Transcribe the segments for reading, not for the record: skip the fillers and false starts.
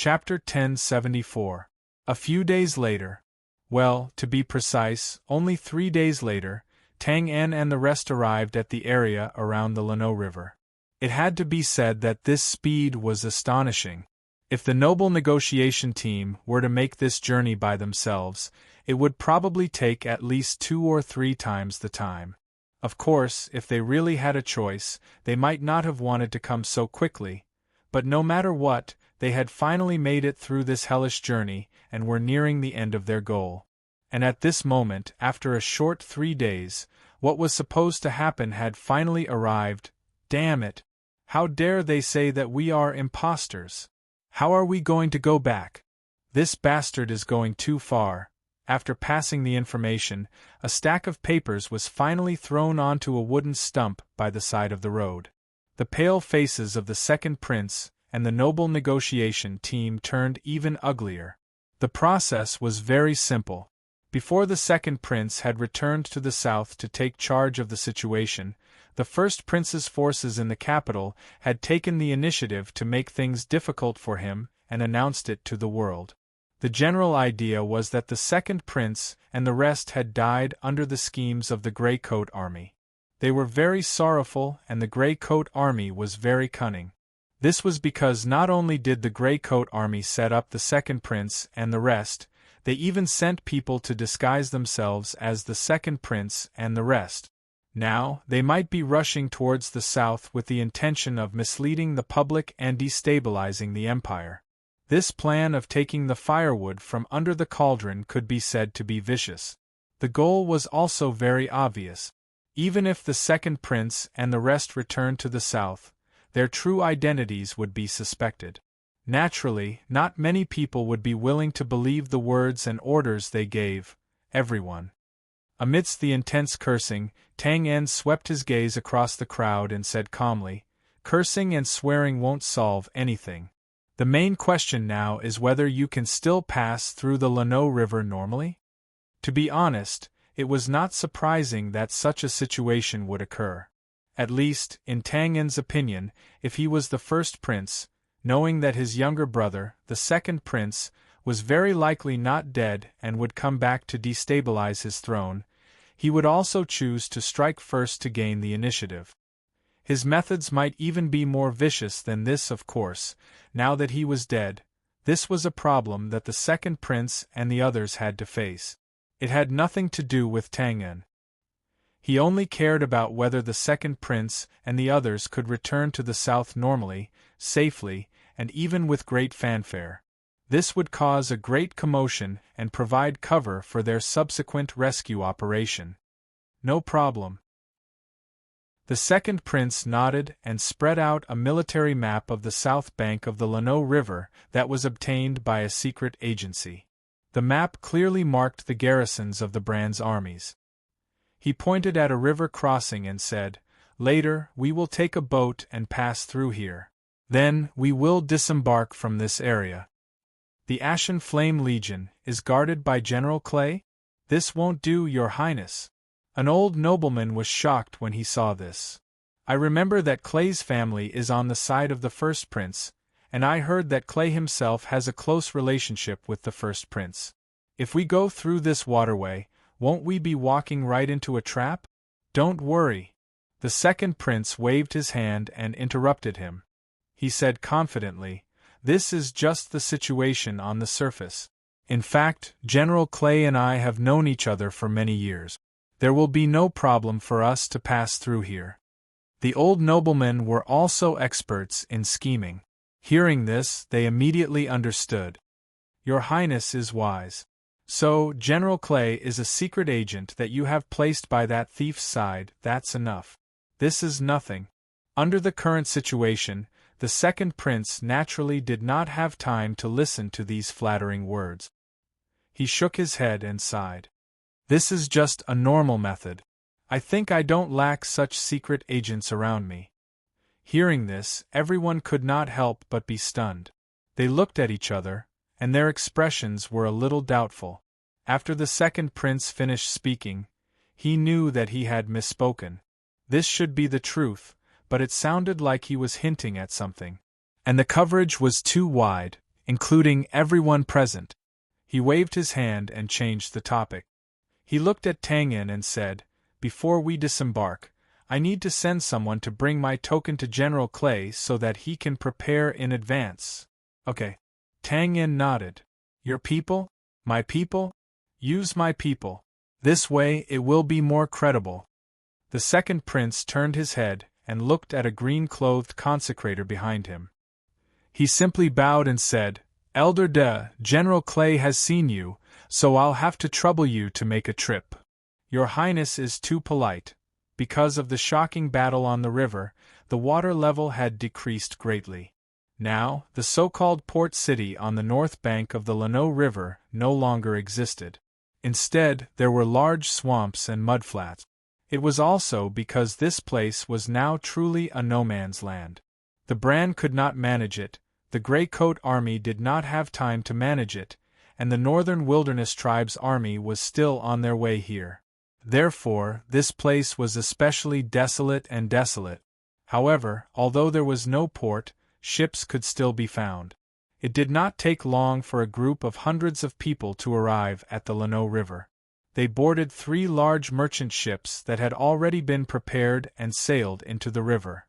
Chapter 1074. A few days later. Well, to be precise, only 3 days later, Tang En and the rest arrived at the area around the Lano River. It had to be said that this speed was astonishing. If the noble negotiation team were to make this journey by themselves, it would probably take at least 2 or 3 times the time. Of course, if they really had a choice, they might not have wanted to come so quickly, but no matter what, they had finally made it through this hellish journey and were nearing the end of their goal. And at this moment, after a short 3 days, what was supposed to happen had finally arrived. Damn it! How dare they say that we are imposters? How are we going to go back? This bastard is going too far. After passing the information, a stack of papers was finally thrown onto a wooden stump by the side of the road. The pale faces of the second prince and the noble negotiation team turned even uglier. The process was very simple. Before the second prince had returned to the south to take charge of the situation, the first prince's forces in the capital had taken the initiative to make things difficult for him and announced it to the world. The general idea was that the second prince and the rest had died under the schemes of the Grey Coat Army. They were very sorrowful, and the Grey Coat Army was very cunning. This was because not only did the Grey Coat Army set up the second prince and the rest, they even sent people to disguise themselves as the second prince and the rest. Now, they might be rushing towards the south with the intention of misleading the public and destabilizing the empire. This plan of taking the firewood from under the cauldron could be said to be vicious. The goal was also very obvious. Even if the second prince and the rest returned to the south, their true identities would be suspected. Naturally, not many people would be willing to believe the words and orders they gave. Everyone. Amidst the intense cursing, Tang En swept his gaze across the crowd and said calmly, "Cursing and swearing won't solve anything. The main question now is whether you can still pass through the Lano River normally?" To be honest, it was not surprising that such a situation would occur. At least, in Tang En's opinion, if he was the first prince, knowing that his younger brother, the second prince, was very likely not dead and would come back to destabilize his throne, he would also choose to strike first to gain the initiative. His methods might even be more vicious than this, of course. Now that he was dead, this was a problem that the second prince and the others had to face. It had nothing to do with Tang En. He only cared about whether the second prince and the others could return to the south normally, safely, and even with great fanfare. This would cause a great commotion and provide cover for their subsequent rescue operation. No problem. The second prince nodded and spread out a military map of the south bank of the Lano River that was obtained by a secret agency. The map clearly marked the garrisons of the Brand's armies. He pointed at a river crossing and said, "Later, we will take a boat and pass through here. Then, we will disembark from this area." "The Ashen Flame Legion is guarded by General Clay? This won't do, Your Highness." An old nobleman was shocked when he saw this. "I remember that Clay's family is on the side of the first prince, and I heard that Clay himself has a close relationship with the first prince. If we go through this waterway, won't we be walking right into a trap?" "Don't worry." The second prince waved his hand and interrupted him. He said confidently, "This is just the situation on the surface. In fact, General Clay and I have known each other for many years. There will be no problem for us to pass through here." The old noblemen were also experts in scheming. Hearing this, they immediately understood. "Your Highness is wise. So, General Clay is a secret agent that you have placed by that thief's side. That's enough. This is nothing." Under the current situation, the second prince naturally did not have time to listen to these flattering words. He shook his head and sighed. "This is just a normal method. I think I don't lack such secret agents around me." Hearing this, everyone could not help but be stunned. They looked at each other, and their expressions were a little doubtful. After the second prince finished speaking, he knew that he had misspoken. This should be the truth, but it sounded like he was hinting at something. And the coverage was too wide. including everyone present. He waved his hand and changed the topic. He looked at Tang En and said, "Before we disembark, I need to send someone to bring my token to General Clay so that he can prepare in advance." "Okay." Tang En nodded. "Your people? My people? Use my people. This way it will be more credible." The second prince turned his head and looked at a green-clothed consecrator behind him. He simply bowed and said, "Elder de, General Clay has seen you, so I'll have to trouble you to make a trip. Your Highness is too polite." Because of the shocking battle on the river, the water level had decreased greatly. Now, the so-called port city on the north bank of the Llano River no longer existed. Instead, there were large swamps and mudflats. It was also because this place was now truly a no-man's land. The Bran could not manage it, the Greycoat army did not have time to manage it, and the Northern Wilderness Tribe's army was still on their way here. Therefore, this place was especially desolate and desolate. However, although there was no port, ships could still be found. It did not take long for a group of hundreds of people to arrive at the Llano River. They boarded 3 large merchant ships that had already been prepared and sailed into the river.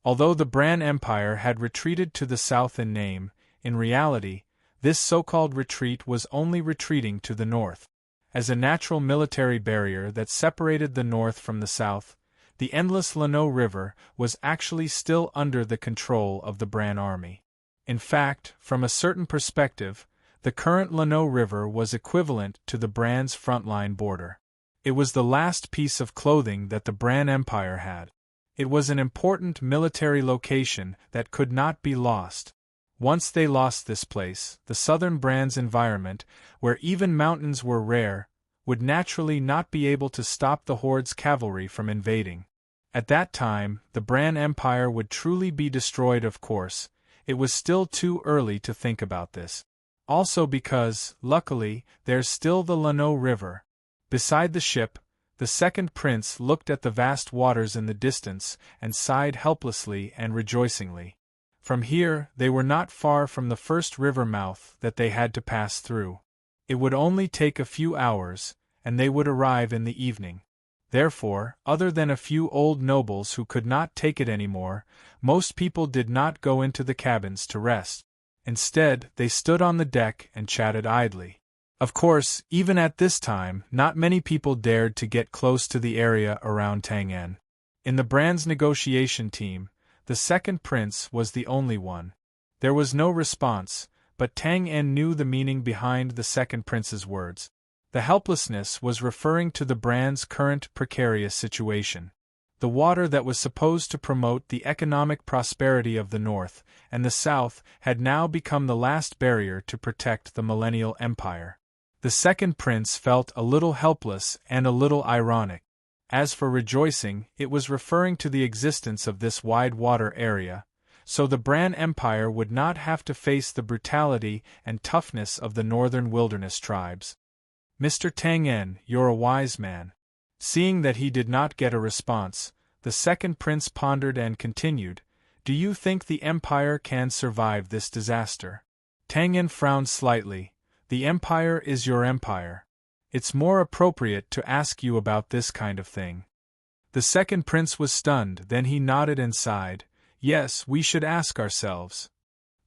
Although the Bran Empire had retreated to the south in name, in reality, this so-called retreat was only retreating to the north. As a natural military barrier that separated the north from the south, the endless Llano River was actually still under the control of the Bran army. In fact, from a certain perspective, the current Llano River was equivalent to the Bran's frontline border. It was the last piece of clothing that the Bran Empire had. It was an important military location that could not be lost. Once they lost this place, the southern Bran's environment, where even mountains were rare, would naturally not be able to stop the Horde's cavalry from invading. At that time, the Bran Empire would truly be destroyed. Of course, it was still too early to think about this. Also because, luckily, there's still the Llano River. Beside the ship, the second prince looked at the vast waters in the distance and sighed helplessly and rejoicingly. From here, they were not far from the first river mouth that they had to pass through. It would only take a few hours, and they would arrive in the evening. Therefore, other than a few old nobles who could not take it anymore, most people did not go into the cabins to rest. Instead, they stood on the deck and chatted idly. Of course, even at this time, not many people dared to get close to the area around Tang En. In the Bran's negotiation team, the second prince was the only one. There was no response, but Tang En knew the meaning behind the second prince's words. The helplessness was referring to the Bran's current precarious situation. The water that was supposed to promote the economic prosperity of the North and the South had now become the last barrier to protect the Millennial Empire. The second prince felt a little helpless and a little ironic. As for rejoicing, it was referring to the existence of this wide water area, so the Bran Empire would not have to face the brutality and toughness of the Northern Wilderness tribes. "Mr. Tang En, you're a wise man." Seeing that he did not get a response, the second prince pondered and continued, "Do you think the Empire can survive this disaster?" Tang En frowned slightly. "The Empire is your empire. It's more appropriate to ask you about this kind of thing." The second prince was stunned, then he nodded and sighed. "Yes, we should ask ourselves.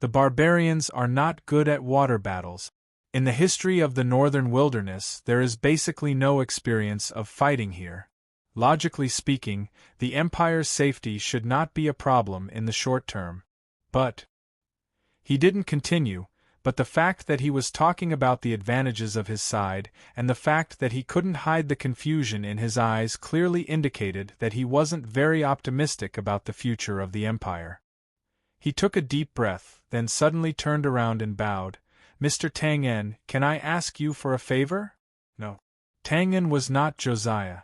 The barbarians are not good at water battles. In the history of the Northern Wilderness, there is basically no experience of fighting here. Logically speaking, the Empire's safety should not be a problem in the short term. But..." He didn't continue, but the fact that he was talking about the advantages of his side, and the fact that he couldn't hide the confusion in his eyes clearly indicated that he wasn't very optimistic about the future of the Empire. He took a deep breath, then suddenly turned around and bowed. "Mr. Tang En, can I ask you for a favor?" "No." Tang En was not Josiah.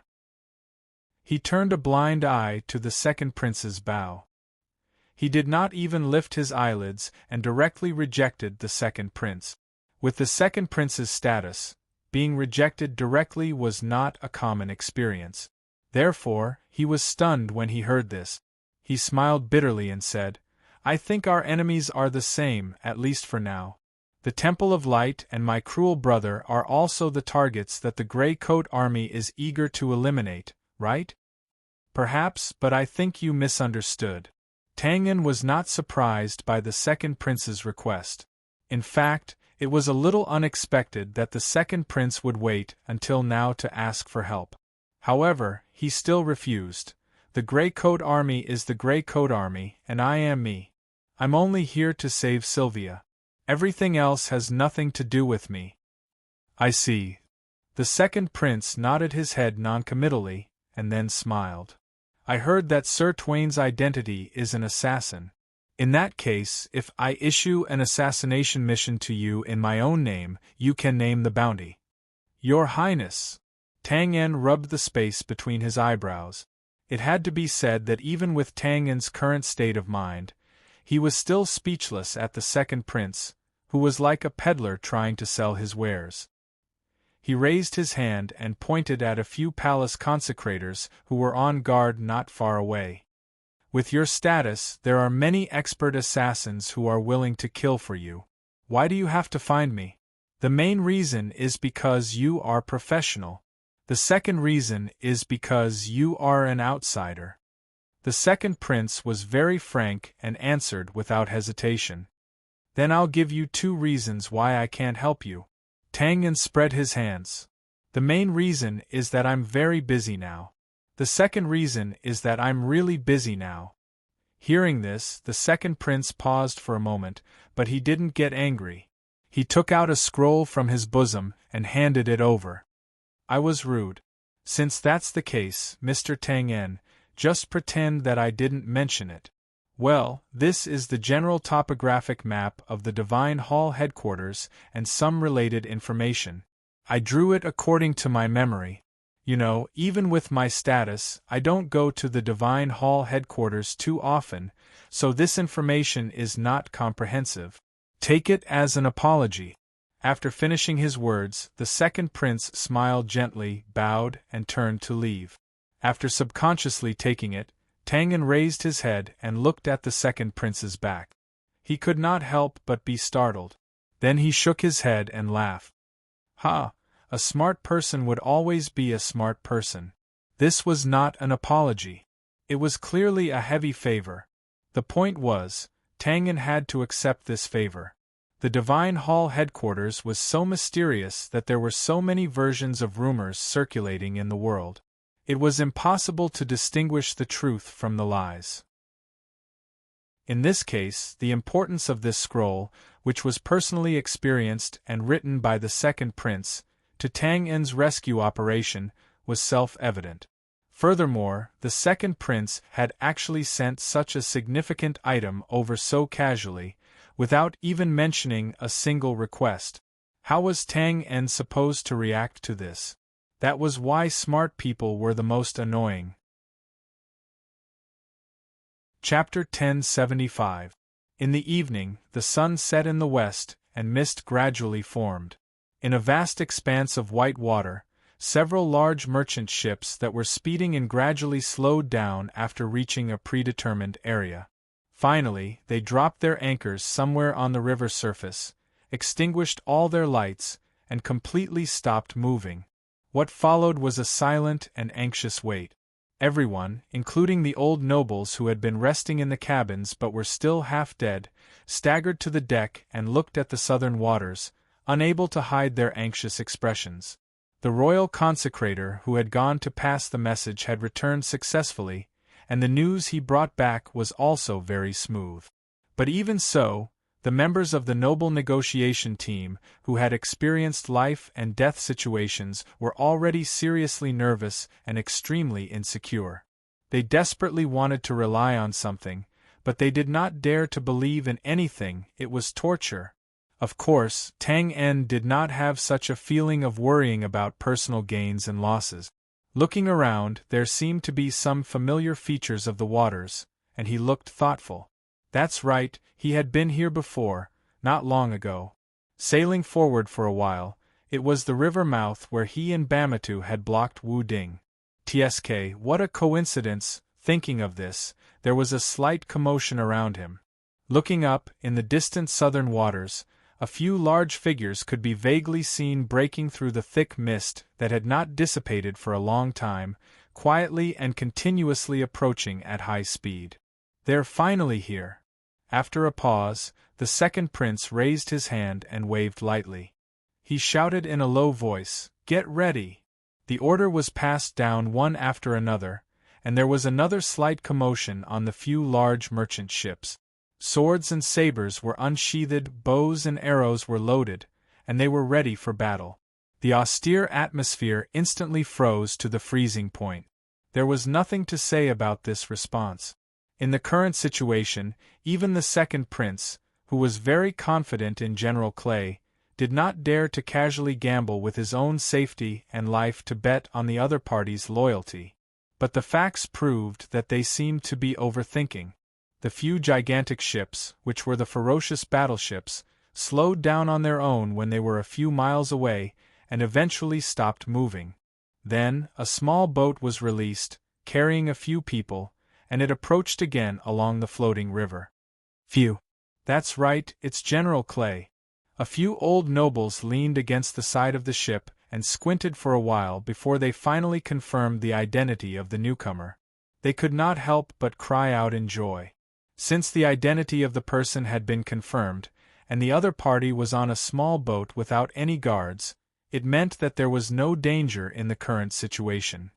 He turned a blind eye to the second prince's bow. He did not even lift his eyelids and directly rejected the second prince. With the second prince's status, being rejected directly was not a common experience. Therefore, he was stunned when he heard this. He smiled bitterly and said, I think our enemies are the same, at least for now. The Temple of Light and my cruel brother are also the targets that the Grey Coat Army is eager to eliminate, right? Perhaps, but I think you misunderstood. Tang En was not surprised by the second prince's request. In fact, it was a little unexpected that the second prince would wait until now to ask for help. However, he still refused. The Grey Coat Army is the Grey Coat Army, and I am me. I'm only here to save Sylvia. Everything else has nothing to do with me. I see. The second prince nodded his head noncommittally, and then smiled. I heard that Sir Twain's identity is an assassin. In that case, if I issue an assassination mission to you in my own name, you can name the bounty. Your Highness. Tang En rubbed the space between his eyebrows. It had to be said that even with Tang En's current state of mind, he was still speechless at the second prince, who was like a peddler trying to sell his wares. He raised his hand and pointed at a few palace consecrators who were on guard not far away. With your status, there are many expert assassins who are willing to kill for you. Why do you have to find me? The main reason is because you are professional. The second reason is because you are an outsider. The second prince was very frank and answered without hesitation. Then I'll give you 2 reasons why I can't help you. Tang En spread his hands. The main reason is that I'm very busy now. The second reason is that I'm really busy now. Hearing this, the second prince paused for a moment, but he didn't get angry. He took out a scroll from his bosom and handed it over. I was rude. Since that's the case, Mr. Tang En, just pretend that I didn't mention it. Well, this is the general topographic map of the Divine Hall headquarters and some related information. I drew it according to my memory. You know, even with my status, I don't go to the Divine Hall headquarters too often, so this information is not comprehensive. Take it as an apology. After finishing his words, the second prince smiled gently, bowed, and turned to leave. After subconsciously taking it, Tang En raised his head and looked at the second prince's back. He could not help but be startled. Then he shook his head and laughed. Ha! A smart person would always be a smart person. This was not an apology. It was clearly a heavy favor. The point was, Tang En had to accept this favor. The Divine Hall headquarters was so mysterious that there were so many versions of rumors circulating in the world. It was impossible to distinguish the truth from the lies. In this case, the importance of this scroll, which was personally experienced and written by the second prince, to Tang En's rescue operation, was self-evident. Furthermore, the second prince had actually sent such a significant item over so casually, without even mentioning a single request. How was Tang En supposed to react to this? That was why smart people were the most annoying. Chapter 1075. In the evening, the sun set in the west, and mist gradually formed. In a vast expanse of white water, several large merchant ships that were speeding in gradually slowed down after reaching a predetermined area. Finally, they dropped their anchors somewhere on the river surface, extinguished all their lights, and completely stopped moving. What followed was a silent and anxious wait. Everyone, including the old nobles who had been resting in the cabins but were still half dead, staggered to the deck and looked at the southern waters, unable to hide their anxious expressions. The royal consecrator who had gone to pass the message had returned successfully, and the news he brought back was also very smooth. But even so, the members of the noble negotiation team, who had experienced life and death situations, were already seriously nervous and extremely insecure. They desperately wanted to rely on something, but they did not dare to believe in anything. It was torture. Of course, Tang En did not have such a feeling of worrying about personal gains and losses. Looking around, there seemed to be some familiar features of the waters, and he looked thoughtful. That's right, he had been here before, not long ago. Sailing forward for a while, it was the river mouth where he and Bamatu had blocked Wu Ding. Tsk, what a coincidence. Thinking of this, there was a slight commotion around him. Looking up, in the distant southern waters, a few large figures could be vaguely seen breaking through the thick mist that had not dissipated for a long time, quietly and continuously approaching at high speed. "They're finally here." After a pause, the second prince raised his hand and waved lightly. He shouted in a low voice, "Get ready!" The order was passed down one after another, and there was another slight commotion on the few large merchant ships. Swords and sabers were unsheathed, bows and arrows were loaded, and they were ready for battle. The austere atmosphere instantly froze to the freezing point. There was nothing to say about this response. In the current situation, even the second prince, who was very confident in General Clay, did not dare to casually gamble with his own safety and life to bet on the other party's loyalty. But the facts proved that they seemed to be overthinking. The few gigantic ships, which were the ferocious battleships, slowed down on their own when they were a few miles away, and eventually stopped moving. Then, a small boat was released, carrying a few people, and it approached again along the floating river. "Phew! That's right, it's General Clay." A few old nobles leaned against the side of the ship and squinted for a while before they finally confirmed the identity of the newcomer. They could not help but cry out in joy. Since the identity of the person had been confirmed, and the other party was on a small boat without any guards, it meant that there was no danger in the current situation.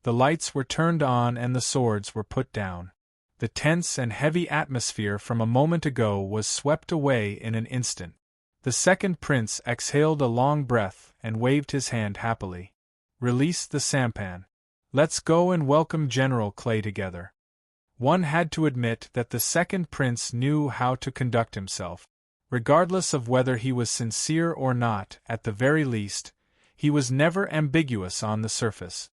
The lights were turned on and the swords were put down. The tense and heavy atmosphere from a moment ago was swept away in an instant. The second prince exhaled a long breath and waved his hand happily. "Release the sampan. Let's go and welcome General Clay together." One had to admit that the second prince knew how to conduct himself. Regardless of whether he was sincere or not, at the very least, he was never ambiguous on the surface.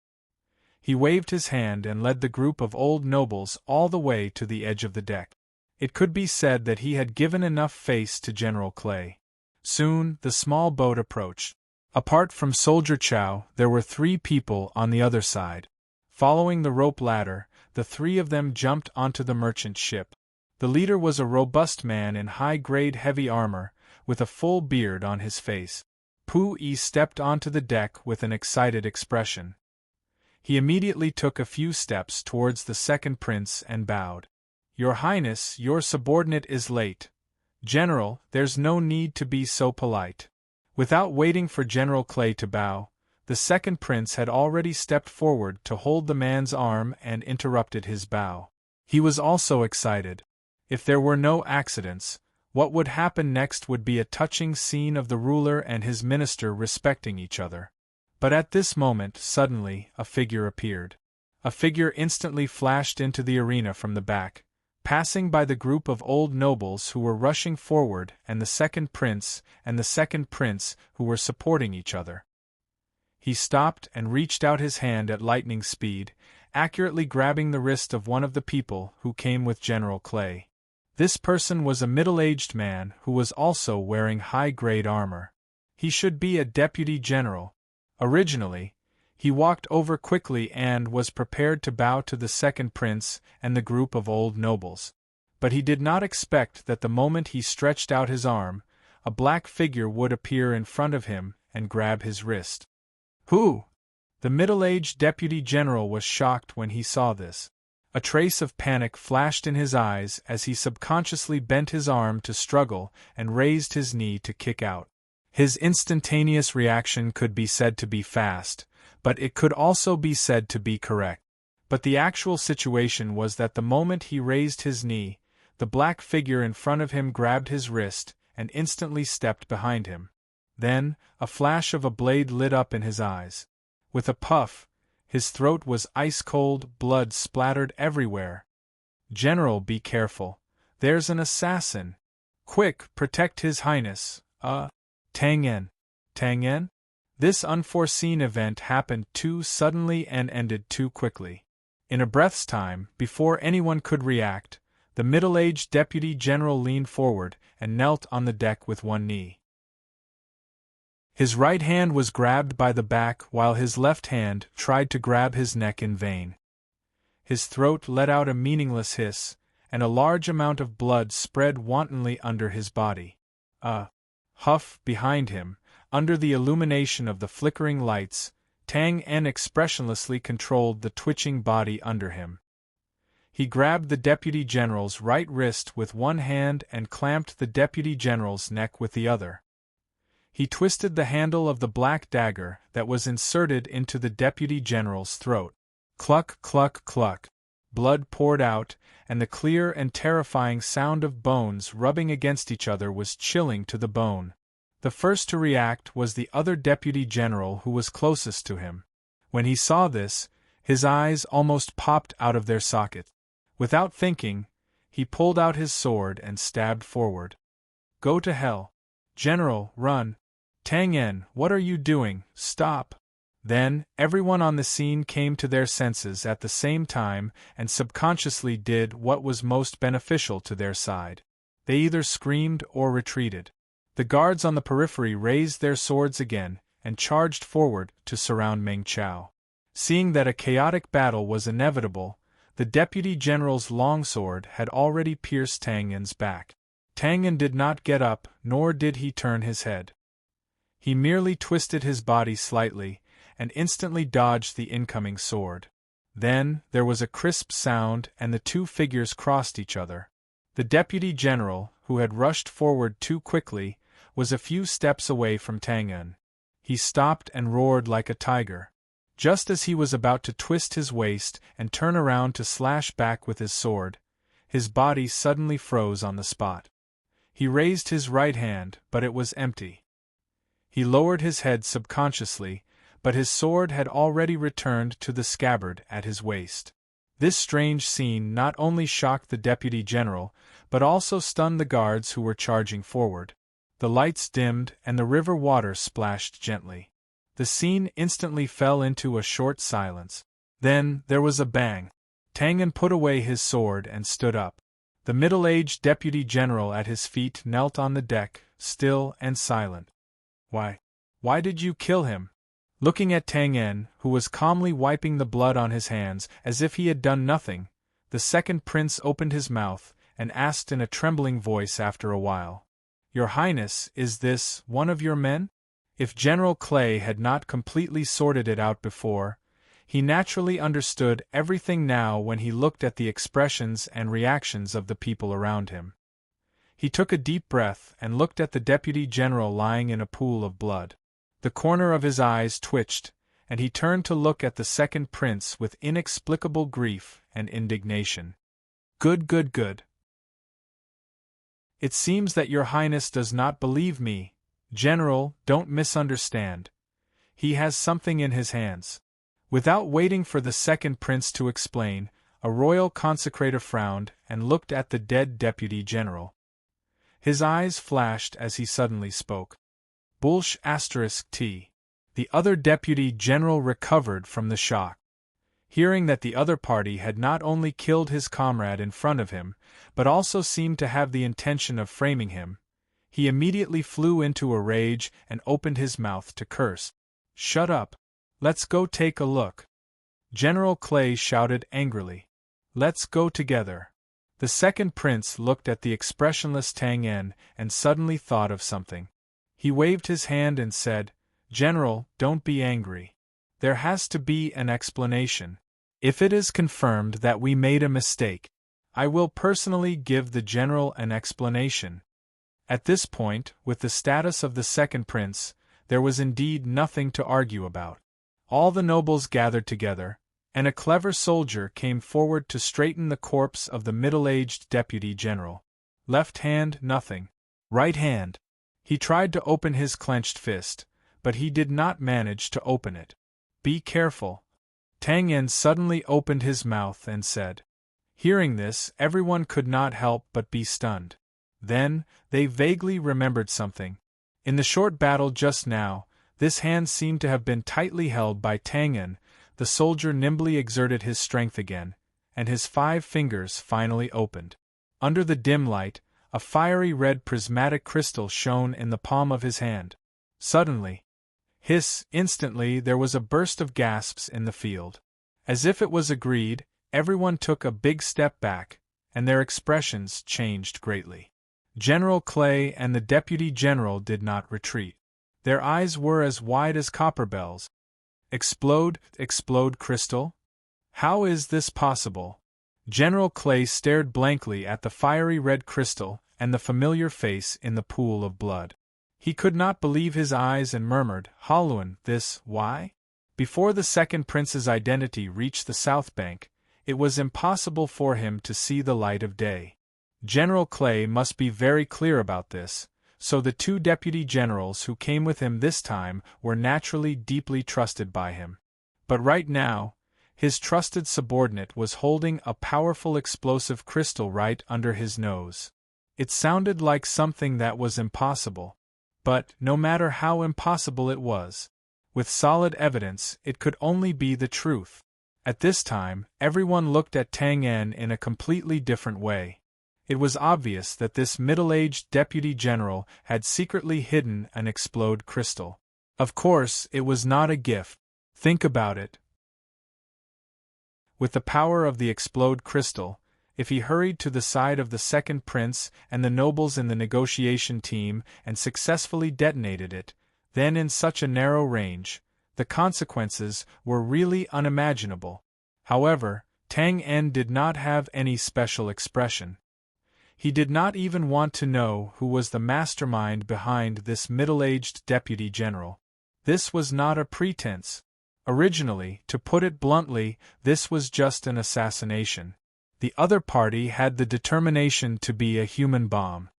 He waved his hand and led the group of old nobles all the way to the edge of the deck. It could be said that he had given enough face to General Clay. Soon, the small boat approached. Apart from Soldier Chow, there were 3 people on the other side. Following the rope ladder, the 3 of them jumped onto the merchant ship. The leader was a robust man in high-grade heavy armor, with a full beard on his face. Pu-yi stepped onto the deck with an excited expression. He immediately took a few steps towards the second prince and bowed. "Your Highness, your subordinate is late. General, there's no need to be so polite." Without waiting for General Clay to bow, the second prince had already stepped forward to hold the man's arm and interrupted his bow. He was also excited. If there were no accidents, what would happen next would be a touching scene of the ruler and his minister respecting each other. But at this moment, suddenly, a figure appeared. A figure instantly flashed into the arena from the back, passing by the group of old nobles who were rushing forward and the second prince who were supporting each other. He stopped and reached out his hand at lightning speed, accurately grabbing the wrist of one of the people who came with General Clay. This person was a middle-aged man who was also wearing high-grade armor. He should be a deputy general. Originally, he walked over quickly and was prepared to bow to the second prince and the group of old nobles. But he did not expect that the moment he stretched out his arm, a black figure would appear in front of him and grab his wrist. "Who?" The middle-aged deputy general was shocked when he saw this. A trace of panic flashed in his eyes as he subconsciously bent his arm to struggle and raised his knee to kick out. His instantaneous reaction could be said to be fast, but it could also be said to be correct. But the actual situation was that the moment he raised his knee, the black figure in front of him grabbed his wrist and instantly stepped behind him. Then, a flash of a blade lit up in his eyes. With a puff, his throat was ice-cold, blood splattered everywhere. "General, be careful. There's an assassin. Quick, protect His Highness, Tang En. Tang En?" This unforeseen event happened too suddenly and ended too quickly. In a breath's time, before anyone could react, the middle-aged deputy general leaned forward and knelt on the deck with one knee. His right hand was grabbed by the back while his left hand tried to grab his neck in vain. His throat let out a meaningless hiss, and a large amount of blood spread wantonly under his body. A huff behind him, under the illumination of the flickering lights, Tang En expressionlessly controlled the twitching body under him. He grabbed the Deputy General's right wrist with one hand and clamped the Deputy General's neck with the other. He twisted the handle of the black dagger that was inserted into the Deputy General's throat. Cluck, cluck, cluck. Blood poured out, and the clear and terrifying sound of bones rubbing against each other was chilling to the bone. The first to react was the other Deputy General who was closest to him. When he saw this, his eyes almost popped out of their socket. Without thinking, he pulled out his sword and stabbed forward. Go to hell. General, run. Tang En, what are you doing? Stop. Then, everyone on the scene came to their senses at the same time and subconsciously did what was most beneficial to their side. They either screamed or retreated. The guards on the periphery raised their swords again and charged forward to surround Meng Chao. Seeing that a chaotic battle was inevitable, the Deputy General's longsword had already pierced Tang En's back. Tang En did not get up, nor did he turn his head. He merely twisted his body slightly, and instantly dodged the incoming sword. Then, there was a crisp sound and the two figures crossed each other. The Deputy General, who had rushed forward too quickly, was a few steps away from Tang En. He stopped and roared like a tiger. Just as he was about to twist his waist and turn around to slash back with his sword, his body suddenly froze on the spot. He raised his right hand, but it was empty. He lowered his head subconsciously, but his sword had already returned to the scabbard at his waist. This strange scene not only shocked the Deputy General, but also stunned the guards who were charging forward. The lights dimmed and the river water splashed gently. The scene instantly fell into a short silence. Then, there was a bang. Tang En put away his sword and stood up. The middle-aged Deputy General at his feet knelt on the deck, still and silent. Why did you kill him? Looking at Tang En, who was calmly wiping the blood on his hands as if he had done nothing, the second prince opened his mouth and asked in a trembling voice after a while, Your Highness, is this one of your men? If General Clay had not completely sorted it out before, he naturally understood everything now when he looked at the expressions and reactions of the people around him. He took a deep breath and looked at the Deputy General lying in a pool of blood. The corner of his eyes twitched, and he turned to look at the second prince with inexplicable grief and indignation. Good. It seems that your Highness does not believe me. General, don't misunderstand. He has something in his hands. Without waiting for the second prince to explain, a royal consecrator frowned and looked at the dead Deputy General. His eyes flashed as he suddenly spoke. T. The other Deputy General recovered from the shock. Hearing that the other party had not only killed his comrade in front of him, but also seemed to have the intention of framing him, he immediately flew into a rage and opened his mouth to curse. Shut up. Let's go take a look. General Clay shouted angrily. Let's go together. The second prince looked at the expressionless Tang En and suddenly thought of something. He waved his hand and said, General, don't be angry. There has to be an explanation. If it is confirmed that we made a mistake, I will personally give the general an explanation. At this point, with the status of the second prince, there was indeed nothing to argue about. All the nobles gathered together, and a clever soldier came forward to straighten the corpse of the middle-aged Deputy General. Left hand, nothing. Right hand. He tried to open his clenched fist, but he did not manage to open it. Be careful. Tang En suddenly opened his mouth and said. Hearing this, everyone could not help but be stunned. Then, they vaguely remembered something. In the short battle just now, this hand seemed to have been tightly held by Tang En. The soldier nimbly exerted his strength again, and his 5 fingers finally opened. Under the dim light, a fiery red prismatic crystal shone in the palm of his hand. Suddenly, instantly there was a burst of gasps in the field. As if it was agreed, everyone took a big step back, and their expressions changed greatly. General Clay and the Deputy General did not retreat. Their eyes were as wide as copper bells. Explode crystal? How is this possible? General Clay stared blankly at the fiery red crystal and the familiar face in the pool of blood. He could not believe his eyes and murmured, "Halloin, this, why?" Before the second prince's identity reached the south bank, it was impossible for him to see the light of day. General Clay must be very clear about this, so the two deputy generals who came with him this time were naturally deeply trusted by him. But right now, his trusted subordinate was holding a powerful explosive crystal right under his nose. It sounded like something that was impossible. But, no matter how impossible it was, with solid evidence it could only be the truth. At this time, everyone looked at Tang En in a completely different way. It was obvious that this middle-aged deputy general had secretly hidden an explode crystal. Of course, it was not a gift. Think about it. With the power of the explode crystal, if he hurried to the side of the second prince and the nobles in the negotiation team and successfully detonated it, then in such a narrow range, the consequences were really unimaginable. However, Tang En did not have any special expression. He did not even want to know who was the mastermind behind this middle-aged deputy general. This was not a pretense. Originally, to put it bluntly, this was just an assassination. The other party had the determination to be a human bomb.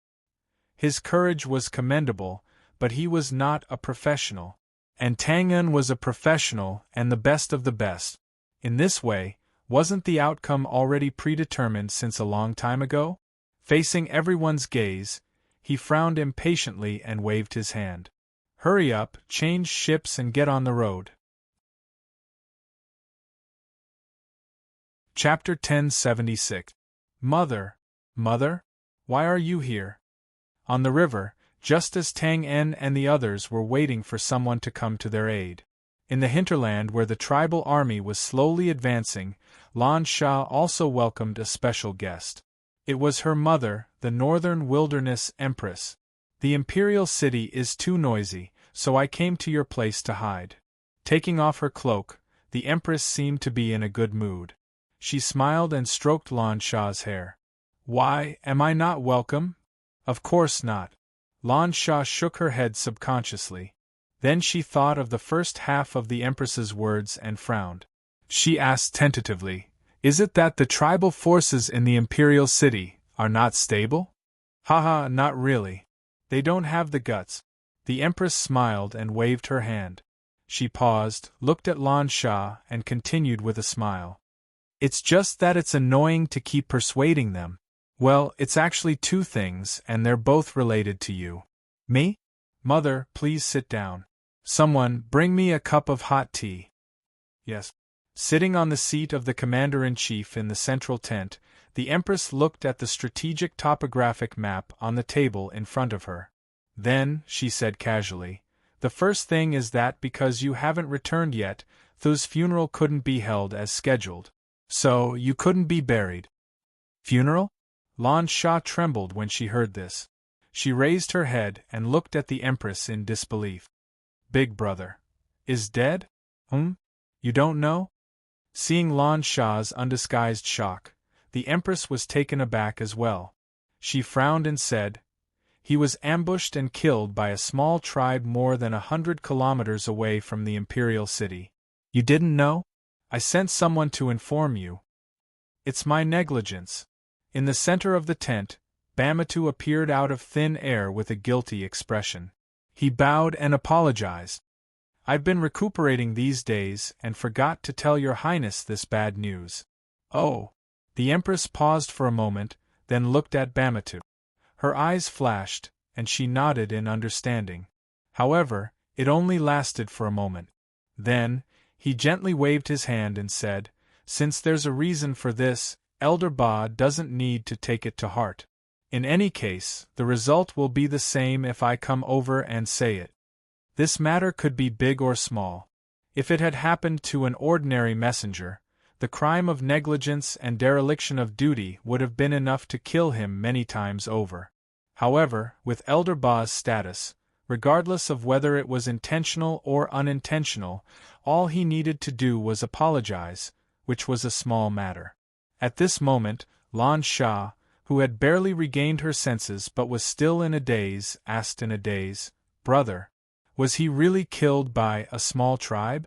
His courage was commendable, but he was not a professional. And Tang En was a professional and the best of the best. In this way, wasn't the outcome already predetermined since a long time ago? Facing everyone's gaze, he frowned impatiently and waved his hand. "Hurry up, change ships and get on the road." Chapter 1076. Mother, why are you here? On the river, just as Tang En and the others were waiting for someone to come to their aid. In the hinterland where the tribal army was slowly advancing, Lan Sha also welcomed a special guest. It was her mother, the Northern Wilderness Empress. "The imperial city is too noisy, so I came to your place to hide." Taking off her cloak, the Empress seemed to be in a good mood. She smiled and stroked Lan Sha's hair. "Why, am I not welcome?" "Of course not." Lan Sha shook her head subconsciously. Then she thought of the first half of the Empress's words and frowned. She asked tentatively, "Is it that the tribal forces in the imperial city are not stable?" "Haha, not really. They don't have the guts." The Empress smiled and waved her hand. She paused, looked at Lan Sha, and continued with a smile. "It's just that it's annoying to keep persuading them." "Well, it's actually two things, and they're both related to you." "Me?" "Mother, please sit down." "Someone, bring me a cup of hot tea." "Yes." Sitting on the seat of the commander-in-chief in the central tent, the Empress looked at the strategic topographic map on the table in front of her. "Then," she said casually, "the first thing is that because you haven't returned yet, Thu's funeral couldn't be held as scheduled. So, you couldn't be buried." "Funeral?" Lan Sha trembled when she heard this. She raised her head and looked at the Empress in disbelief. "Big brother is dead? You don't know?" Seeing Lan Sha's undisguised shock, the Empress was taken aback as well. She frowned and said, "He was ambushed and killed by a small tribe more than 100 kilometers away from the imperial city. You didn't know? I sent someone to inform you." "It's my negligence." In the center of the tent, Bamatu appeared out of thin air with a guilty expression. He bowed and apologized. "I've been recuperating these days and forgot to tell your highness this bad news." "Oh." The Empress paused for a moment, then looked at Bamatu. Her eyes flashed, and she nodded in understanding. However, it only lasted for a moment. Then, he gently waved his hand and said, "Since there's a reason for this, Elder Ba doesn't need to take it to heart. In any case, the result will be the same if I come over and say it. This matter could be big or small. If it had happened to an ordinary messenger, The crime of negligence and dereliction of duty would have been enough to kill him many times over. However, with Elder Ba's status, regardless of whether it was intentional or unintentional, all he needed to do was apologize, which was a small matter. At this moment, Lan Sha, who had barely regained her senses but was still in a daze, asked in a daze, "Brother, was he really killed by a small tribe?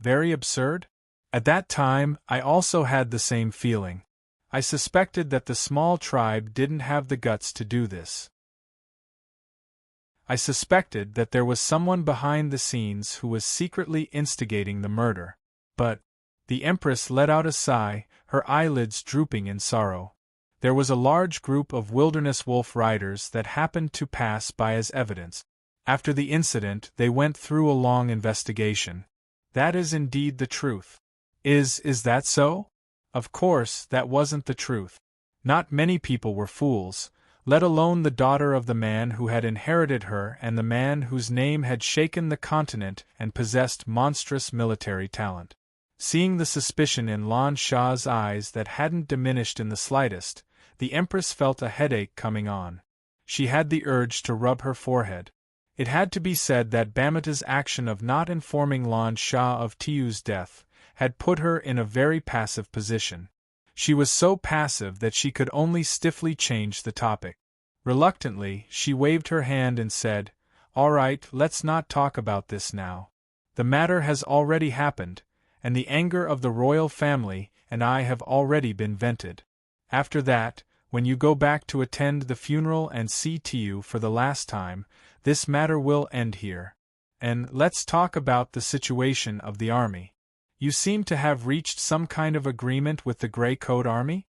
Very absurd?" At that time, I also had the same feeling. I suspected that the small tribe didn't have the guts to do this. I suspected that there was someone behind the scenes who was secretly instigating the murder. But the Empress let out a sigh, her eyelids drooping in sorrow. There was a large group of wilderness wolf riders that happened to pass by as evidence. After the incident, they went through a long investigation. That is indeed the truth. Is that so? Of course, that wasn't the truth. Not many people were fools, let alone the daughter of the man who had inherited her and the man whose name had shaken the continent and possessed monstrous military talent. Seeing the suspicion in Lan Sha's eyes that hadn't diminished in the slightest, the Empress felt a headache coming on. She had the urge to rub her forehead. It had to be said that Bamata's action of not informing Lan Sha of Tiyu's death had put her in a very passive position. She was so passive that she could only stiffly change the topic. Reluctantly, she waved her hand and said, "All right, let's not talk about this now. The matter has already happened, and the anger of the royal family and I have already been vented. After that, when you go back to attend the funeral and see Tiyu for the last time, this matter will end here. And let's talk about the situation of the army. You seem to have reached some kind of agreement with the Grey Coat Army?"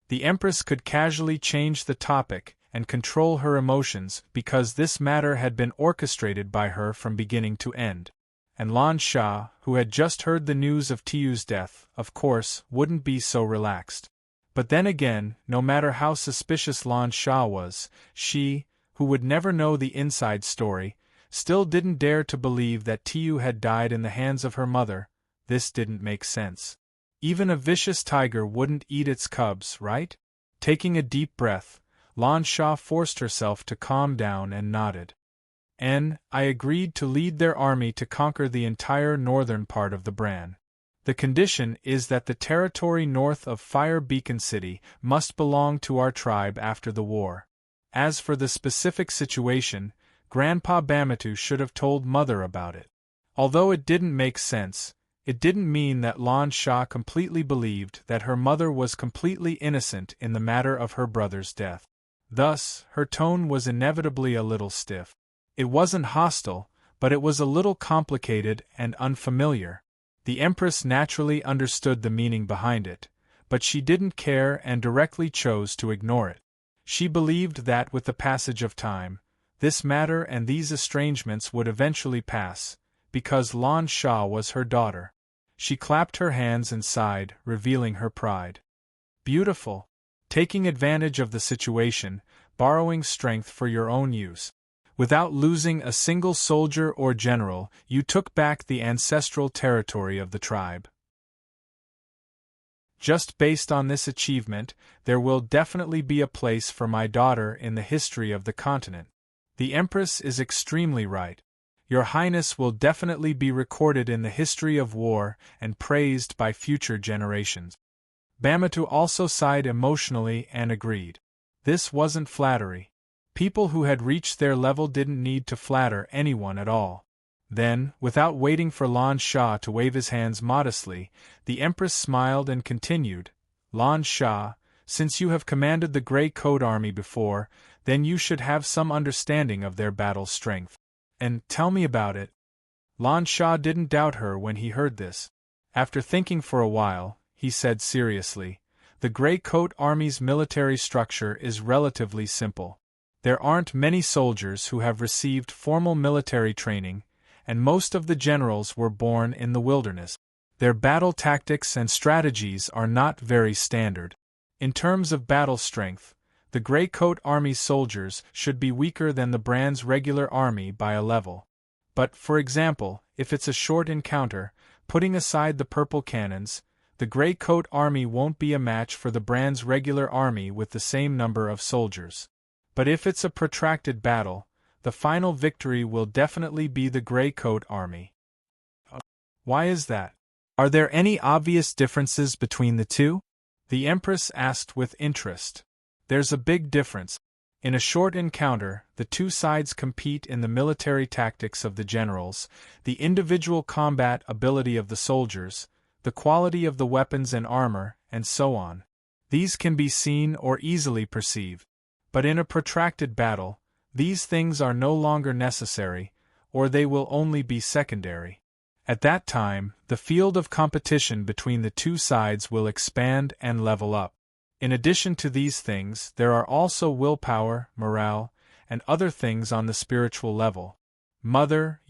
The Empress could casually change the topic and control her emotions because this matter had been orchestrated by her from beginning to end. And Lan Sha, who had just heard the news of Tiyu's death, of course, wouldn't be so relaxed. But then again, no matter how suspicious Lan Sha was, she, who would never know the inside story, still didn't dare to believe that Tiyu had died in the hands of her mother. This didn't make sense. Even a vicious tiger wouldn't eat its cubs, right? Taking a deep breath, Lan Sha forced herself to calm down and nodded. I agreed to lead their army to conquer the entire northern part of the Bran. The condition is that the territory north of Fire Beacon City must belong to our tribe after the war. As for the specific situation, Grandpa Bamatu should have told Mother about it. Although it didn't make sense, it didn't mean that Lan Sha completely believed that her mother was completely innocent in the matter of her brother's death. Thus, her tone was inevitably a little stiff. It wasn't hostile, but it was a little complicated and unfamiliar. The Empress naturally understood the meaning behind it, but she didn't care and directly chose to ignore it. She believed that with the passage of time, this matter and these estrangements would eventually pass, because Lan Sha was her daughter. She clapped her hands and sighed, revealing her pride. Beautiful. Taking advantage of the situation, borrowing strength for your own use. Without losing a single soldier or general, you took back the ancestral territory of the tribe. Just based on this achievement, there will definitely be a place for my daughter in the history of the continent. The Empress is extremely right. Your Highness will definitely be recorded in the history of war and praised by future generations. Bamatu also sighed emotionally and agreed. This wasn't flattery. People who had reached their level didn't need to flatter anyone at all. Then, without waiting for Lan Sha to wave his hands modestly, the Empress smiled and continued, "Lan Sha, since you have commanded the Grey Coat Army before, then you should have some understanding of their battle strength. And tell me about it." Lan Sha didn't doubt her when he heard this. After thinking for a while, he said seriously, "The Grey Coat Army's military structure is relatively simple. There aren't many soldiers who have received formal military training, and most of the generals were born in the wilderness. Their battle tactics and strategies are not very standard. In terms of battle strength, the Grey Coat Army's soldiers should be weaker than the Bran's regular army by a level. But, for example, if it's a short encounter, putting aside the purple cannons, the Grey Coat army won't be a match for the Brand's regular army with the same number of soldiers. But if it's a protracted battle, the final victory will definitely be the Grey Coat army. Why is that? Are there any obvious differences between the two? The Empress asked with interest. There's a big difference. In a short encounter, the two sides compete in the military tactics of the generals, the individual combat ability of the soldiers, the quality of the weapons and armor, and so on. These can be seen or easily perceived. But in a protracted battle, these things are no longer necessary, or they will only be secondary. At that time, the field of competition between the two sides will expand and level up. In addition to these things, there are also willpower, morale, and other things on the spiritual level. Mother,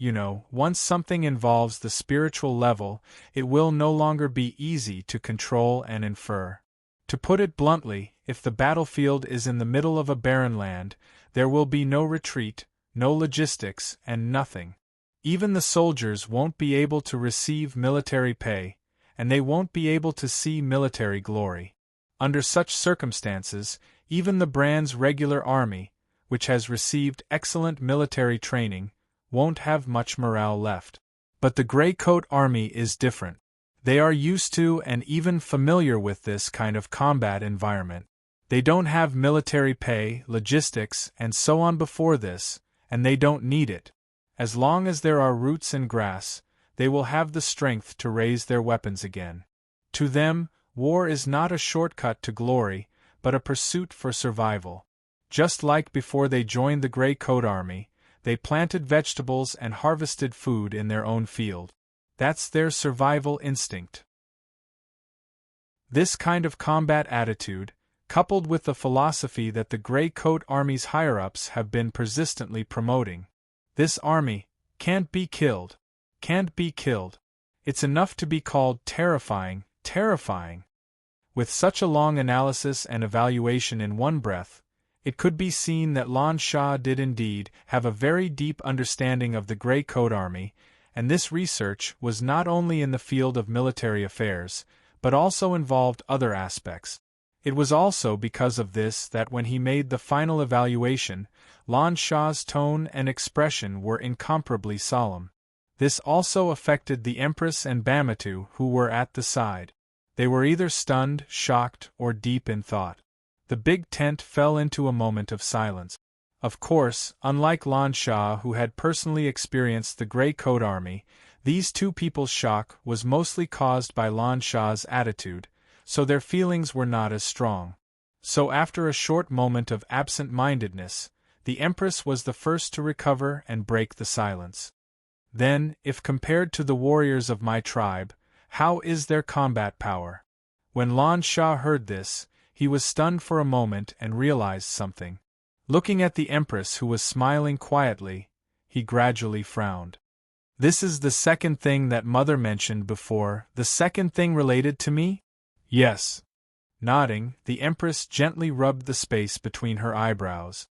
once something involves the spiritual level, it will no longer be easy to control and infer. To put it bluntly, if the battlefield is in the middle of a barren land, there will be no retreat, no logistics, and nothing. Even the soldiers won't be able to receive military pay, and they won't be able to see military glory. Under such circumstances, even the Brand's regular army, which has received excellent military training, won't have much morale left. But the Grey Coat army is different. They are used to and even familiar with this kind of combat environment. They don't have military pay, logistics, and so on before this, and they don't need it. As long as there are roots and grass, they will have the strength to raise their weapons again. To them, war is not a shortcut to glory, but a pursuit for survival. Just like before they joined the Grey Coat army, they planted vegetables and harvested food in their own field. That's their survival instinct. This kind of combat attitude, coupled with the philosophy that the Grey Coat army's higher-ups have been persistently promoting. This army can't be killed. Can't be killed. It's enough to be called terrifying, terrifying. With such a long analysis and evaluation in one breath, it could be seen that Lan Shah did indeed have a very deep understanding of the Grey Coat army, and this research was not only in the field of military affairs, but also involved other aspects. It was also because of this that when he made the final evaluation, Lan Shah's tone and expression were incomparably solemn. This also affected the Empress and Bamatu who were at the side. They were either stunned, shocked, or deep in thought. The big tent fell into a moment of silence. Of course, unlike Lan Shah who had personally experienced the Grey Coat army, these two people's shock was mostly caused by Lan Shah's attitude, so their feelings were not as strong. So after a short moment of absent-mindedness, the Empress was the first to recover and break the silence. Then, if compared to the warriors of my tribe, how is their combat power? When Lan Shah heard this, he was stunned for a moment and realized something. Looking at the Empress who was smiling quietly, he gradually frowned. This is the second thing that Mother mentioned before, the second thing related to me? Yes. Nodding, the Empress gently rubbed the space between her eyebrows.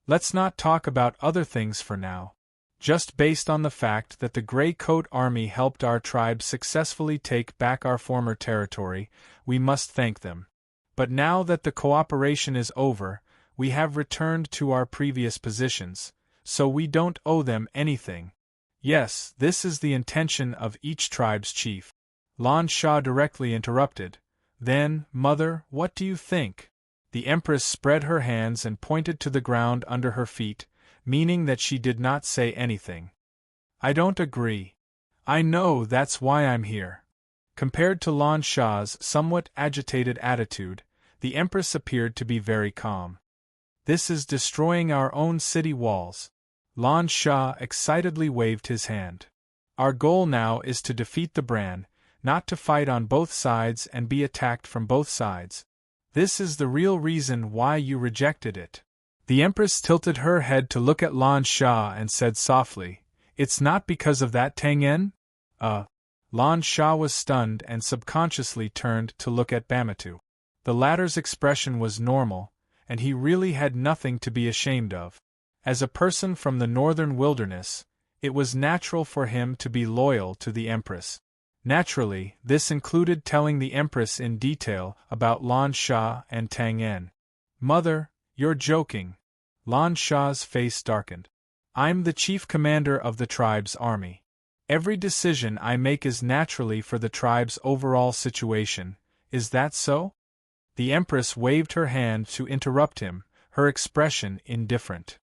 Let's not talk about other things for now. Just based on the fact that the Grey Coat army helped our tribe successfully take back our former territory, we must thank them. But now that the cooperation is over, we have returned to our previous positions, so we don't owe them anything. Yes, this is the intention of each tribe's chief. Lan Shah directly interrupted. Then, Mother, what do you think? The Empress spread her hands and pointed to the ground under her feet, meaning that she did not say anything. I don't agree. I know that's why I'm here. Compared to Lan Shah's somewhat agitated attitude, the Empress appeared to be very calm. This is destroying our own city walls. Lan Shah excitedly waved his hand. Our goal now is to defeat the Brand, not to fight on both sides and be attacked from both sides. This is the real reason why you rejected it. The Empress tilted her head to look at Lan Shah and said softly, It's not because of that, Tang-en? Lan Shah was stunned and subconsciously turned to look at Bamatu. The latter's expression was normal, and he really had nothing to be ashamed of. As a person from the northern wilderness, it was natural for him to be loyal to the Empress. Naturally, this included telling the Empress in detail about Lan Sha and Tang En. Mother, you're joking. Lan Sha's face darkened. I'm the chief commander of the tribe's army. Every decision I make is naturally for the tribe's overall situation. Is that so? The Empress waved her hand to interrupt him, her expression indifferent.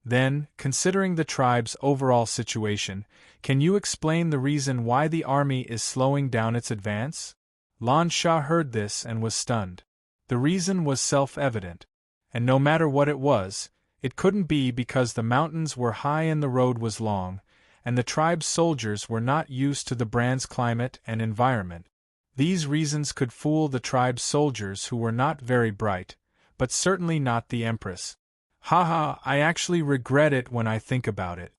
Then, considering the tribe's overall situation, can you explain the reason why the army is slowing down its advance? Lan Sha heard this and was stunned. The reason was self-evident. And no matter what it was, it couldn't be because the mountains were high and the road was long, and the tribe's soldiers were not used to the brand's climate and environment. These reasons could fool the tribe's soldiers who were not very bright, but certainly not the Empress. Haha, I actually regret it when I think about it.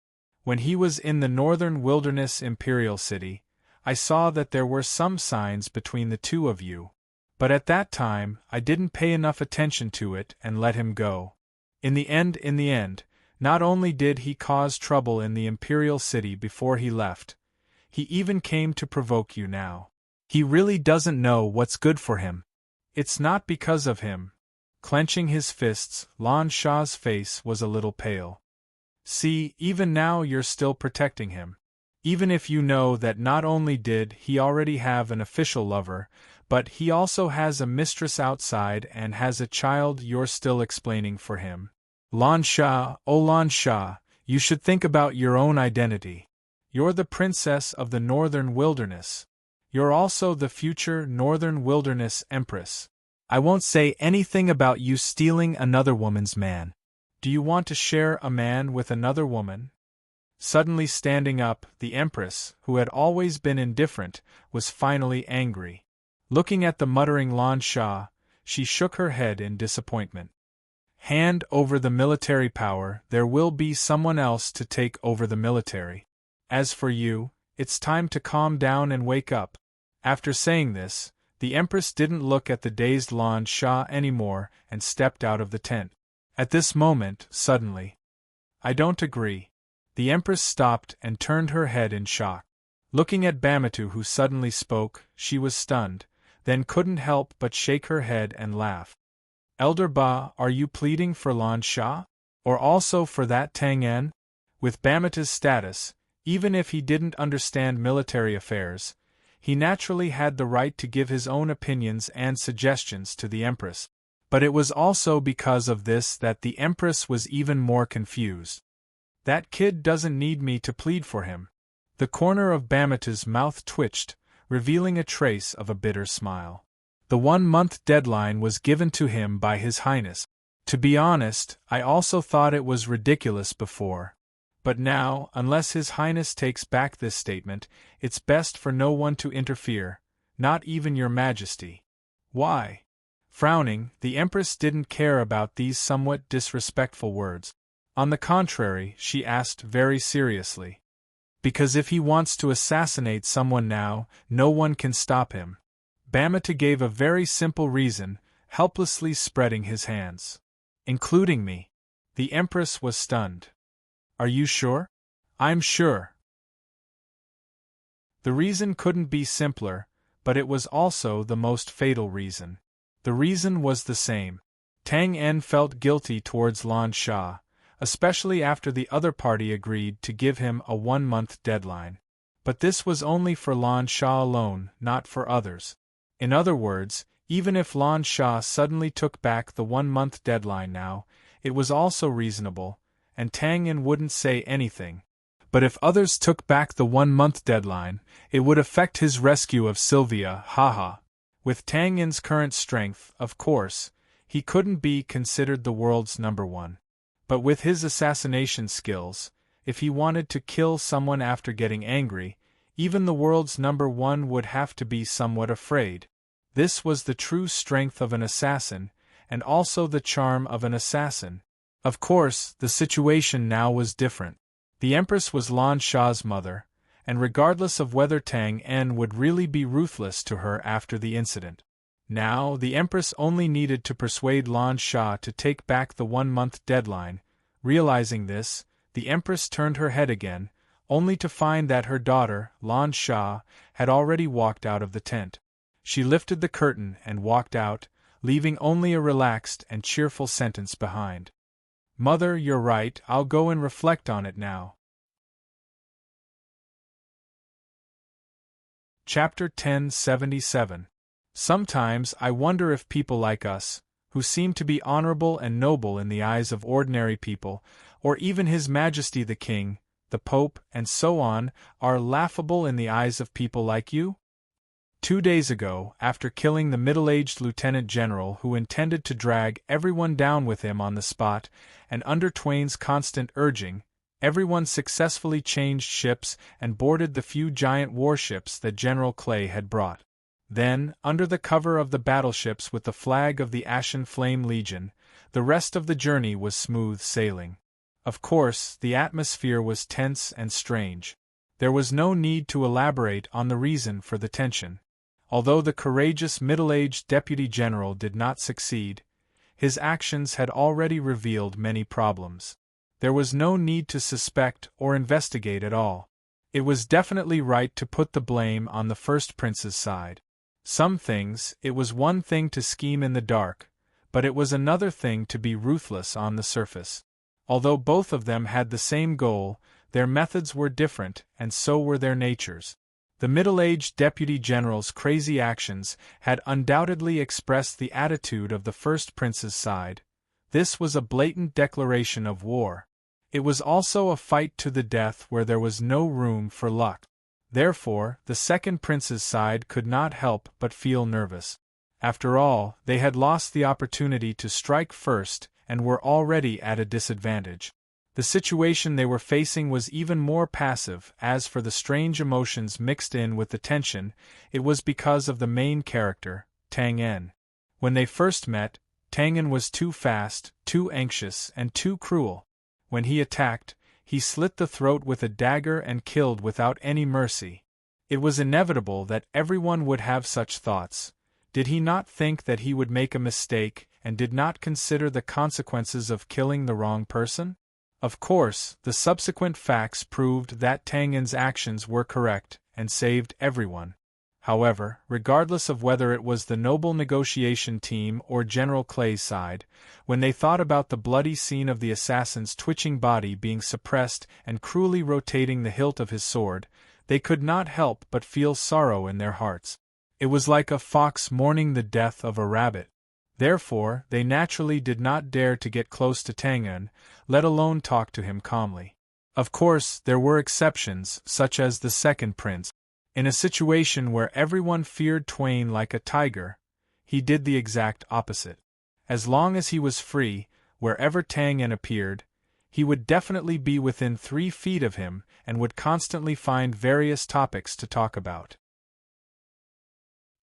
When he was in the northern wilderness imperial city, I saw that there were some signs between the two of you. But at that time, I didn't pay enough attention to it and let him go. In the end, not only did he cause trouble in the imperial city before he left, he even came to provoke you now. He really doesn't know what's good for him. It's not because of him. Clenching his fists, Lan Sha's face was a little pale. See, even now you're still protecting him. Even if you know that not only did he already have an official lover, but he also has a mistress outside and has a child, you're still explaining for him. Lan Sha, oh Lan Sha, you should think about your own identity. You're the princess of the northern wilderness. You're also the future northern wilderness empress. I won't say anything about you stealing another woman's man. Do you want to share a man with another woman? Suddenly standing up, the Empress, who had always been indifferent, was finally angry. Looking at the muttering Lan Sha, she shook her head in disappointment. Hand over the military power, there will be someone else to take over the military. As for you, it's time to calm down and wake up. After saying this, the Empress didn't look at the dazed Lan Sha anymore and stepped out of the tent. At this moment, suddenly, I don't agree. The Empress stopped and turned her head in shock. Looking at Bamitu, who suddenly spoke, she was stunned, then couldn't help but shake her head and laugh. Elder Ba, are you pleading for Lan Sha? Or also for that Tang En? With Bamitu's status, even if he didn't understand military affairs, he naturally had the right to give his own opinions and suggestions to the Empress. But it was also because of this that the Empress was even more confused. That kid doesn't need me to plead for him. The corner of Bamitu's mouth twitched, revealing a trace of a bitter smile. The 1-month deadline was given to him by His Highness. To be honest, I also thought it was ridiculous before. But now, unless His Highness takes back this statement, it's best for no one to interfere, not even Your Majesty. Why? Frowning, the Empress didn't care about these somewhat disrespectful words. On the contrary, she asked very seriously. Because if he wants to assassinate someone now, no one can stop him. Bamitu gave a very simple reason, helplessly spreading his hands. Including me. The Empress was stunned. Are you sure? I'm sure. The reason couldn't be simpler, but it was also the most fatal reason. The reason was the same. Tang En felt guilty towards Lan Sha, especially after the other party agreed to give him a 1-month deadline. But this was only for Lan Sha alone, not for others. In other words, even if Lan Sha suddenly took back the 1-month deadline now, it was also reasonable, and Tang En wouldn't say anything. But if others took back the 1-month deadline, it would affect his rescue of Sylvia, haha. With Tang En's current strength, of course, he couldn't be considered the world's #1. But with his assassination skills, if he wanted to kill someone after getting angry, even the world's #1 would have to be somewhat afraid. This was the true strength of an assassin, and also the charm of an assassin. Of course, the situation now was different. The Empress was Lan Sha's mother, and regardless of whether Tang En would really be ruthless to her after the incident. Now, the Empress only needed to persuade Lan Sha to take back the 1-month deadline. Realizing this, the Empress turned her head again, only to find that her daughter, Lan Sha, had already walked out of the tent. She lifted the curtain and walked out, leaving only a relaxed and cheerful sentence behind. "Mother, you're right, I'll go and reflect on it now." Chapter 1077. Sometimes I wonder if people like us, who seem to be honorable and noble in the eyes of ordinary people, or even His Majesty the King, the Pope, and so on, are laughable in the eyes of people like you? 2 days ago, after killing the middle-aged lieutenant general who intended to drag everyone down with him on the spot, and under Twain's constant urging, everyone successfully changed ships and boarded the few giant warships that General Clay had brought. Then, under the cover of the battleships with the flag of the Ashen Flame Legion, the rest of the journey was smooth sailing. Of course, the atmosphere was tense and strange. There was no need to elaborate on the reason for the tension. Although the courageous middle-aged deputy general did not succeed, his actions had already revealed many problems. There was no need to suspect or investigate at all. It was definitely right to put the blame on the first prince's side. Some things, it was one thing to scheme in the dark, but it was another thing to be ruthless on the surface. Although both of them had the same goal, their methods were different, and so were their natures. The middle-aged deputy general's crazy actions had undoubtedly expressed the attitude of the first prince's side. This was a blatant declaration of war. It was also a fight to the death where there was no room for luck. Therefore, the second prince's side could not help but feel nervous. After all, they had lost the opportunity to strike first and were already at a disadvantage. The situation they were facing was even more passive. As for the strange emotions mixed in with the tension, it was because of the main character, Tang En. When they first met, Tang En was too fast, too anxious, and too cruel. When he attacked, he slit the throat with a dagger and killed without any mercy. It was inevitable that everyone would have such thoughts. Did he not think that he would make a mistake, and did not consider the consequences of killing the wrong person? Of course, the subsequent facts proved that Tang En's actions were correct, and saved everyone. However, regardless of whether it was the noble negotiation team or General Clay's side, when they thought about the bloody scene of the assassin's twitching body being suppressed and cruelly rotating the hilt of his sword, they could not help but feel sorrow in their hearts. It was like a fox mourning the death of a rabbit. Therefore, they naturally did not dare to get close to Tang En, let alone talk to him calmly. Of course, there were exceptions, such as the second prince. In a situation where everyone feared Twain like a tiger, he did the exact opposite. As long as he was free, wherever Tang En appeared, he would definitely be within 3 feet of him and would constantly find various topics to talk about.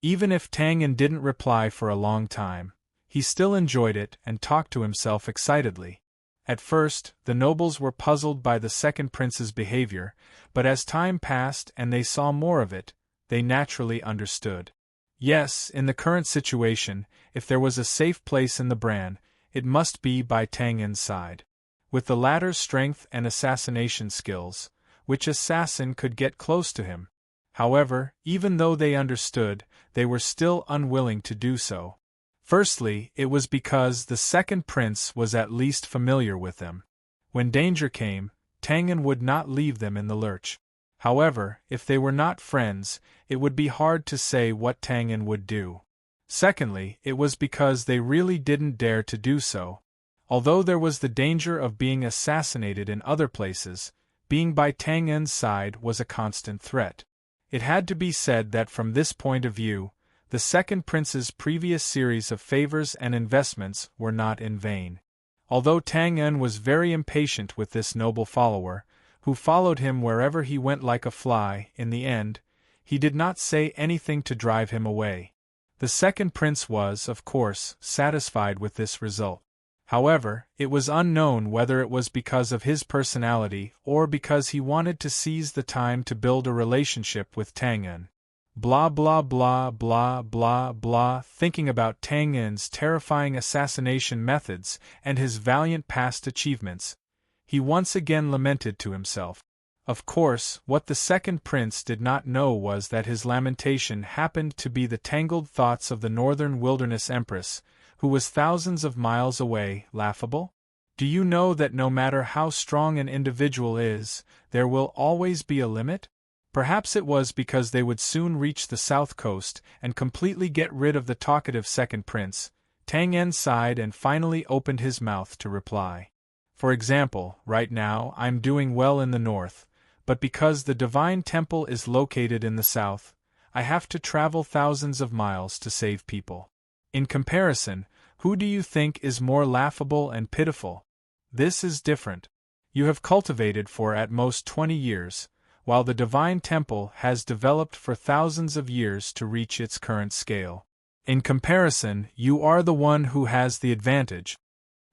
Even if Tang En didn't reply for a long time, he still enjoyed it and talked to himself excitedly. At first, the nobles were puzzled by the second prince's behavior, but as time passed and they saw more of it, they naturally understood. Yes, in the current situation, if there was a safe place in the Bran, it must be by Tang En's side. With the latter's strength and assassination skills, which assassin could get close to him? However, even though they understood, they were still unwilling to do so. Firstly, it was because the second prince was at least familiar with them. When danger came, Tang En would not leave them in the lurch. However, if they were not friends, it would be hard to say what Tang En would do. Secondly, it was because they really didn't dare to do so. Although there was the danger of being assassinated in other places, being by Tang En's side was a constant threat. It had to be said that from this point of view, the second prince's previous series of favors and investments were not in vain. Although Tang En was very impatient with this noble follower, who followed him wherever he went like a fly, in the end, he did not say anything to drive him away. The second prince was, of course, satisfied with this result. However, it was unknown whether it was because of his personality or because he wanted to seize the time to build a relationship with Tang En. Blah blah blah blah blah blah, thinking about Tang En's terrifying assassination methods and his valiant past achievements, he once again lamented to himself, Of course, what the second prince did not know was that his lamentation happened to be the tangled thoughts of the northern wilderness empress, who was thousands of miles away. Laughable? Do you know that no matter how strong an individual is, there will always be a limit? Perhaps it was because they would soon reach the south coast and completely get rid of the talkative second prince. Tang En sighed and finally opened his mouth to reply. For example, right now I'm doing well in the north, but because the divine temple is located in the south, I have to travel thousands of miles to save people. In comparison, who do you think is more laughable and pitiful? This is different. You have cultivated for at most 20 years, while the divine temple has developed for thousands of years to reach its current scale. In comparison, you are the one who has the advantage.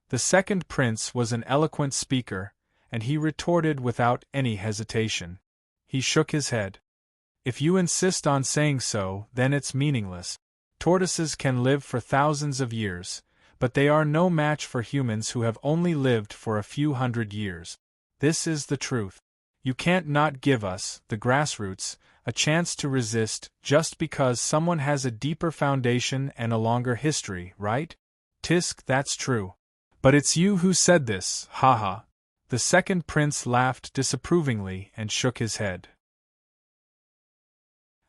The second prince was an eloquent speaker, and he retorted without any hesitation. He shook his head. If you insist on saying so, then it's meaningless. Tortoises can live for thousands of years, but they are no match for humans who have only lived for a few hundred years. This is the truth. You can't not give us, the grassroots, a chance to resist just because someone has a deeper foundation and a longer history, right? Tisk, that's true. But it's you who said this, haha. The second prince laughed disapprovingly and shook his head.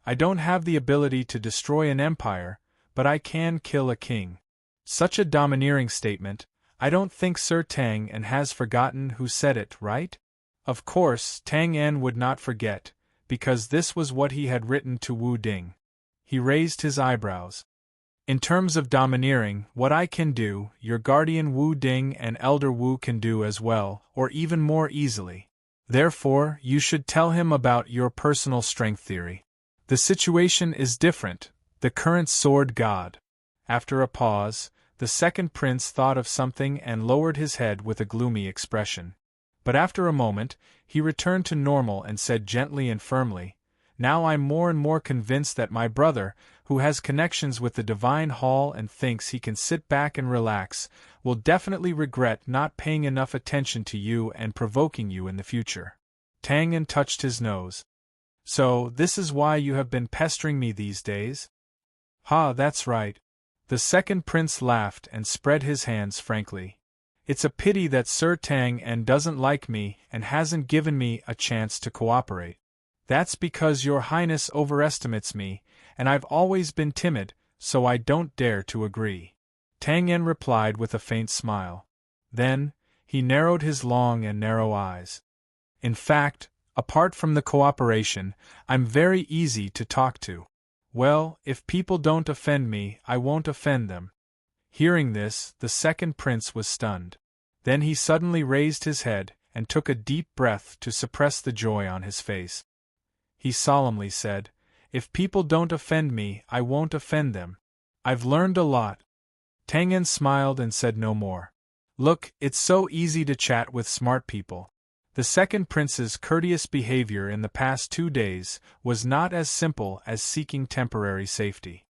I don't have the ability to destroy an empire, but I can kill a king. Such a domineering statement. I don't think Sir Tang En has forgotten who said it, right? Of course, Tang En would not forget, because this was what he had written to Wu Ding. He raised his eyebrows. In terms of domineering, what I can do, your guardian Wu Ding and Elder Wu can do as well, or even more easily. Therefore, you should tell him about your personal strength theory. The situation is different, the current sword god. After a pause, the second prince thought of something and lowered his head with a gloomy expression. But after a moment, he returned to normal and said gently and firmly, Now I'm more and more convinced that my brother, who has connections with the Divine Hall and thinks he can sit back and relax, will definitely regret not paying enough attention to you and provoking you in the future. Tang En touched his nose. So, this is why you have been pestering me these days? Ha, that's right. The second prince laughed and spread his hands frankly. It's a pity that Sir Tang En doesn't like me and hasn't given me a chance to cooperate. That's because your highness overestimates me, and I've always been timid, so I don't dare to agree. Tang En replied with a faint smile. Then, he narrowed his long and narrow eyes. In fact, apart from the cooperation, I'm very easy to talk to. Well, if people don't offend me, I won't offend them. Hearing this, the second prince was stunned. Then he suddenly raised his head and took a deep breath to suppress the joy on his face. He solemnly said, If people don't offend me, I won't offend them. I've learned a lot. Tang En smiled and said no more. Look, it's so easy to chat with smart people. The second prince's courteous behavior in the past 2 days was not as simple as seeking temporary safety.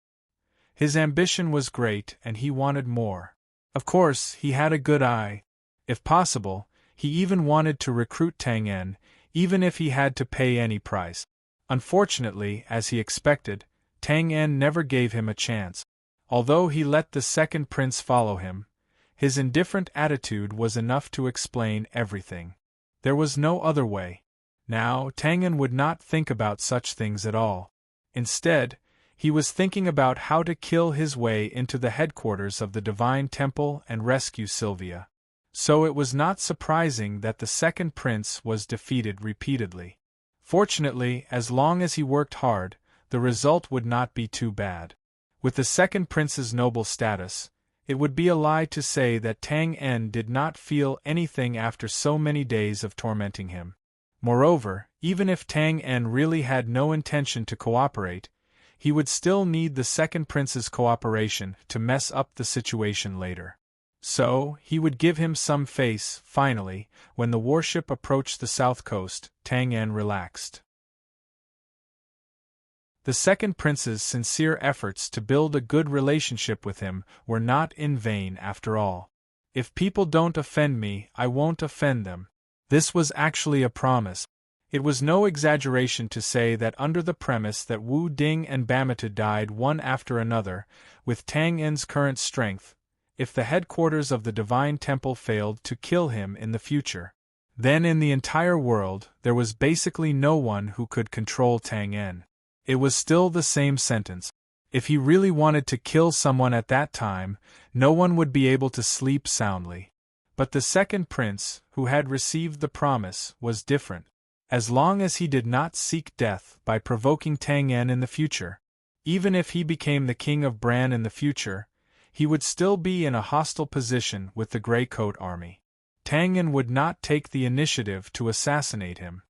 His ambition was great and he wanted more. Of course, he had a good eye. If possible, he even wanted to recruit Tang En, even if he had to pay any price. Unfortunately, as he expected, Tang En never gave him a chance. Although he let the second prince follow him, his indifferent attitude was enough to explain everything. There was no other way. Now, Tang En would not think about such things at all. Instead, he was thinking about how to kill his way into the headquarters of the Divine Temple and rescue Sylvia. So it was not surprising that the second prince was defeated repeatedly. Fortunately, as long as he worked hard, the result would not be too bad. With the second prince's noble status, it would be a lie to say that Tang En did not feel anything after so many days of tormenting him. Moreover, even if Tang En really had no intention to cooperate, he would still need the second prince's cooperation to mess up the situation later. So, he would give him some face. Finally, when the warship approached the south coast, Tang En relaxed. The second prince's sincere efforts to build a good relationship with him were not in vain after all. If people don't offend me, I won't offend them. This was actually a promise. It was no exaggeration to say that under the premise that Wu Ding and Bamata died one after another, with Tang En's current strength, if the headquarters of the Divine Temple failed to kill him in the future, then in the entire world there was basically no one who could control Tang En. It was still the same sentence. If he really wanted to kill someone at that time, no one would be able to sleep soundly. But the second prince, who had received the promise, was different. As long as he did not seek death by provoking Tang En in the future, even if he became the king of Bran in the future, he would still be in a hostile position with the Grey Coat army. Tang En would not take the initiative to assassinate him.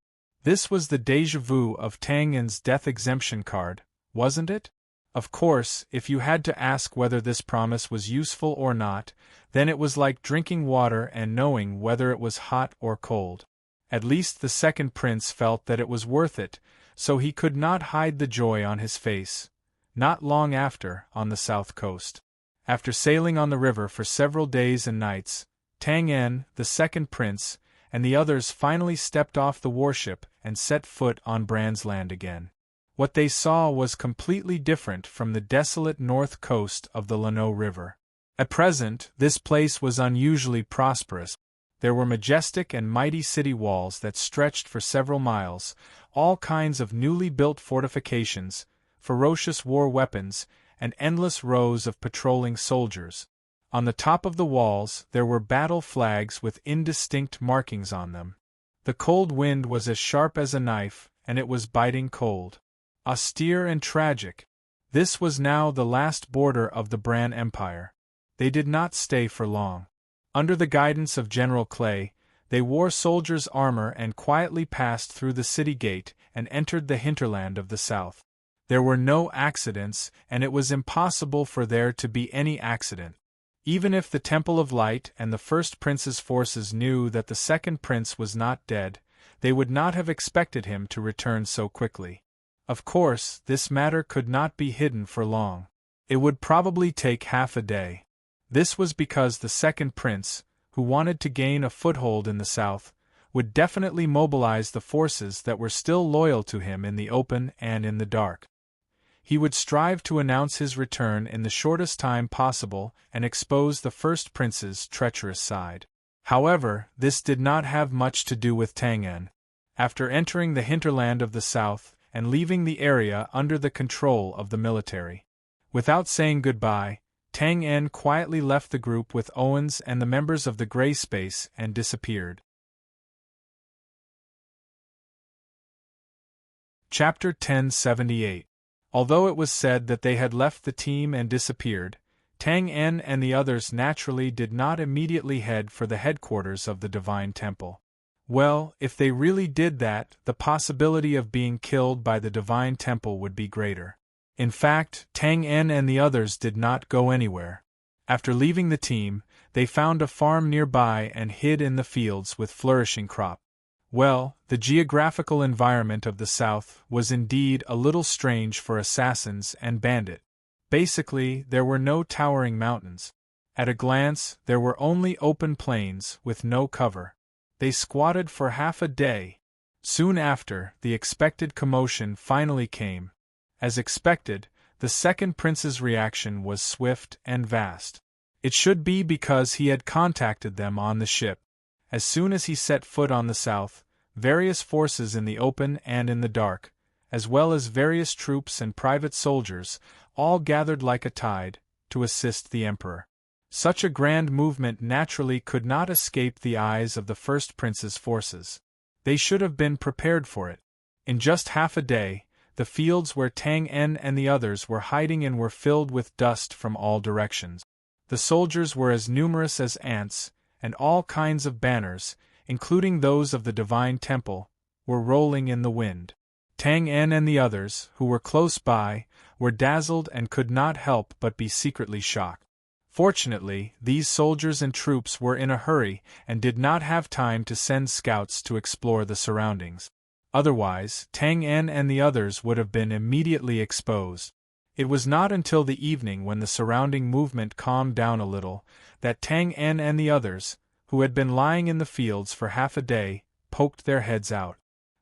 This was the déjà vu of Tang En's death exemption card, wasn't it? Of course, if you had to ask whether this promise was useful or not, then it was like drinking water and knowing whether it was hot or cold. At least the second prince felt that it was worth it, so he could not hide the joy on his face. Not long after, on the south coast, after sailing on the river for several days and nights, Tang En, the second prince, and the others finally stepped off the warship and set foot on Bran's land again. What they saw was completely different from the desolate north coast of the Lano River. At present, this place was unusually prosperous. There were majestic and mighty city walls that stretched for several miles, all kinds of newly built fortifications, ferocious war weapons, and endless rows of patrolling soldiers. On the top of the walls there were battle flags with indistinct markings on them. The cold wind was as sharp as a knife, and it was biting cold. Austere and tragic. This was now the last border of the Bran Empire. They did not stay for long. Under the guidance of General Clay, they wore soldiers' armor and quietly passed through the city gate and entered the hinterland of the south. There were no accidents, and it was impossible for there to be any accident. Even if the Temple of Light and the first prince's forces knew that the second prince was not dead, they would not have expected him to return so quickly. Of course, this matter could not be hidden for long. It would probably take half a day. This was because the second prince, who wanted to gain a foothold in the south, would definitely mobilize the forces that were still loyal to him in the open and in the dark. He would strive to announce his return in the shortest time possible and expose the first prince's treacherous side. However, this did not have much to do with Tang En. After entering the hinterland of the south and leaving the area under the control of the military, without saying goodbye, Tang En quietly left the group with Owens and the members of the Gray Space and disappeared. Chapter 1078. Although it was said that they had left the team and disappeared, Tang En and the others naturally did not immediately head for the headquarters of the Divine Temple. Well, if they really did that, the possibility of being killed by the Divine Temple would be greater. In fact, Tang En and the others did not go anywhere. After leaving the team, they found a farm nearby and hid in the fields with flourishing crop. Well, the geographical environment of the South was indeed a little strange for assassins and bandits. Basically, there were no towering mountains. At a glance, there were only open plains with no cover. They squatted for half a day. Soon after, the expected commotion finally came. As expected, the second prince's reaction was swift and vast. It should be because he had contacted them on the ship. As soon as he set foot on the south, various forces in the open and in the dark, as well as various troops and private soldiers, all gathered like a tide, to assist the emperor. Such a grand movement naturally could not escape the eyes of the first prince's forces. They should have been prepared for it. In just half a day, the fields where Tang En and the others were hiding in were filled with dust from all directions. The soldiers were as numerous as ants, and all kinds of banners, including those of the Divine Temple, were rolling in the wind. Tang En and the others, who were close by, were dazzled and could not help but be secretly shocked. Fortunately, these soldiers and troops were in a hurry and did not have time to send scouts to explore the surroundings. Otherwise, Tang En and the others would have been immediately exposed. It was not until the evening, when the surrounding movement calmed down a little, that Tang En and the others, who had been lying in the fields for half a day, poked their heads out.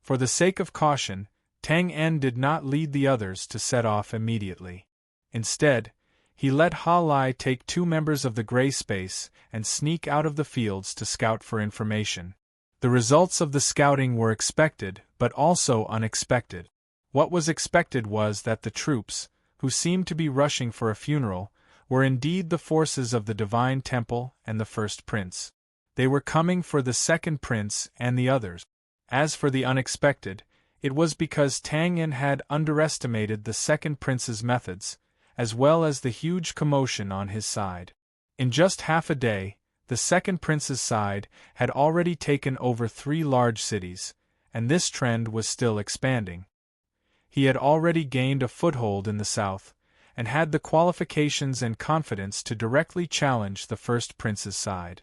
For the sake of caution, Tang En did not lead the others to set off immediately. Instead, he let Ha Lai take 2 members of the gray space and sneak out of the fields to scout for information. The results of the scouting were expected, but also unexpected. What was expected was that the troops, who seemed to be rushing for a funeral, were indeed the forces of the Divine Temple and the First Prince. They were coming for the Second Prince and the others. As for the unexpected, it was because Tang En had underestimated the Second Prince's methods, as well as the huge commotion on his side. In just half a day, the Second Prince's side had already taken over 3 large cities, and this trend was still expanding. He had already gained a foothold in the south, and had the qualifications and confidence to directly challenge the First Prince's side.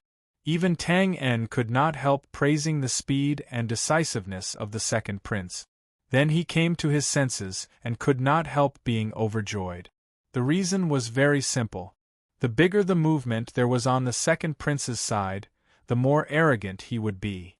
Even Tang En could not help praising the speed and decisiveness of the Second Prince. Then he came to his senses and could not help being overjoyed. The reason was very simple. The bigger the movement there was on the Second Prince's side, the more arrogant he would be.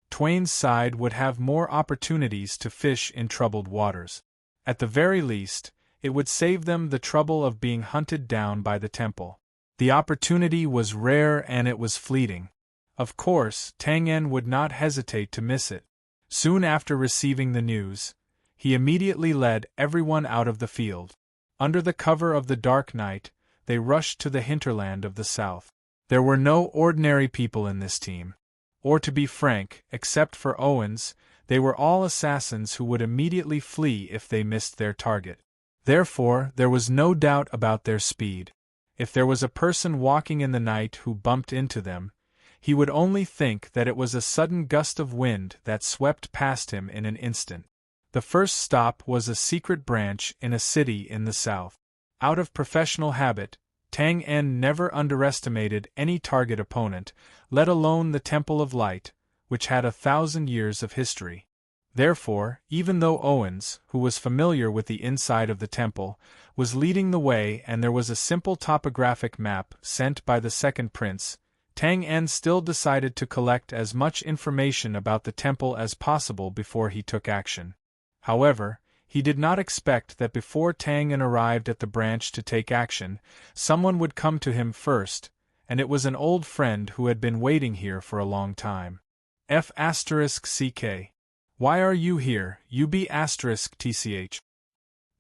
Twain's side would have more opportunities to fish in troubled waters. At the very least, it would save them the trouble of being hunted down by the temple. The opportunity was rare and it was fleeting. Of course, Tang En would not hesitate to miss it. Soon after receiving the news, he immediately led everyone out of the field. Under the cover of the dark night, they rushed to the hinterland of the south. There were no ordinary people in this team. Or to be frank, except for Owens, they were all assassins who would immediately flee if they missed their target. Therefore, there was no doubt about their speed. If there was a person walking in the night who bumped into them, he would only think that it was a sudden gust of wind that swept past him in an instant. The first stop was a secret branch in a city in the south. Out of professional habit, Tang En never underestimated any target opponent, let alone the Temple of Light, which had 1,000 years of history. Therefore, even though Owens, who was familiar with the inside of the temple, was leading the way and there was a simple topographic map sent by the Second Prince, Tang En still decided to collect as much information about the temple as possible before he took action. However, he did not expect that before Tang En arrived at the branch to take action, someone would come to him first, and it was an old friend who had been waiting here for a long time. F***CK. Why are you here, UB**TCH?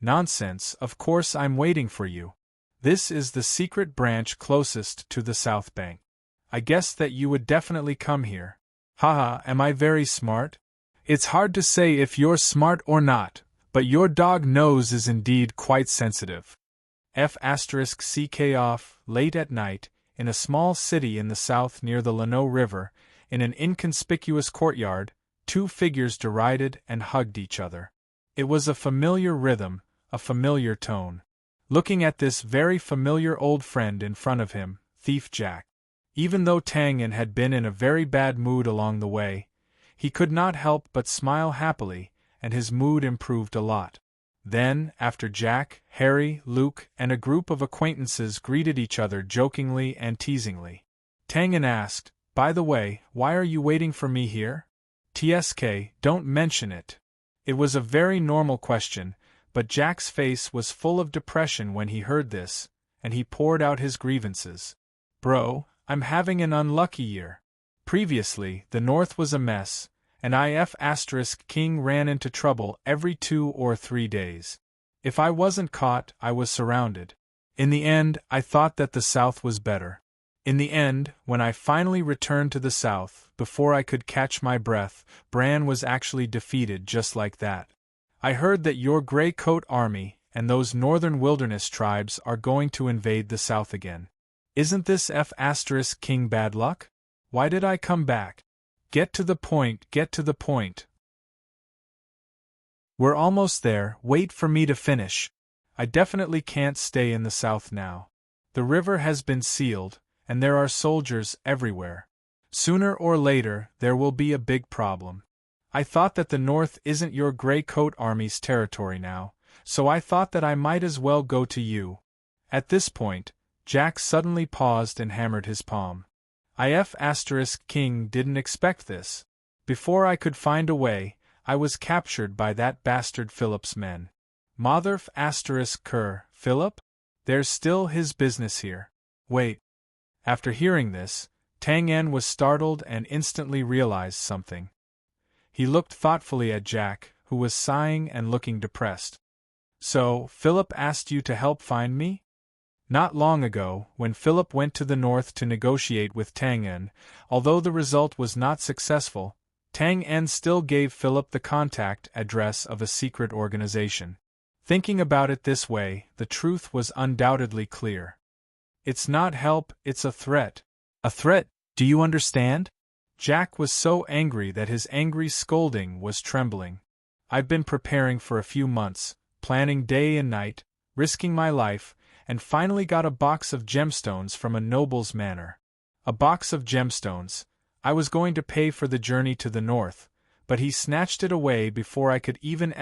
Nonsense, of course I'm waiting for you. This is the secret branch closest to the south bank. I guessed that you would definitely come here. Haha, am I very smart? It's hard to say if you're smart or not, but your dog nose is indeed quite sensitive. F***CK off, late at night, in a small city in the south near the Lano River, in an inconspicuous courtyard, 2 figures derided and hugged each other. It was a familiar rhythm, a familiar tone. Looking at this very familiar old friend in front of him, Thief Jack. Even though Tang En had been in a very bad mood along the way, he could not help but smile happily, and his mood improved a lot. Then, after Jack, Harry, Luke, and a group of acquaintances greeted each other jokingly and teasingly, Tang En asked, "By the way, why are you waiting for me here?" "TSK, don't mention it." It was a very normal question, but Jack's face was full of depression when he heard this, and he poured out his grievances. "Bro, I'm having an unlucky year. Previously, the North was a mess, and King ran into trouble every 2 or 3 days. If I wasn't caught, I was surrounded. In the end, I thought that the South was better. In the end, when I finally returned to the South, before I could catch my breath, Bran was actually defeated just like that. I heard that your Grey Coat Army and those northern wilderness tribes are going to invade the South again. Isn't this King bad luck? Why did I come back? Get to the point, get to the point. We're almost there, wait for me to finish. I definitely can't stay in the South now. The river has been sealed, and there are soldiers everywhere. Sooner or later, there will be a big problem. I thought that the North isn't your Grey Coat Army's territory now, so I thought that I might as well go to you. At this point, Jack suddenly paused and hammered his palm. King didn't expect this. Before I could find a way, I was captured by that bastard Philip's men. Motherf asterisk cur, Philip? There's still his business here. Wait. After hearing this, Tang En was startled and instantly realized something. He looked thoughtfully at Jack, who was sighing and looking depressed. So, Philip asked you to help find me? Not long ago, when Philip went to the north to negotiate with Tang En, although the result was not successful, Tang En still gave Philip the contact address of a secret organization. Thinking about it this way, the truth was undoubtedly clear. It's not help, it's a threat. A threat, do you understand? Jack was so angry that his angry scolding was trembling. I've been preparing for a few months, planning day and night, risking my life, and finally got a box of gemstones from a noble's manor. A box of gemstones. I was going to pay for the journey to the north, but he snatched it away before I could even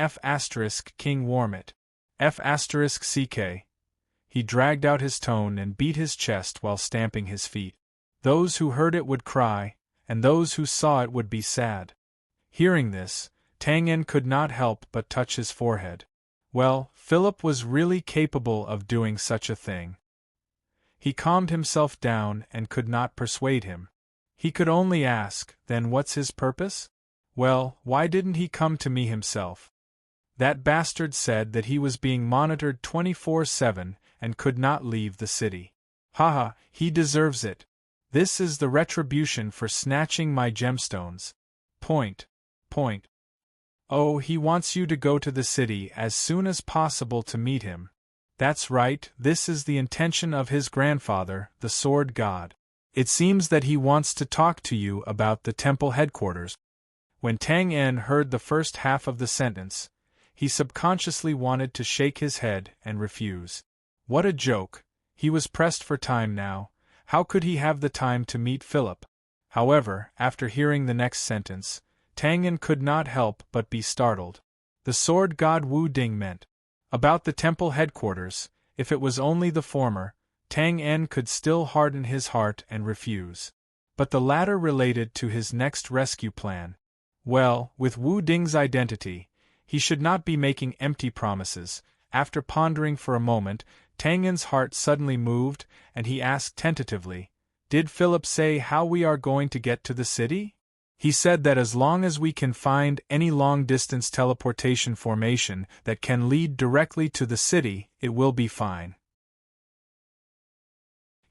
King warm it. CK. He dragged out his tone and beat his chest while stamping his feet. Those who heard it would cry, and those who saw it would be sad. Hearing this, Tang En could not help but touch his forehead. Well, Philip was really capable of doing such a thing. He calmed himself down and could not persuade him. He could only ask, then what's his purpose? Well, why didn't he come to me himself? That bastard said that he was being monitored 24/7 and could not leave the city. Haha, he deserves it. This is the retribution for snatching my gemstones. Point. Oh, he wants you to go to the city as soon as possible to meet him. That's right, this is the intention of his grandfather, the Sword God. It seems that he wants to talk to you about the temple headquarters. When Tang En heard the first half of the sentence, he subconsciously wanted to shake his head and refuse. What a joke! He was pressed for time now. How could he have the time to meet Philip? However, after hearing the next sentence, Tang En could not help but be startled. The Sword God Wu Ding meant. About the temple headquarters, if it was only the former, Tang En could still harden his heart and refuse. But the latter related to his next rescue plan. Well, with Wu Ding's identity, he should not be making empty promises. After pondering for a moment, Tang En's heart suddenly moved, and he asked tentatively, "Did Philip say how we are going to get to the city?" He said that as long as we can find any long-distance teleportation formation that can lead directly to the city, it will be fine.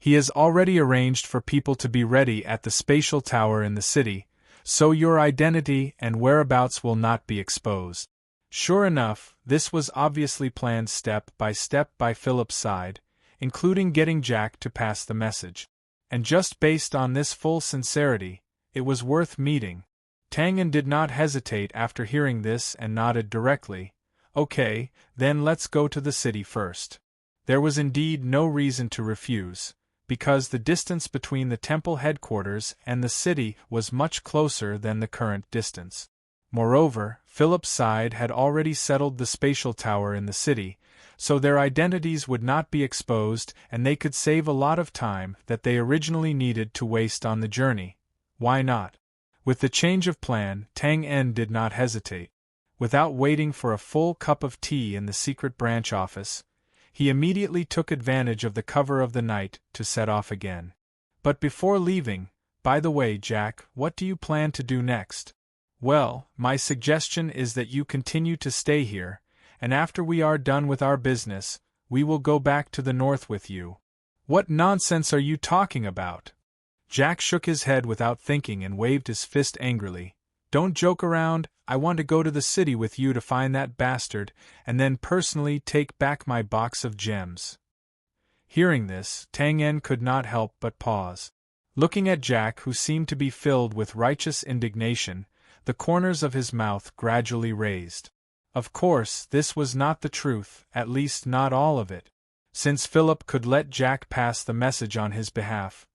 He has already arranged for people to be ready at the spatial tower in the city, so your identity and whereabouts will not be exposed. Sure enough, this was obviously planned step by Philip's side, including getting Jack to pass the message. And just based on this full sincerity, it was worth meeting. Tang En did not hesitate after hearing this and nodded directly. Okay, then let's go to the city first. There was indeed no reason to refuse, because the distance between the temple headquarters and the city was much closer than the current distance. Moreover, Philip's side had already settled the spatial tower in the city, so their identities would not be exposed and they could save a lot of time that they originally needed to waste on the journey. Why not? With the change of plan, Tang En did not hesitate. Without waiting for a full cup of tea in the secret branch office, he immediately took advantage of the cover of the night to set off again. But before leaving, by the way, Jack, what do you plan to do next? Well, my suggestion is that you continue to stay here, and after we are done with our business, we will go back to the north with you. What nonsense are you talking about? Jack shook his head without thinking and waved his fist angrily. Don't joke around, I want to go to the city with you to find that bastard, and then personally take back my box of gems. Hearing this, Tang En could not help but pause. Looking at Jack, who seemed to be filled with righteous indignation, the corners of his mouth gradually raised. Of course, this was not the truth, at least not all of it. Since Philip could let Jack pass the message on his behalf,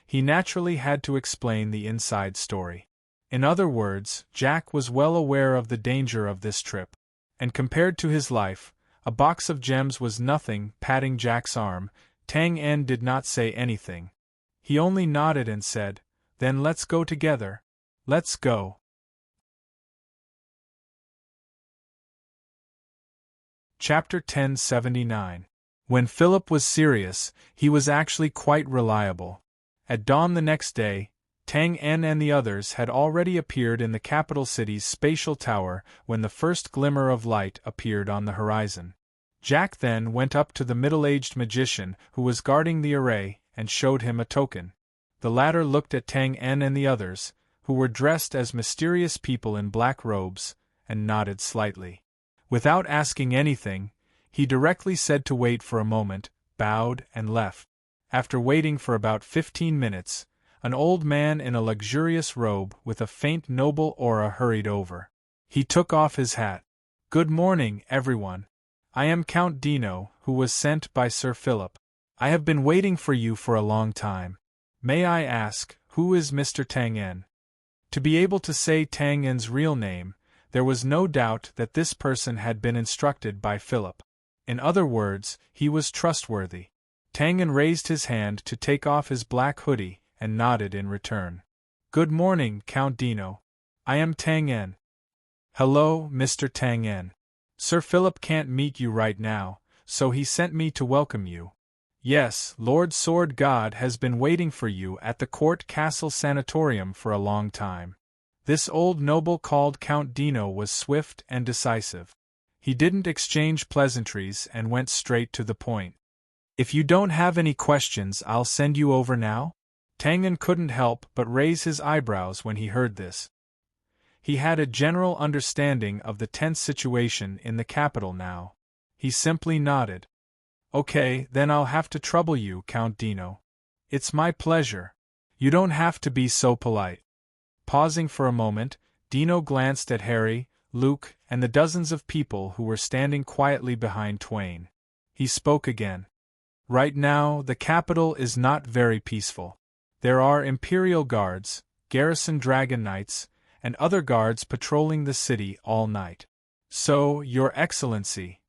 he naturally had to explain the inside story. In other words, Jack was well aware of the danger of this trip, and compared to his life, a box of gems was nothing. Patting Jack's arm, Tang En did not say anything. He only nodded and said, "Then let's go together. Let's go." Chapter 1079. When Philip was serious, he was actually quite reliable. At dawn the next day, Tang En and the others had already appeared in the capital city's spatial tower when the first glimmer of light appeared on the horizon. Jack then went up to the middle-aged magician who was guarding the array and showed him a token. The latter looked at Tang En and the others, who were dressed as mysterious people in black robes, and nodded slightly. Without asking anything, he directly said to wait for a moment, bowed, and left. After waiting for about 15 minutes, an old man in a luxurious robe with a faint noble aura hurried over. He took off his hat. "Good morning, everyone. I am Count Dino, who was sent by Sir Philip. I have been waiting for you for a long time. May I ask, who is Mr. Tang En?" To be able to say Tang En's real name, there was no doubt that this person had been instructed by Philip. In other words, he was trustworthy. Tang En raised his hand to take off his black hoodie, and nodded in return. "Good morning, Count Dino. I am Tang En." "Hello, Mr. Tang En. Sir Philip can't meet you right now, so he sent me to welcome you. Yes, Lord Sword God has been waiting for you at the Court Castle Sanatorium for a long time." This old noble called Count Dino was swift and decisive. He didn't exchange pleasantries and went straight to the point. "If you don't have any questions, I'll send you over now?" Tang En couldn't help but raise his eyebrows when he heard this. He had a general understanding of the tense situation in the capital now. He simply nodded. "Okay, then I'll have to trouble you, Count Dino. It's my pleasure. You don't have to be so polite." Pausing for a moment, Dino glanced at Harry, Luke, and the dozens of people who were standing quietly behind Twain. He spoke again. "Right now, the capital is not very peaceful. There are Imperial Guards, garrison Dragon Knights, and other guards patrolling the city all night. So, Your Excellency,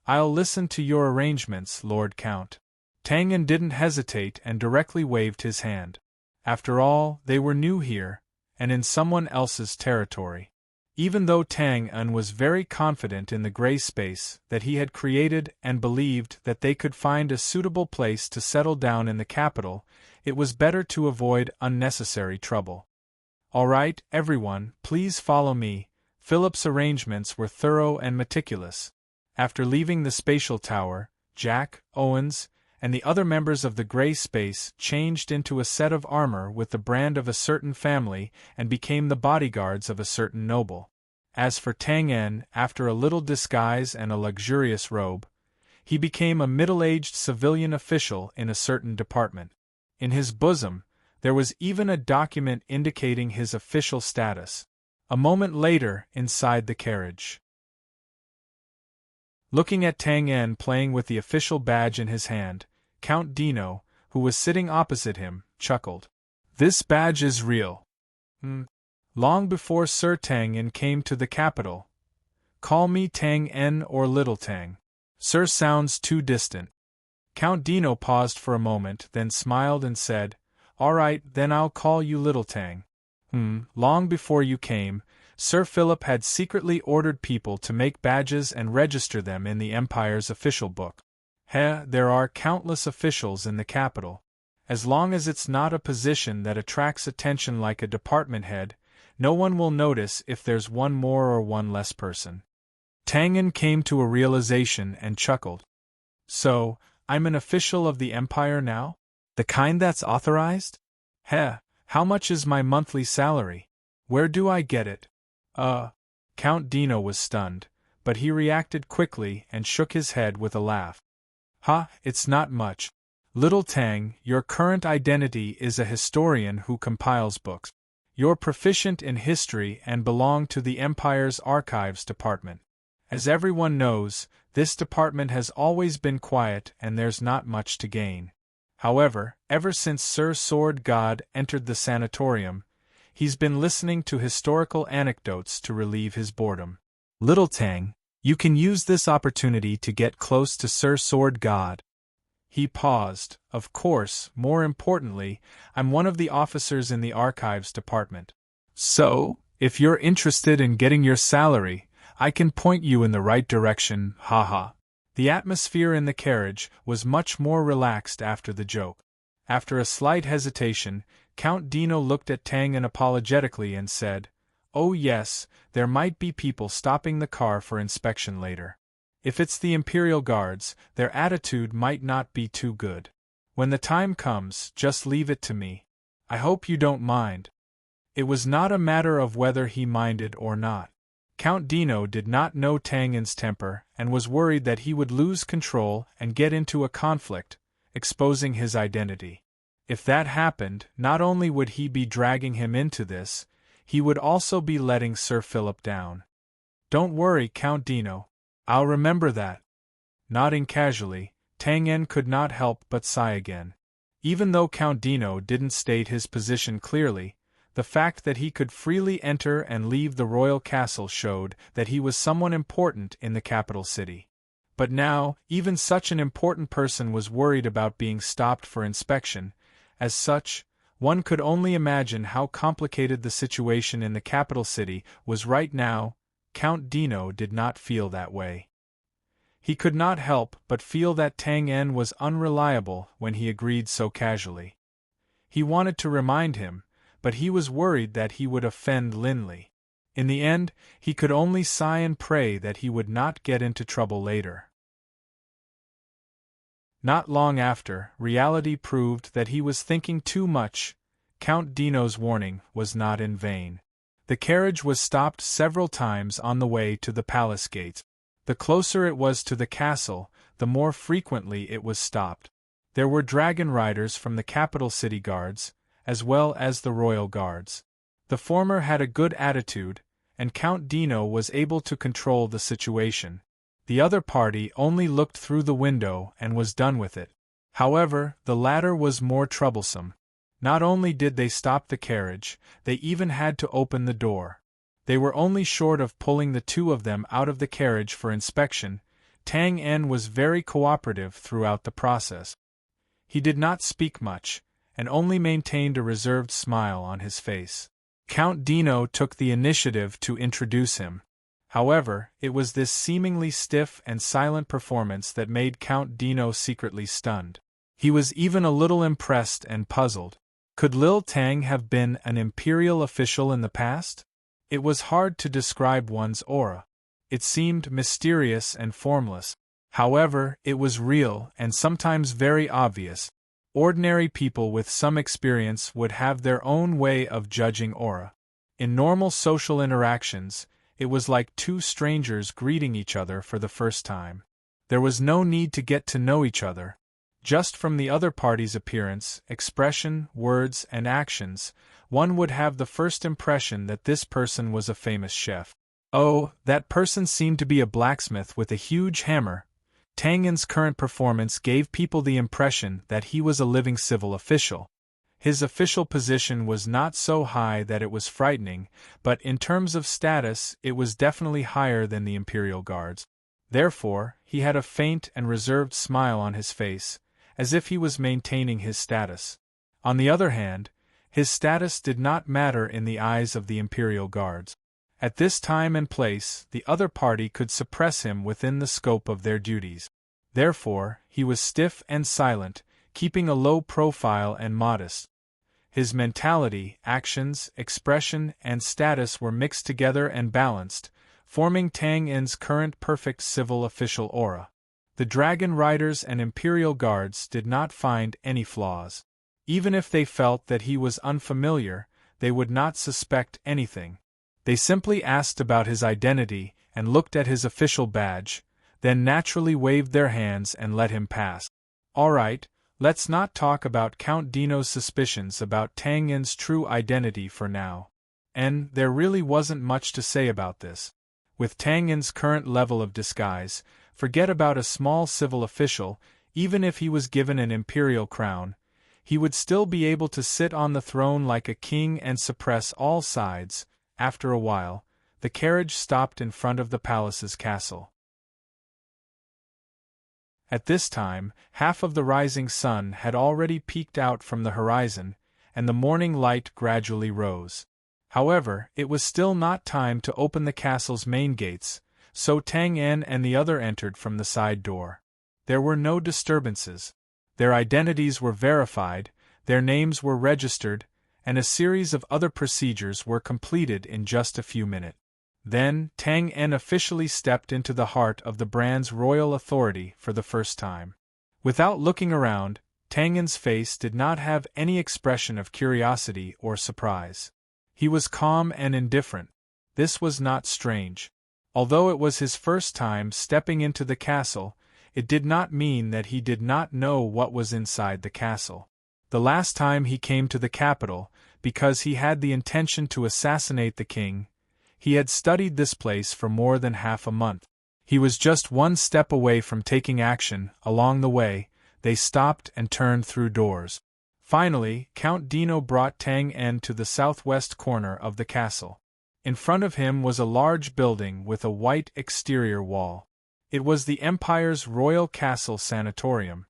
I'll listen to your arrangements, Lord Count." Tang En didn't hesitate and directly waved his hand. After all, they were new here, and in someone else's territory. Even though Tang En was very confident in the gray space that he had created and believed that they could find a suitable place to settle down in the capital, it was better to avoid unnecessary trouble. "All right, everyone, please follow me." Philip's arrangements were thorough and meticulous. After leaving the spatial tower, Jack, Owens, and the other members of the gray space changed into a set of armor with the brand of a certain family and became the bodyguards of a certain noble. As for Tang En, after a little disguise and a luxurious robe, he became a middle-aged civilian official in a certain department. In his bosom, there was even a document indicating his official status. A moment later, inside the carriage. Looking at Tang En playing with the official badge in his hand, Count Dino, who was sitting opposite him, chuckled. "This badge is real. Long before Sir Tang En came to the capital. Call me Tang En or Little Tang. Sir sounds too distant." Count Dino paused for a moment, then smiled and said, "All right, then I'll call you Little Tang. Long before you came, Sir Philip had secretly ordered people to make badges and register them in the Empire's official book. There are countless officials in the capital. As long as it's not a position that attracts attention like a department head, no one will notice if there's one more or one less person." Tang En came to a realization and chuckled. "So, I'm an official of the Empire now? The kind that's authorized? How much is my monthly salary? Where do I get it?" Count Dino was stunned, but he reacted quickly and shook his head with a laugh. It's not much. Little Tang, your current identity is a historian who compiles books. You're proficient in history and belong to the Empire's Archives Department. As everyone knows, this department has always been quiet and there's not much to gain. However, ever since Sir Sword God entered the sanatorium, he's been listening to historical anecdotes to relieve his boredom. Little Tang, you can use this opportunity to get close to Sir Sword God. He paused. Of course, more importantly, I'm one of the officers in the Archives Department. So, if you're interested in getting your salary, I can point you in the right direction, haha. The atmosphere in the carriage was much more relaxed after the joke. After a slight hesitation, Count Dino looked at Tang apologetically and said, "Oh yes, there might be people stopping the car for inspection later. If it's the Imperial Guards, their attitude might not be too good. When the time comes, just leave it to me. I hope you don't mind." It was not a matter of whether he minded or not. Count Dino did not know Tangen's temper and was worried that he would lose control and get into a conflict, exposing his identity. If that happened, not only would he be dragging him into this, he would also be letting Sir Philip down. "Don't worry, Count Dino. I'll remember that." Nodding casually, Tangen could not help but sigh again. Even though Count Dino didn't state his position clearly, the fact that he could freely enter and leave the royal castle showed that he was someone important in the capital city. But now, even such an important person was worried about being stopped for inspection. As such, one could only imagine how complicated the situation in the capital city was right now. Count Dino did not feel that way. He could not help but feel that Tangen was unreliable when he agreed so casually. He wanted to remind him, but he was worried that he would offend Linley. In the end, he could only sigh and pray that he would not get into trouble later. Not long after, reality proved that he was thinking too much. Count Dino's warning was not in vain. The carriage was stopped several times on the way to the palace gates. The closer it was to the castle, the more frequently it was stopped. There were dragon riders from the capital city guards, as well as the royal guards. The former had a good attitude, and Count Dino was able to control the situation. The other party only looked through the window and was done with it. However, the latter was more troublesome. Not only did they stop the carriage, they even had to open the door. They were only short of pulling the two of them out of the carriage for inspection. Tangen was very cooperative throughout the process. He did not speak much, and only maintained a reserved smile on his face. Count Dino took the initiative to introduce him. However, it was this seemingly stiff and silent performance that made Count Dino secretly stunned. He was even a little impressed and puzzled. Could Lil Tang have been an imperial official in the past? It was hard to describe one's aura. It seemed mysterious and formless. However, it was real and sometimes very obvious. Ordinary people with some experience would have their own way of judging aura. In normal social interactions, it was like two strangers greeting each other for the first time. There was no need to get to know each other. Just from the other party's appearance, expression, words, and actions, one would have the first impression that this person was a famous chef. Oh, that person seemed to be a blacksmith with a huge hammer. Tangen's current performance gave people the impression that he was a living civil official. His official position was not so high that it was frightening, but in terms of status it was definitely higher than the Imperial Guards. Therefore, he had a faint and reserved smile on his face, as if he was maintaining his status. On the other hand, his status did not matter in the eyes of the Imperial Guards. At this time and place, the other party could suppress him within the scope of their duties. Therefore, he was stiff and silent, keeping a low profile and modest. His mentality, actions, expression, and status were mixed together and balanced, forming Tangen's current perfect civil official aura. The dragon riders and Imperial Guards did not find any flaws. Even if they felt that he was unfamiliar, they would not suspect anything. They simply asked about his identity and looked at his official badge, then naturally waved their hands and let him pass. All right, let's not talk about Count Dino's suspicions about Tangen's true identity for now. And there really wasn't much to say about this. With Tangen's current level of disguise, forget about a small civil official. Even if he was given an imperial crown, he would still be able to sit on the throne like a king and suppress all sides. After a while, the carriage stopped in front of the palace's castle. At this time, half of the rising sun had already peeked out from the horizon, and the morning light gradually rose. However, it was still not time to open the castle's main gates, so Tang En and the other entered from the side door. There were no disturbances. Their identities were verified, their names were registered, and a series of other procedures were completed in just a few minutes. Then, Tang En officially stepped into the heart of the brand's royal authority for the first time. Without looking around, Tang En's face did not have any expression of curiosity or surprise. He was calm and indifferent. This was not strange. Although it was his first time stepping into the castle, it did not mean that he did not know what was inside the castle. The last time he came to the capital, because he had the intention to assassinate the king, he had studied this place for more than half a month. He was just one step away from taking action. Along the way, they stopped and turned through doors. Finally, Count Dino brought Tang En to the southwest corner of the castle. In front of him was a large building with a white exterior wall. It was the Empire's Royal Castle Sanatorium.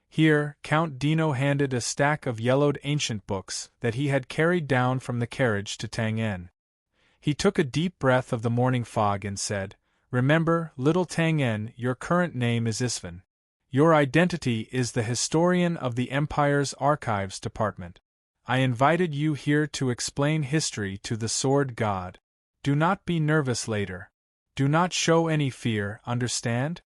Here, Count Dino handed a stack of yellowed ancient books that he had carried down from the carriage to Tang En. He took a deep breath of the morning fog and said, "Remember, little Tang En, your current name is Isvan. Your identity is the historian of the Empire's Archives Department. I invited you here to explain history to the Sword God. Do not be nervous later. Do not show any fear, understand?"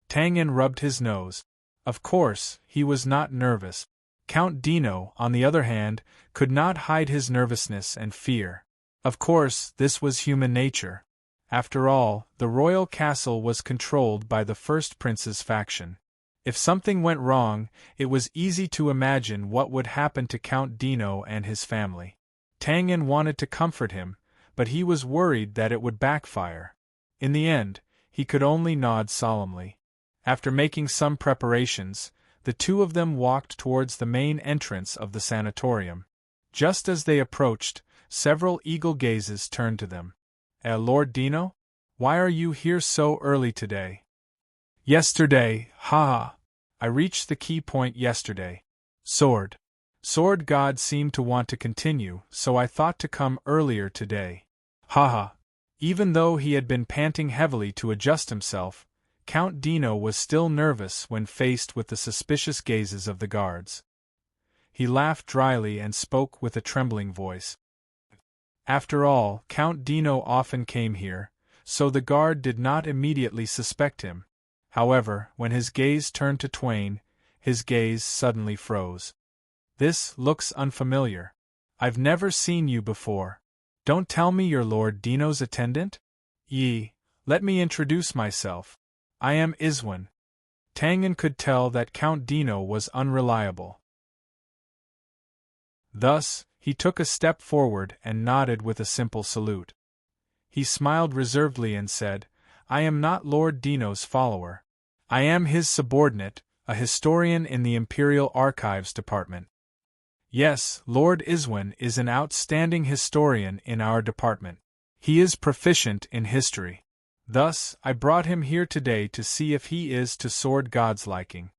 Tang En rubbed his nose. Of course, he was not nervous. Count Dino, on the other hand, could not hide his nervousness and fear. Of course, this was human nature. After all, the royal castle was controlled by the First Prince's faction. If something went wrong, it was easy to imagine what would happen to Count Dino and his family. Tang En wanted to comfort him, but he was worried that it would backfire. In the end, he could only nod solemnly. After making some preparations, the two of them walked towards the main entrance of the sanatorium. Just as they approached, several eagle gazes turned to them. Lord Dino? Why are you here so early today?" "Yesterday, haha. I reached the key point yesterday. Sword God seemed to want to continue, so I thought to come earlier today. Haha." Even though he had been panting heavily to adjust himself, Count Dino was still nervous when faced with the suspicious gazes of the guards. He laughed dryly and spoke with a trembling voice. After all, Count Dino often came here, so the guard did not immediately suspect him. However, when his gaze turned to Twain, his gaze suddenly froze. "This looks unfamiliar. I've never seen you before. Don't tell me you're Lord Dino's attendant?" Let me introduce myself. I am Iswan." Tang En could tell that Count Dino was unreliable. Thus, he took a step forward and nodded with a simple salute. He smiled reservedly and said, "I am not Lord Dino's follower. I am his subordinate, a historian in the Imperial Archives Department." "Yes, Lord Iswan is an outstanding historian in our department. He is proficient in history. Thus, I brought him here today to see if he is to Sword God's liking."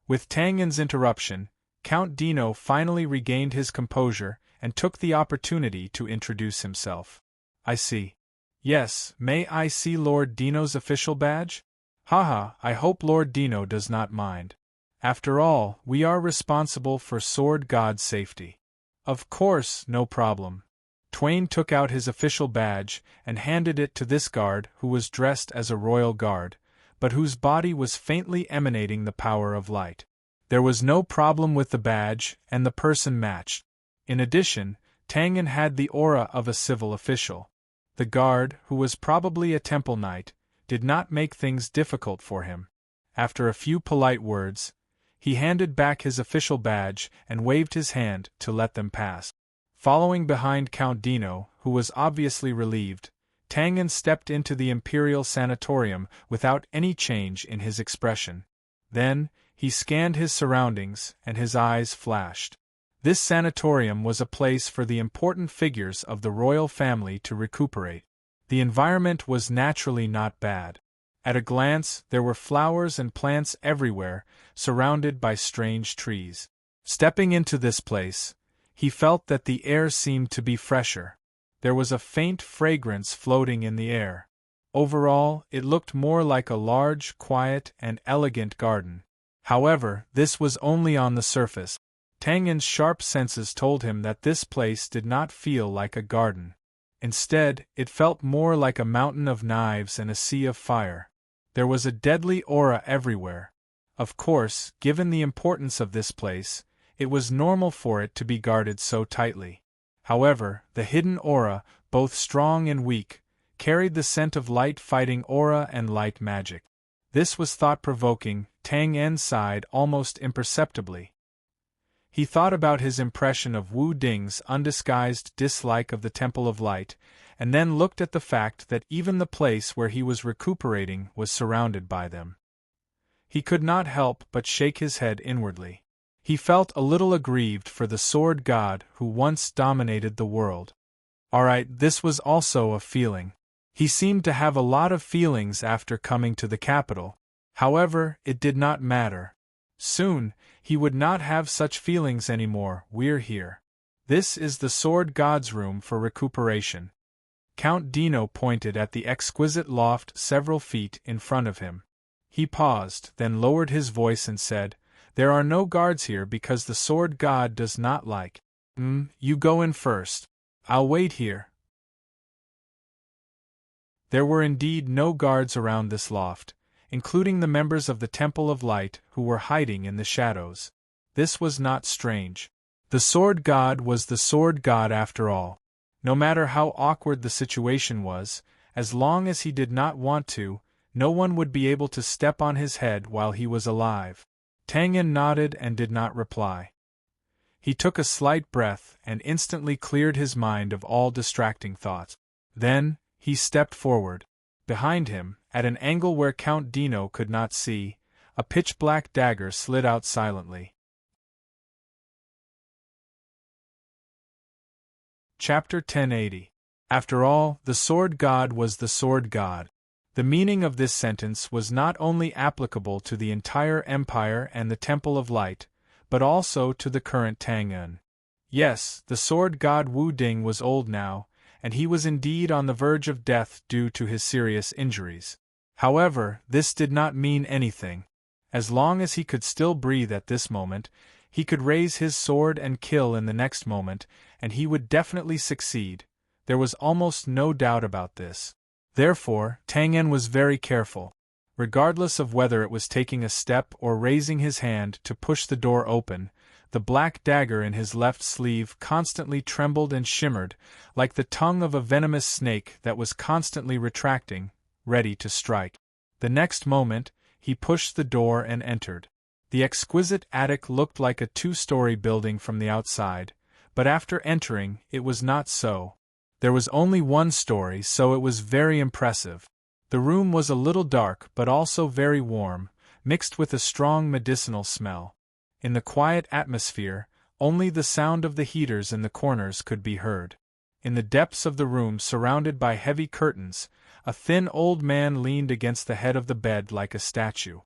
With Tang En's interruption, Count Dino finally regained his composure and took the opportunity to introduce himself. "I see. Yes, may I see Lord Dino's official badge?" "Haha, I hope Lord Dino does not mind. After all, we are responsible for Sword God's safety." "Of course, no problem." Twain took out his official badge and handed it to this guard who was dressed as a royal guard, but whose body was faintly emanating the power of light. There was no problem with the badge, and the person matched. In addition, Tang En had the aura of a civil official. The guard, who was probably a temple knight, did not make things difficult for him. After a few polite words, he handed back his official badge and waved his hand to let them pass. Following behind Count Dino, who was obviously relieved, Tang En stepped into the Imperial Sanatorium without any change in his expression. Then, he scanned his surroundings, and his eyes flashed. This sanatorium was a place for the important figures of the royal family to recuperate. The environment was naturally not bad. At a glance, there were flowers and plants everywhere, surrounded by strange trees. Stepping into this place, he felt that the air seemed to be fresher. There was a faint fragrance floating in the air. Overall, it looked more like a large, quiet, and elegant garden. However, this was only on the surface. Tang Yan's sharp senses told him that this place did not feel like a garden. Instead, it felt more like a mountain of knives and a sea of fire. There was a deadly aura everywhere. Of course, given the importance of this place, it was normal for it to be guarded so tightly. However, the hidden aura, both strong and weak, carried the scent of light-fighting aura and light magic. This was thought-provoking. Tang Yan sighed almost imperceptibly. He thought about his impression of Wu Ding's undisguised dislike of the Temple of Light, and then looked at the fact that even the place where he was recuperating was surrounded by them. He could not help but shake his head inwardly. He felt a little aggrieved for the sword god who once dominated the world. Alright, this was also a feeling. He seemed to have a lot of feelings after coming to the capital. However, it did not matter. Soon, he would not have such feelings anymore. We're here. This is the sword god's room for recuperation. Count Dino pointed at the exquisite loft several feet in front of him. He paused, then lowered his voice and said, "There are no guards here because the sword god does not like. You go in first. I'll wait here." There were indeed no guards around this loft, including the members of the Temple of Light who were hiding in the shadows. This was not strange. The sword god was the sword god after all. No matter how awkward the situation was, as long as he did not want to, no one would be able to step on his head while he was alive. Tang Yan nodded and did not reply. He took a slight breath and instantly cleared his mind of all distracting thoughts. Then, he stepped forward. Behind him, at an angle where Count Dino could not see, a pitch-black dagger slid out silently. Chapter 1080. After all, the sword god was the sword god. The meaning of this sentence was not only applicable to the entire empire and the Temple of Light, but also to the current Tang Yan. Yes, the sword god Wu Ding was old now, and he was indeed on the verge of death due to his serious injuries. However, this did not mean anything. As long as he could still breathe at this moment, he could raise his sword and kill in the next moment, and he would definitely succeed. There was almost no doubt about this. Therefore, Tang Yan was very careful. Regardless of whether it was taking a step or raising his hand to push the door open, the black dagger in his left sleeve constantly trembled and shimmered, like the tongue of a venomous snake that was constantly retracting, ready to strike. The next moment, he pushed the door and entered. The exquisite attic looked like a two-story building from the outside, but after entering, it was not so. There was only one story, so it was very impressive. The room was a little dark but also very warm, mixed with a strong medicinal smell. In the quiet atmosphere, only the sound of the heaters in the corners could be heard. In the depths of the room, surrounded by heavy curtains, a thin old man leaned against the head of the bed like a statue.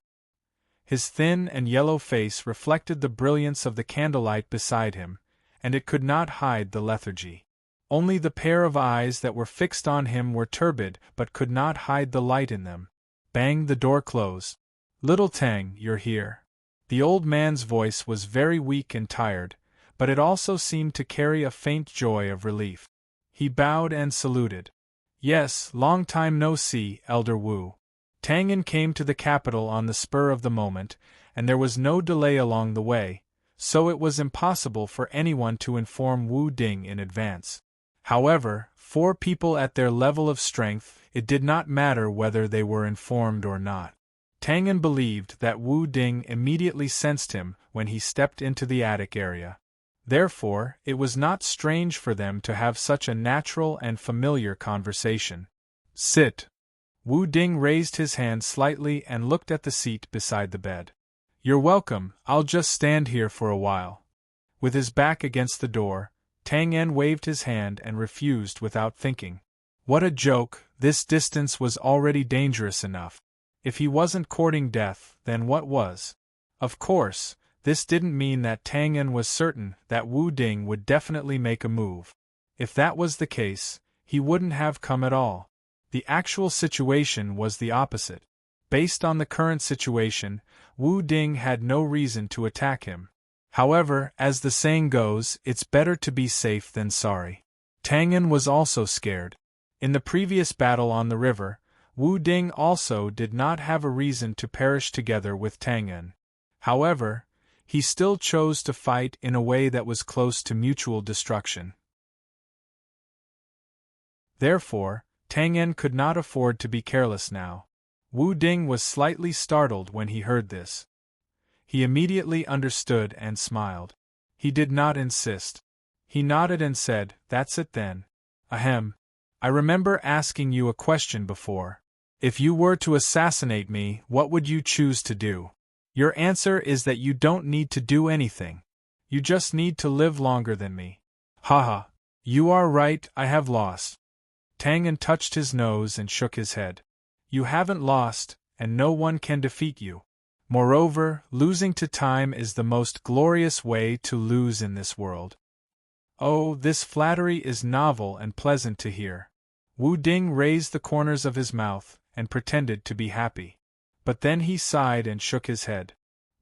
His thin and yellow face reflected the brilliance of the candlelight beside him, and it could not hide the lethargy. Only the pair of eyes that were fixed on him were turbid but could not hide the light in them. Bang, the door closed. "Little Tang, you're here." The old man's voice was very weak and tired, but it also seemed to carry a faint joy of relief. He bowed and saluted. "Yes, long time no see, Elder Wu." Tang Yan came to the capital on the spur of the moment, and there was no delay along the way, so it was impossible for anyone to inform Wu Ding in advance. However, for people at their level of strength, it did not matter whether they were informed or not. Tang Yan believed that Wu Ding immediately sensed him when he stepped into the attic area. Therefore, it was not strange for them to have such a natural and familiar conversation. "Sit." Wu Ding raised his hand slightly and looked at the seat beside the bed. "You're welcome, I'll just stand here for a while." With his back against the door, Tang Yan waved his hand and refused without thinking. What a joke, this distance was already dangerous enough. If he wasn't courting death, then what was? Of course, this didn't mean that Tang Yan was certain that Wu Ding would definitely make a move. If that was the case, he wouldn't have come at all. The actual situation was the opposite. Based on the current situation, Wu Ding had no reason to attack him. However, as the saying goes, it's better to be safe than sorry. Tang En was also scared. In the previous battle on the river, Wu Ding also did not have a reason to perish together with Tang En. However, he still chose to fight in a way that was close to mutual destruction. Therefore, Tang En could not afford to be careless now. Wu Ding was slightly startled when he heard this. He immediately understood and smiled. He did not insist. He nodded and said, "That's it then. Ahem. I remember asking you a question before. If you were to assassinate me, what would you choose to do? Your answer is that you don't need to do anything. You just need to live longer than me. Haha. You are right, I have lost." Tang En touched his nose and shook his head. "You haven't lost, and no one can defeat you. Moreover, losing to time is the most glorious way to lose in this world." Oh, this flattery is novel and pleasant to hear. Wu Ding raised the corners of his mouth and pretended to be happy. But then he sighed and shook his head.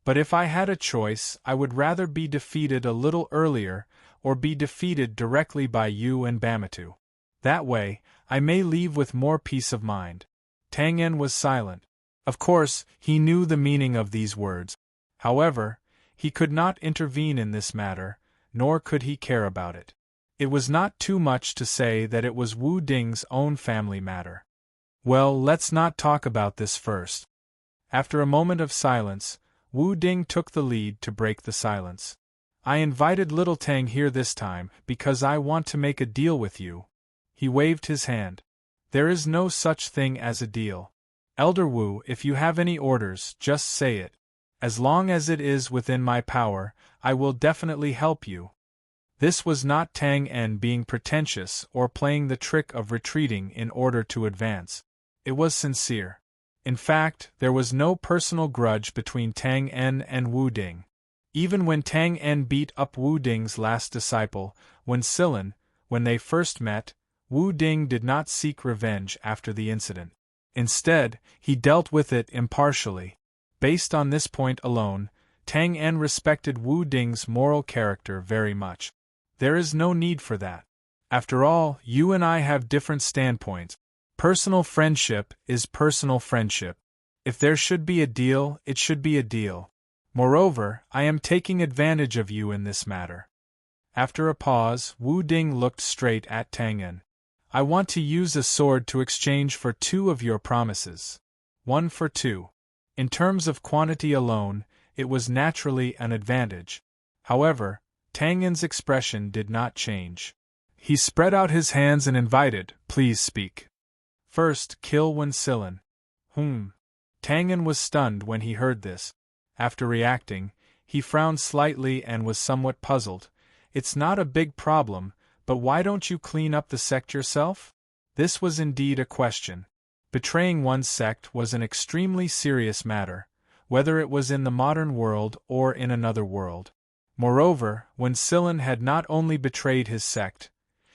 "But if I had a choice, I would rather be defeated a little earlier, or be defeated directly by you and Bamatu. That way, I may leave with more peace of mind." Tang En was silent. Of course, he knew the meaning of these words. However, he could not intervene in this matter, nor could he care about it. It was not too much to say that it was Wu Ding's own family matter. "Well, let's not talk about this first." After a moment of silence, Wu Ding took the lead to break the silence. "I invited little Tang here this time because I want to make a deal with you." He waved his hand. "There is no such thing as a deal. Elder Wu, if you have any orders, just say it. As long as it is within my power, I will definitely help you." This was not Tang En being pretentious or playing the trick of retreating in order to advance. It was sincere. In fact, there was no personal grudge between Tang En and Wu Ding. Even when Tang En beat up Wu Ding's last disciple, when they first met, Wu Ding did not seek revenge after the incident. Instead, he dealt with it impartially. Based on this point alone, Tang En respected Wu Ding's moral character very much. There is no need for that. After all, you and I have different standpoints. Personal friendship is personal friendship. If there should be a deal, it should be a deal. Moreover, I am taking advantage of you in this matter. After a pause, Wu Ding looked straight at Tang En. "I want to use a sword to exchange for 2 of your promises. 1 for 2. In terms of quantity alone, it was naturally an advantage. However, Tang En's expression did not change. He spread out his hands and invited, "Please speak." "First, kill Wen Silin." Tang En was stunned when he heard this. After reacting, he frowned slightly and was somewhat puzzled. "It's not a big problem, but why don't you clean up the sect yourself?" This was indeed a question. Betraying one's sect was an extremely serious matter, whether it was in the modern world or in another world. Moreover, Wen Silin had not only betrayed his sect,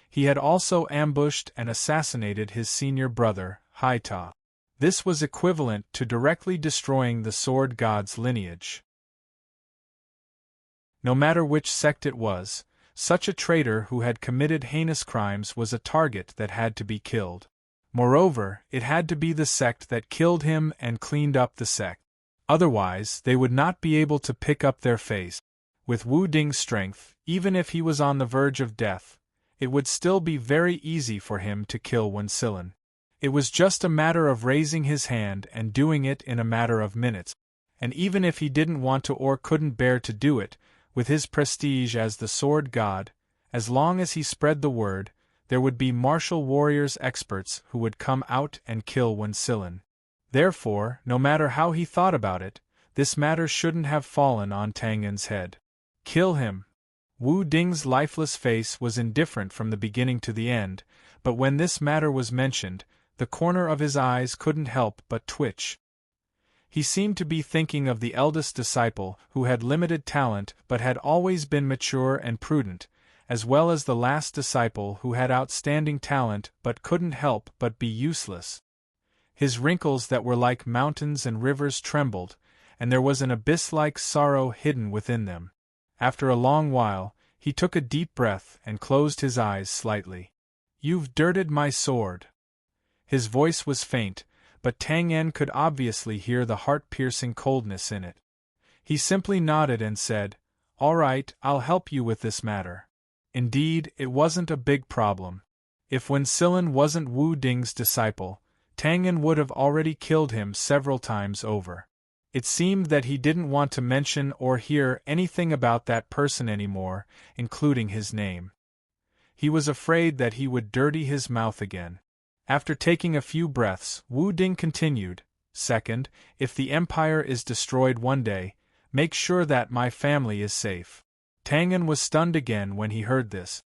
he had also ambushed and assassinated his senior brother, Hai Ta. This was equivalent to directly destroying the Sword God's lineage. No matter which sect it was, such a traitor who had committed heinous crimes was a target that had to be killed. Moreover, it had to be the sect that killed him and cleaned up the sect. Otherwise, they would not be able to pick up their face. With Wu Ding's strength, even if he was on the verge of death, it would still be very easy for him to kill Wen Silin. It was just a matter of raising his hand and doing it in a matter of minutes. And even if he didn't want to or couldn't bear to do it, with his prestige as the Sword God, as long as he spread the word, there would be martial warriors experts who would come out and kill Wen Silin. Therefore, no matter how he thought about it, this matter shouldn't have fallen on Tang En's head. Kill him. Wu Ding's lifeless face was indifferent from the beginning to the end, but when this matter was mentioned, the corner of his eyes couldn't help but twitch. He seemed to be thinking of the eldest disciple who had limited talent but had always been mature and prudent, as well as the last disciple who had outstanding talent but couldn't help but be useless. His wrinkles that were like mountains and rivers trembled, and there was an abyss-like sorrow hidden within them. After a long while, he took a deep breath and closed his eyes slightly. "You've dirted my sword." His voice was faint, but Tang En could obviously hear the heart-piercing coldness in it. He simply nodded and said, "All right, I'll help you with this matter." Indeed, it wasn't a big problem. If Wen Silin wasn't Wu Ding's disciple, Tang En would have already killed him several times over. It seemed that he didn't want to mention or hear anything about that person anymore, including his name. He was afraid that he would dirty his mouth again. After taking a few breaths, Wu Ding continued, "Second, if the empire is destroyed one day, make sure that my family is safe." Tang En was stunned again when he heard this.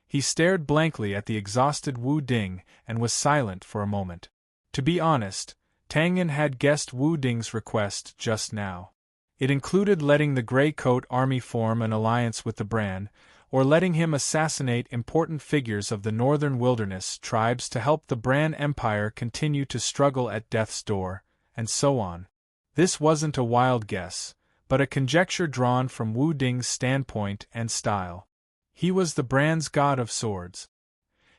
He stared blankly at the exhausted Wu Ding and was silent for a moment. To be honest, Tang En had guessed Wu Ding's request just now. It included letting the Grey Coat Army form an alliance with the Bran, or letting him assassinate important figures of the northern wilderness tribes to help the Bran Empire continue to struggle at death's door, and so on. This wasn't a wild guess, but a conjecture drawn from Wu Ding's standpoint and style. He was the Bran's god of swords.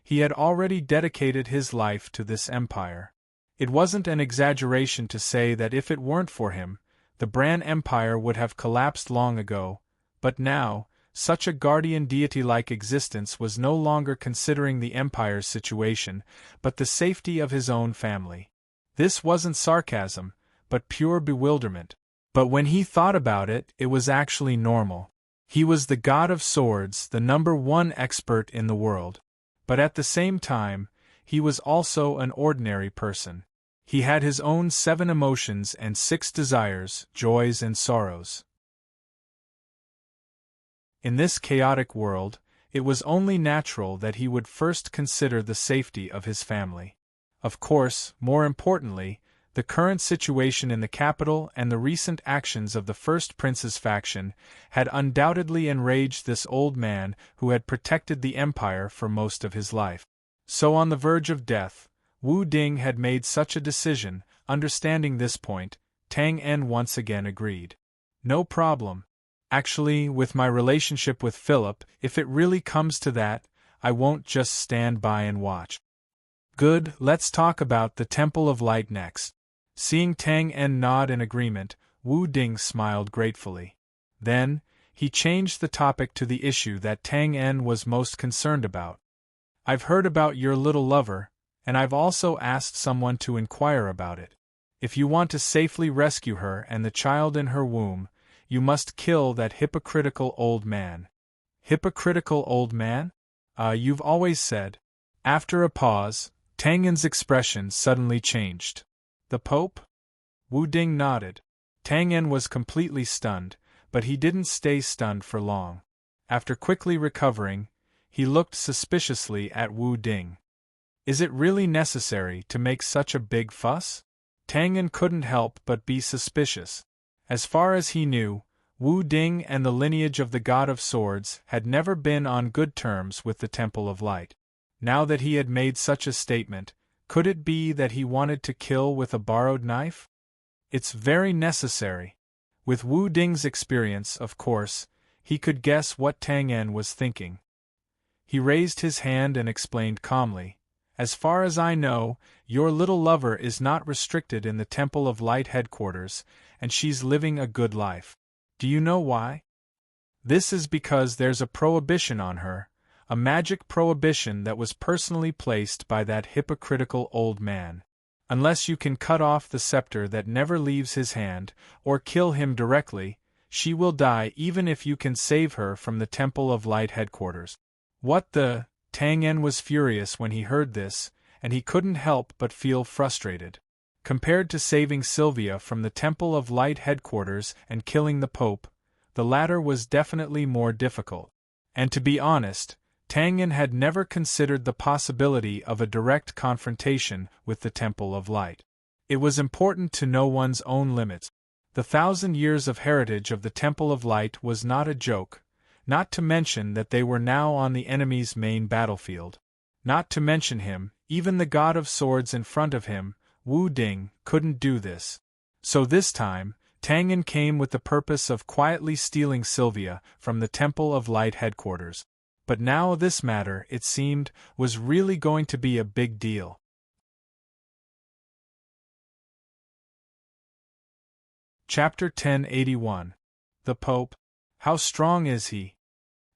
He had already dedicated his life to this empire. It wasn't an exaggeration to say that if it weren't for him, the Bran Empire would have collapsed long ago, but now, such a guardian deity-like existence was no longer considering the Empire's situation, but the safety of his own family. This wasn't sarcasm, but pure bewilderment. But when he thought about it, it was actually normal. He was the god of swords, the #1 expert in the world. But at the same time, he was also an ordinary person. He had his own 7 emotions and 6 desires, joys and sorrows. In this chaotic world, it was only natural that he would first consider the safety of his family. Of course, more importantly, the current situation in the capital and the recent actions of the First Prince's faction had undoubtedly enraged this old man who had protected the empire for most of his life. So on the verge of death, Wu Ding had made such a decision. Understanding this point, Tang En once again agreed. "No problem. Actually, with my relationship with Philip, if it really comes to that, I won't just stand by and watch." "Good, let's talk about the Temple of Light next." Seeing Tang En nod in agreement, Wu Ding smiled gratefully. Then, he changed the topic to the issue that Tang En was most concerned about. "I've heard about your little lover, and I've also asked someone to inquire about it. If you want to safely rescue her and the child in her womb, you must kill that hypocritical old man." "Hypocritical old man? You've always said." After a pause, Tang En's expression suddenly changed. "The Pope?" Wu Ding nodded. Tang En was completely stunned, but he didn't stay stunned for long. After quickly recovering, he looked suspiciously at Wu Ding. "Is it really necessary to make such a big fuss?" Tang En couldn't help but be suspicious. As far as he knew, Wu Ding and the lineage of the God of Swords had never been on good terms with the Temple of Light. Now that he had made such a statement, could it be that he wanted to kill with a borrowed knife? "It's very necessary." With Wu Ding's experience, of course, he could guess what Tang En was thinking. He raised his hand and explained calmly, "As far as I know, your little lover is not restricted in the Temple of Light headquarters, and she's living a good life. Do you know why? This is because there's a prohibition on her, a magic prohibition that was personally placed by that hypocritical old man. Unless you can cut off the scepter that never leaves his hand, or kill him directly, she will die even if you can save her from the Temple of Light headquarters." "What the—" Tang En was furious when he heard this, and he couldn't help but feel frustrated. Compared to saving Sylvia from the Temple of Light headquarters and killing the Pope, the latter was definitely more difficult. And to be honest, Tang En had never considered the possibility of a direct confrontation with the Temple of Light. It was important to know one's own limits. The 1,000 years of heritage of the Temple of Light was not a joke, not to mention that they were now on the enemy's main battlefield. Not to mention him, even the god of swords in front of him, Wu Ding, couldn't do this. So this time, Tang An came with the purpose of quietly stealing Sylvia from the Temple of Light headquarters. But now this matter, it seemed, was really going to be a big deal. Chapter 1081. The Pope. How strong is he?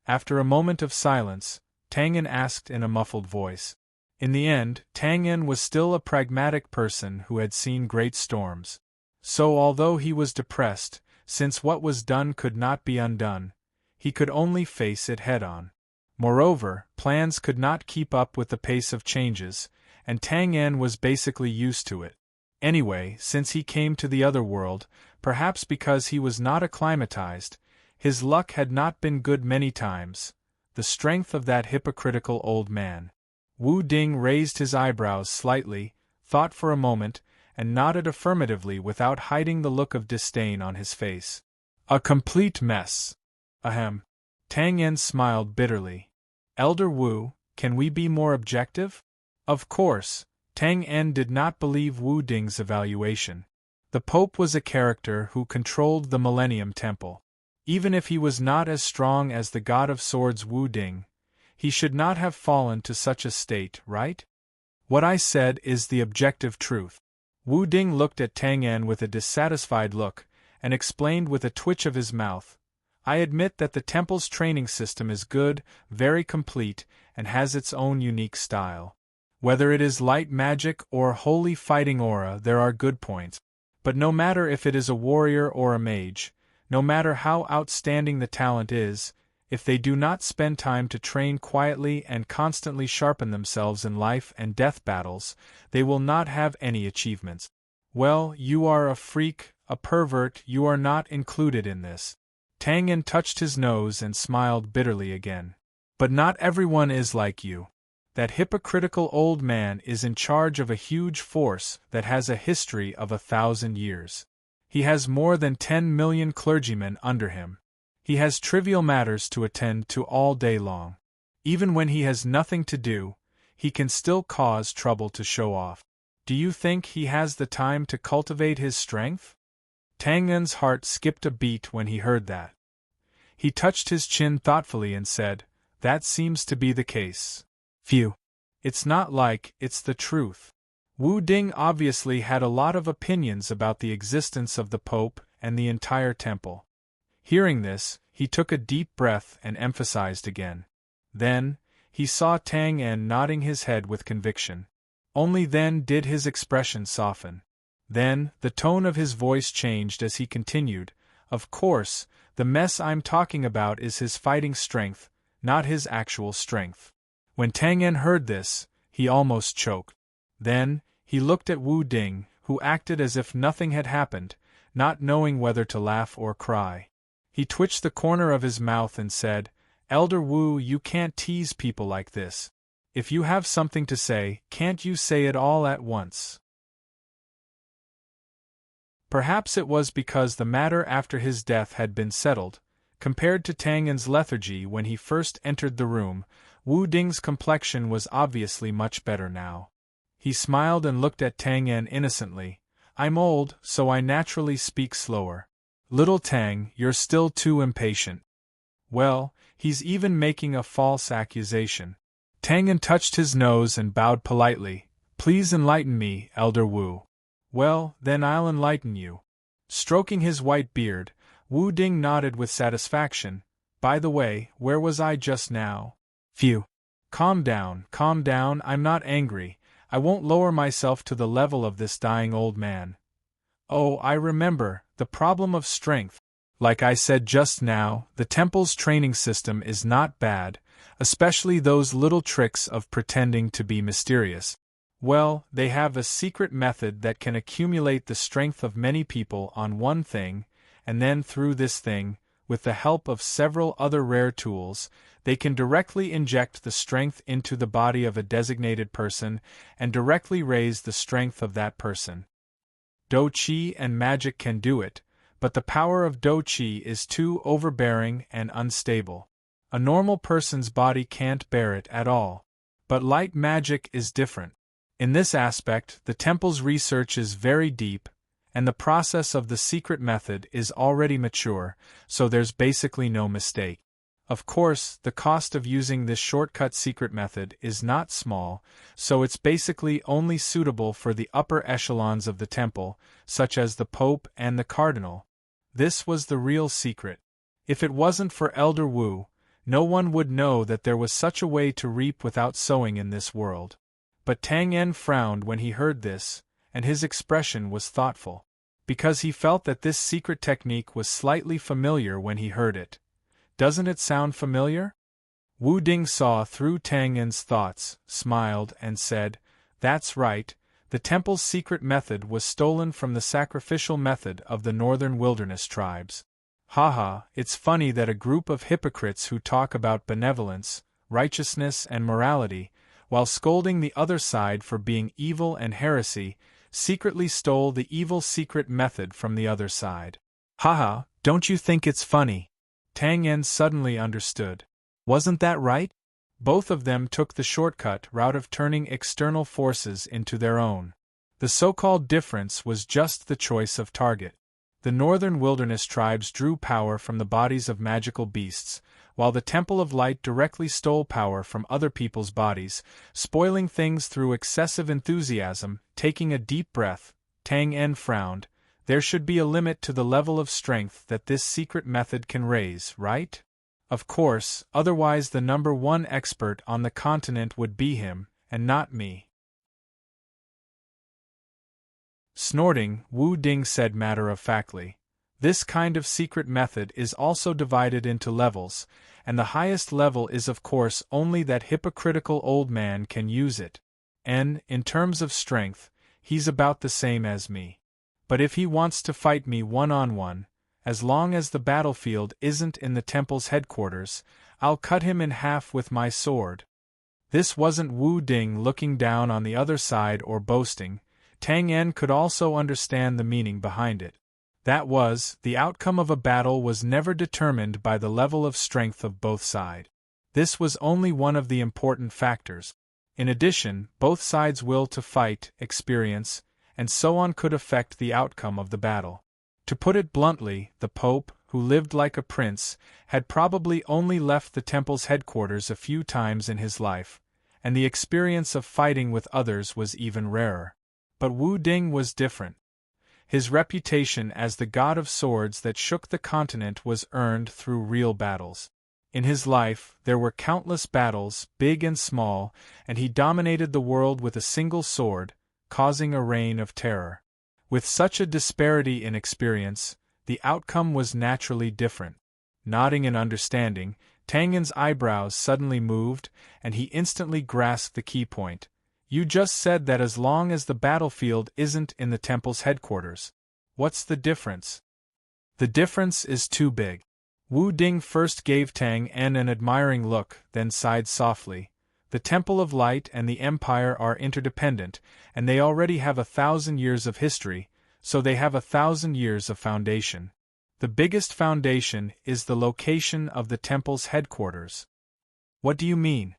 After a moment of silence, Tang An asked in a muffled voice. In the end, Tang An was still a pragmatic person who had seen great storms. So although he was depressed, since what was done could not be undone, he could only face it head-on. Moreover, plans could not keep up with the pace of changes, and Tang An was basically used to it. Anyway, since he came to the other world, perhaps because he was not acclimatized, his luck had not been good many times. The strength of that hypocritical old man. Wu Ding raised his eyebrows slightly, thought for a moment, and nodded affirmatively without hiding the look of disdain on his face. A complete mess. Ahem. Tang An smiled bitterly. Elder Wu, can we be more objective? Of course, Tang An did not believe Wu Ding's evaluation. The Pope was a character who controlled the Millennium Temple. Even if he was not as strong as the god of swords Wu Ding, he should not have fallen to such a state, right? What I said is the objective truth. Wu Ding looked at Tang An with a dissatisfied look, and explained with a twitch of his mouth. I admit that the temple's training system is good, very complete, and has its own unique style. Whether it is light magic or holy fighting aura, there are good points. But no matter if it is a warrior or a mage, no matter how outstanding the talent is, if they do not spend time to train quietly and constantly sharpen themselves in life and death battles, they will not have any achievements. Well, you are a freak, a pervert, you are not included in this. Tang An touched his nose and smiled bitterly again. But not everyone is like you. That hypocritical old man is in charge of a huge force that has a history of 1,000 years. He has more than 10 million clergymen under him. He has trivial matters to attend to all day long. Even when he has nothing to do, he can still cause trouble to show off. Do you think he has the time to cultivate his strength? Tang An's heart skipped a beat when he heard that. He touched his chin thoughtfully and said, "That seems to be the case." Phew. It's not like, it's the truth. Wu Ding obviously had a lot of opinions about the existence of the Pope and the entire temple. Hearing this, he took a deep breath and emphasized again. Then, he saw Tang An nodding his head with conviction. Only then did his expression soften. Then, the tone of his voice changed as he continued, "Of course, the mess I'm talking about is his fighting strength, not his actual strength." When Tang An heard this, he almost choked. Then, he looked at Wu Ding, who acted as if nothing had happened, not knowing whether to laugh or cry. He twitched the corner of his mouth and said, "Elder Wu, you can't tease people like this. If you have something to say, can't you say it all at once?" Perhaps it was because the matter after his death had been settled. Compared to Tang An's lethargy when he first entered the room, Wu Ding's complexion was obviously much better now. He smiled and looked at Tang An innocently. "I'm old, so I naturally speak slower. Little Tang, you're still too impatient." Well, he's even making a false accusation. Tang An touched his nose and bowed politely. "Please enlighten me, Elder Wu." "Well, then I'll enlighten you." Stroking his white beard, Wu Ding nodded with satisfaction. "By the way, where was I just now?" "Phew. Calm down, I'm not angry. I won't lower myself to the level of this dying old man. Oh, I remember, the problem of strength. Like I said just now, the temple's training system is not bad, especially those little tricks of pretending to be mysterious. Well, they have a secret method that can accumulate the strength of many people on one thing, and then through this thing, with the help of several other rare tools, they can directly inject the strength into the body of a designated person and directly raise the strength of that person. Do Qi and magic can do it, but the power of Do Qi is too overbearing and unstable. A normal person's body can't bear it at all. But light magic is different. In this aspect, the temple's research is very deep, and the process of the secret method is already mature, so there's basically no mistake. Of course, the cost of using this shortcut secret method is not small, so it's basically only suitable for the upper echelons of the temple, such as the Pope and the Cardinal. This was the real secret. If it wasn't for Elder Wu, no one would know that there was such a way to reap without sowing in this world. But Tang En frowned when he heard this, and his expression was thoughtful. Because he felt that this secret technique was slightly familiar when he heard it. Doesn't it sound familiar? Wu Ding saw through Tang En's thoughts, smiled, and said, "That's right, the temple's secret method was stolen from the sacrificial method of the northern wilderness tribes. Haha, it's funny that a group of hypocrites who talk about benevolence, righteousness, and morality, while scolding the other side for being evil and heresy, secretly stole the evil secret method from the other side. Haha, don't you think it's funny?" Tang En suddenly understood. Wasn't that right? Both of them took the shortcut route of turning external forces into their own. The so-called difference was just the choice of target. The northern wilderness tribes drew power from the bodies of magical beasts, while the Temple of Light directly stole power from other people's bodies, spoiling things through excessive enthusiasm. Taking a deep breath, Tang En frowned. There should be a limit to the level of strength that this secret method can raise, right? Of course, otherwise the number one expert on the continent would be him, and not me. Snorting, Wu Ding said matter-of-factly, "This kind of secret method is also divided into levels, and the highest level is of course only that hypocritical old man can use it. And, in terms of strength, he's about the same as me. But if he wants to fight me one-on-one, as long as the battlefield isn't in the temple's headquarters, I'll cut him in half with my sword." This wasn't Wu Ding looking down on the other side or boasting. Tang En could also understand the meaning behind it. That was, the outcome of a battle was never determined by the level of strength of both sides. This was only one of the important factors. In addition, both sides' will to fight, experience, and so on could affect the outcome of the battle. To put it bluntly, the Pope, who lived like a prince, had probably only left the temple's headquarters a few times in his life, and the experience of fighting with others was even rarer. But Wu Ding was different. His reputation as the god of swords that shook the continent was earned through real battles. In his life, there were countless battles, big and small, and he dominated the world with a single sword, causing a reign of terror. With such a disparity in experience, the outcome was naturally different. Nodding in understanding, Tang En's eyebrows suddenly moved, and he instantly grasped the key point. "You just said that as long as the battlefield isn't in the temple's headquarters. What's the difference?" "The difference is too big." Wu Ding first gave Tang En an admiring look, then sighed softly. "The Temple of Light and the Empire are interdependent, and they already have 1,000 years of history, so they have 1,000 years of foundation. The biggest foundation is the location of the temple's headquarters." "What do you mean?"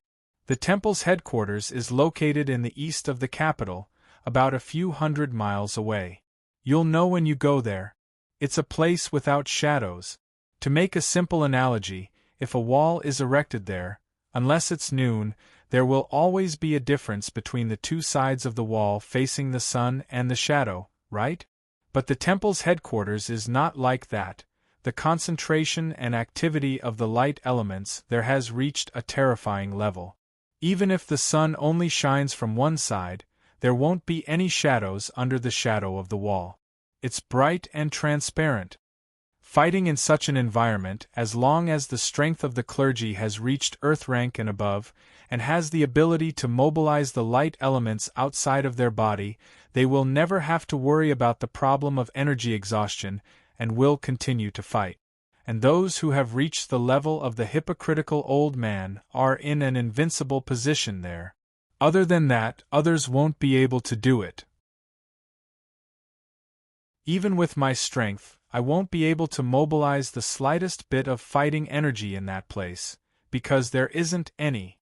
"The temple's headquarters is located in the east of the capital, about a few hundred miles away. You'll know when you go there. It's a place without shadows. To make a simple analogy, if a wall is erected there, unless it's noon, there will always be a difference between the two sides of the wall facing the sun and the shadow, right? But the temple's headquarters is not like that. The concentration and activity of the light elements there has reached a terrifying level. Even if the sun only shines from one side, there won't be any shadows under the shadow of the wall. It's bright and transparent. Fighting in such an environment, as long as the strength of the clergy has reached earth rank and above, and has the ability to mobilize the light elements outside of their body, they will never have to worry about the problem of energy exhaustion, and will continue to fight. And those who have reached the level of the hypocritical old man are in an invincible position there. Other than that, others won't be able to do it. Even with my strength, I won't be able to mobilize the slightest bit of fighting energy in that place. because there isn't any.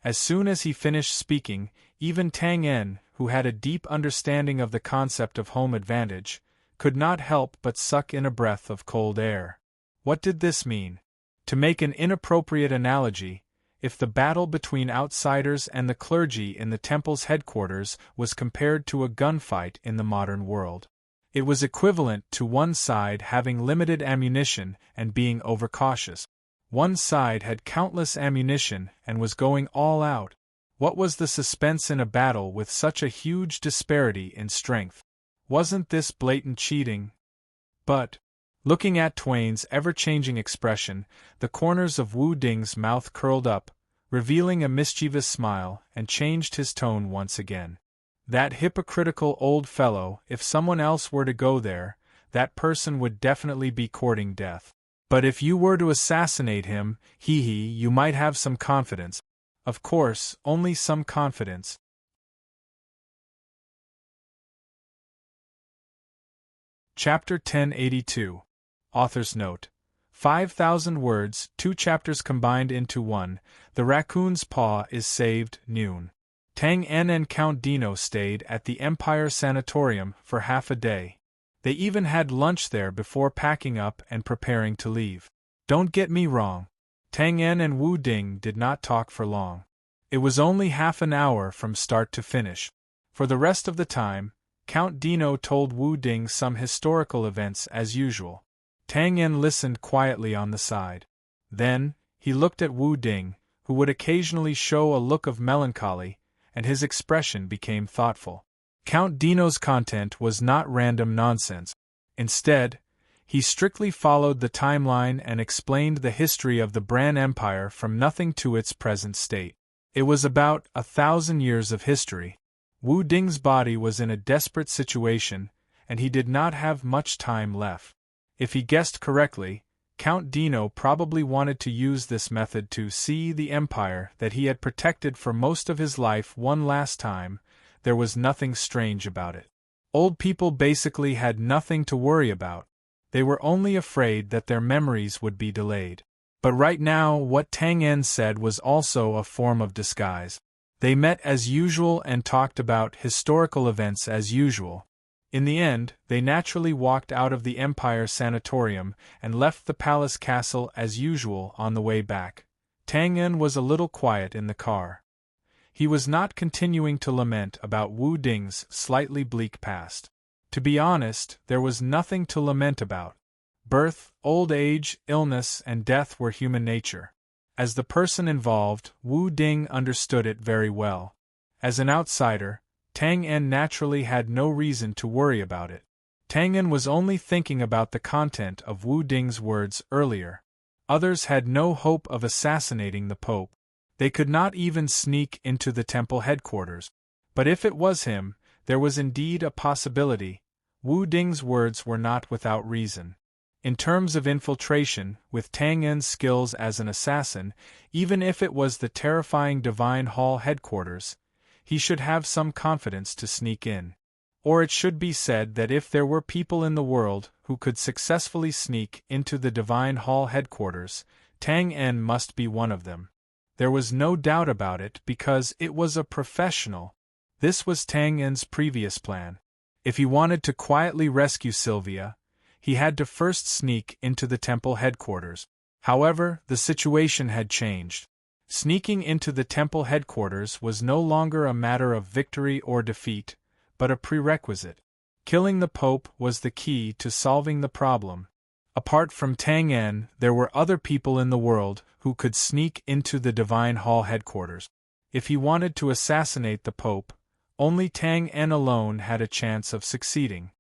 As soon as he finished speaking, even Tang En, who had a deep understanding of the concept of home advantage, could not help but suck in a breath of cold air. What did this mean? To make an inappropriate analogy, if the battle between outsiders and the clergy in the temple's headquarters was compared to a gunfight in the modern world, it was equivalent to one side having limited ammunition and being overcautious. One side had countless ammunition and was going all out. What was the suspense in a battle with such a huge disparity in strength? Wasn't this blatant cheating? But, looking at Twain's ever-changing expression, the corners of Wu Ding's mouth curled up, revealing a mischievous smile, and changed his tone once again. That hypocritical old fellow, if someone else were to go there, that person would definitely be courting death. But if you were to assassinate him, you might have some confidence. Of course, only some confidence. Chapter 1082. Author's Note. 5,000 words, 2 chapters combined into one. The raccoon's paw is saved. Noon. Tang En and Count Dino stayed at the Empire Sanatorium for half a day. They even had lunch there before packing up and preparing to leave. Don't get me wrong. Tang En and Wu Ding did not talk for long. It was only half an hour from start to finish. For the rest of the time, Count Dino told Wu Ding some historical events as usual. Tang En listened quietly on the side. Then, he looked at Wu Ding, who would occasionally show a look of melancholy, and his expression became thoughtful. Count Dino's content was not random nonsense. Instead, he strictly followed the timeline and explained the history of the Bran Empire from nothing to its present state. It was about 1,000 years of history. Wu Ding's body was in a desperate situation, and he did not have much time left. If he guessed correctly, Count Dino probably wanted to use this method to see the empire that he had protected for most of his life one last time. There was nothing strange about it. Old people basically had nothing to worry about. They were only afraid that their memories would be delayed. But right now, what Tang En said was also a form of disguise. They met as usual and talked about historical events as usual. In the end, they naturally walked out of the Empire Sanatorium and left the palace castle as usual on the way back. Tang En was a little quiet in the car. He was not continuing to lament about Wu Ding's slightly bleak past. To be honest, there was nothing to lament about. Birth, old age, illness, and death were human nature. As the person involved, Wu Ding understood it very well. As an outsider, Tang En naturally had no reason to worry about it. Tang En was only thinking about the content of Wu Ding's words earlier. Others had no hope of assassinating the Pope. They could not even sneak into the temple headquarters. But if it was him, there was indeed a possibility. Wu Ding's words were not without reason. In terms of infiltration, with Tang En's skills as an assassin, even if it was the terrifying Divine Hall headquarters, he should have some confidence to sneak in. Or it should be said that if there were people in the world who could successfully sneak into the Divine Hall headquarters, Tang En must be one of them. There was no doubt about it because it was a professional. This was Tang En's previous plan. If he wanted to quietly rescue Sylvia, he had to first sneak into the temple headquarters. However, the situation had changed. Sneaking into the temple headquarters was no longer a matter of victory or defeat, but a prerequisite. Killing the Pope was the key to solving the problem. Apart from Tang En, there were other people in the world who could sneak into the Divine Hall headquarters. If he wanted to assassinate the Pope, only Tang En alone had a chance of succeeding.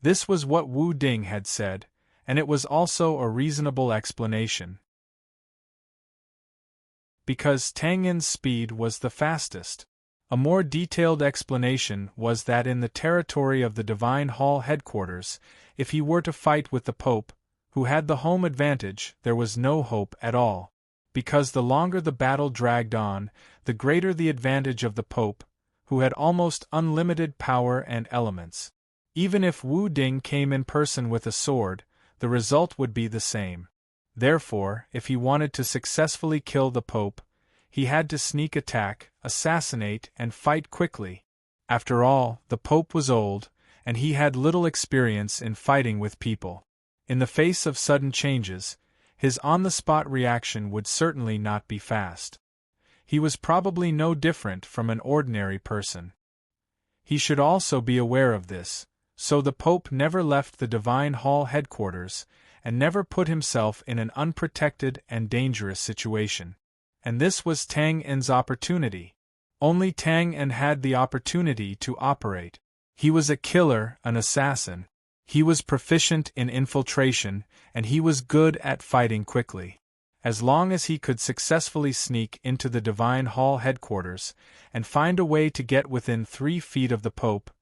This was what Wu Ding had said, and it was also a reasonable explanation. Because Tang En's speed was the fastest. A more detailed explanation was that in the territory of the Divine Hall headquarters, if he were to fight with the Pope, who had the home advantage, there was no hope at all. Because the longer the battle dragged on, the greater the advantage of the Pope, who had almost unlimited power and elements. Even if Wu Ding came in person with a sword, the result would be the same. Therefore, if he wanted to successfully kill the Pope, he had to sneak attack, assassinate, and fight quickly. After all, the Pope was old, and he had little experience in fighting with people. In the face of sudden changes, his on-the-spot reaction would certainly not be fast. He was probably no different from an ordinary person. He should also be aware of this, so the Pope never left the Divine Hall headquarters, and never put himself in an unprotected and dangerous situation. And this was Tang En's opportunity. Only Tang En had the opportunity to operate. He was a killer, an assassin. He was proficient in infiltration, and he was good at fighting quickly. As long as he could successfully sneak into the Divine Hall headquarters, and find a way to get within 3 feet of the Pope,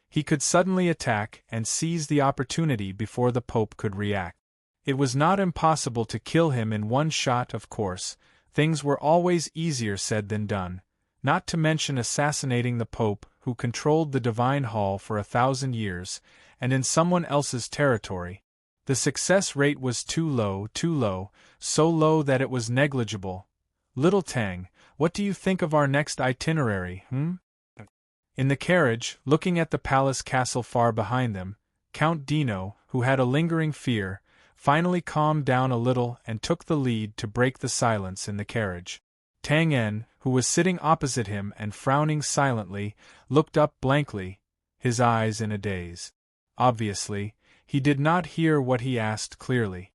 he could suddenly attack and seize the opportunity before the Pope could react. It was not impossible to kill him in one shot, of course. Things were always easier said than done, not to mention assassinating the Pope, who controlled the Divine Hall for 1,000 years, and in someone else's territory. The success rate was too low, so low that it was negligible. Little Tang, what do you think of our next itinerary, In the carriage, looking at the palace castle far behind them, Count Dino, who had a lingering fear, finally calmed down a little and took the lead to break the silence in the carriage. Tang En, who was sitting opposite him and frowning silently, looked up blankly, his eyes in a daze. Obviously, he did not hear what he asked clearly.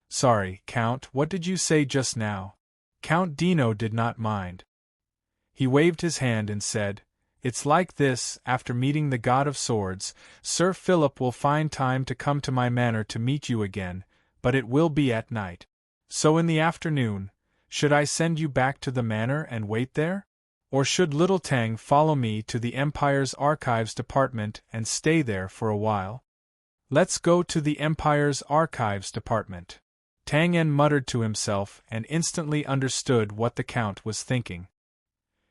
"Sorry, Count, what did you say just now?" Count Dino did not mind. He waved his hand and said, "It's like this, after meeting the God of Swords, Sir Philip will find time to come to my manor to meet you again, but it will be at night. So in the afternoon, should I send you back to the manor and wait there? Or should little Tang follow me to the Empire's Archives Department and stay there for a while?" "Let's go to the Empire's Archives Department." Tang En muttered to himself and instantly understood what the Count was thinking.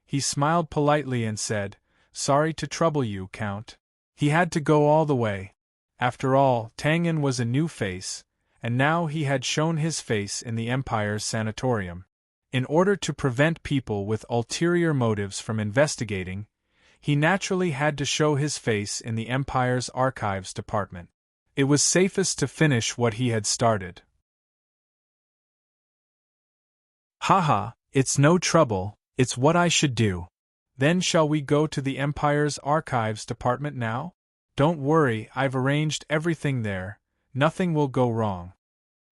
He smiled politely and said, "Sorry to trouble you, Count." He had to go all the way. After all, Tang En was a new face, and now he had shown his face in the Empire's sanatorium. In order to prevent people with ulterior motives from investigating, he naturally had to show his face in the Empire's Archives Department. It was safest to finish what he had started. "Haha, it's no trouble, it's what I should do." "Then shall we go to the Empire's Archives Department now?" "Don't worry, I've arranged everything there, nothing will go wrong."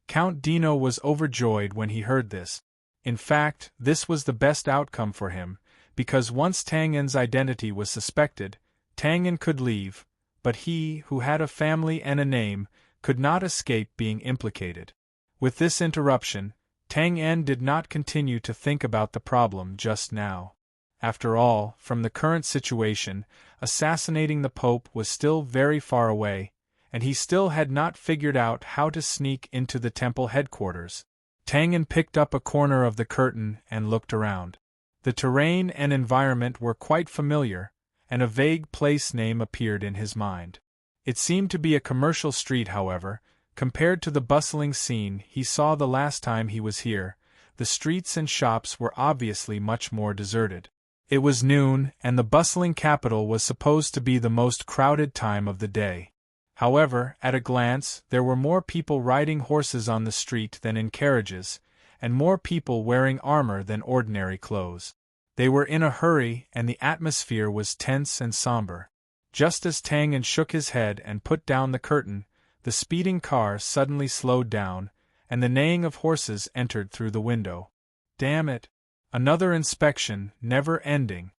Count Dino was overjoyed when he heard this. In fact, this was the best outcome for him, because once Tang En's identity was suspected, Tang En could leave, but he, who had a family and a name, could not escape being implicated. With this interruption, Tang En did not continue to think about the problem just now. After all, from the current situation, assassinating the Pope was still very far away, and he still had not figured out how to sneak into the temple headquarters. Tang En picked up a corner of the curtain and looked around. The terrain and environment were quite familiar, and a vague place name appeared in his mind. It seemed to be a commercial street, however. Compared to the bustling scene he saw the last time he was here, the streets and shops were obviously much more deserted. It was noon, and the bustling capital was supposed to be the most crowded time of the day. However, at a glance, there were more people riding horses on the street than in carriages, and more people wearing armor than ordinary clothes. They were in a hurry, and the atmosphere was tense and somber. Just as Tang En shook his head and put down the curtain, the speeding car suddenly slowed down, and the neighing of horses entered through the window. Damn it! Another inspection, never ending.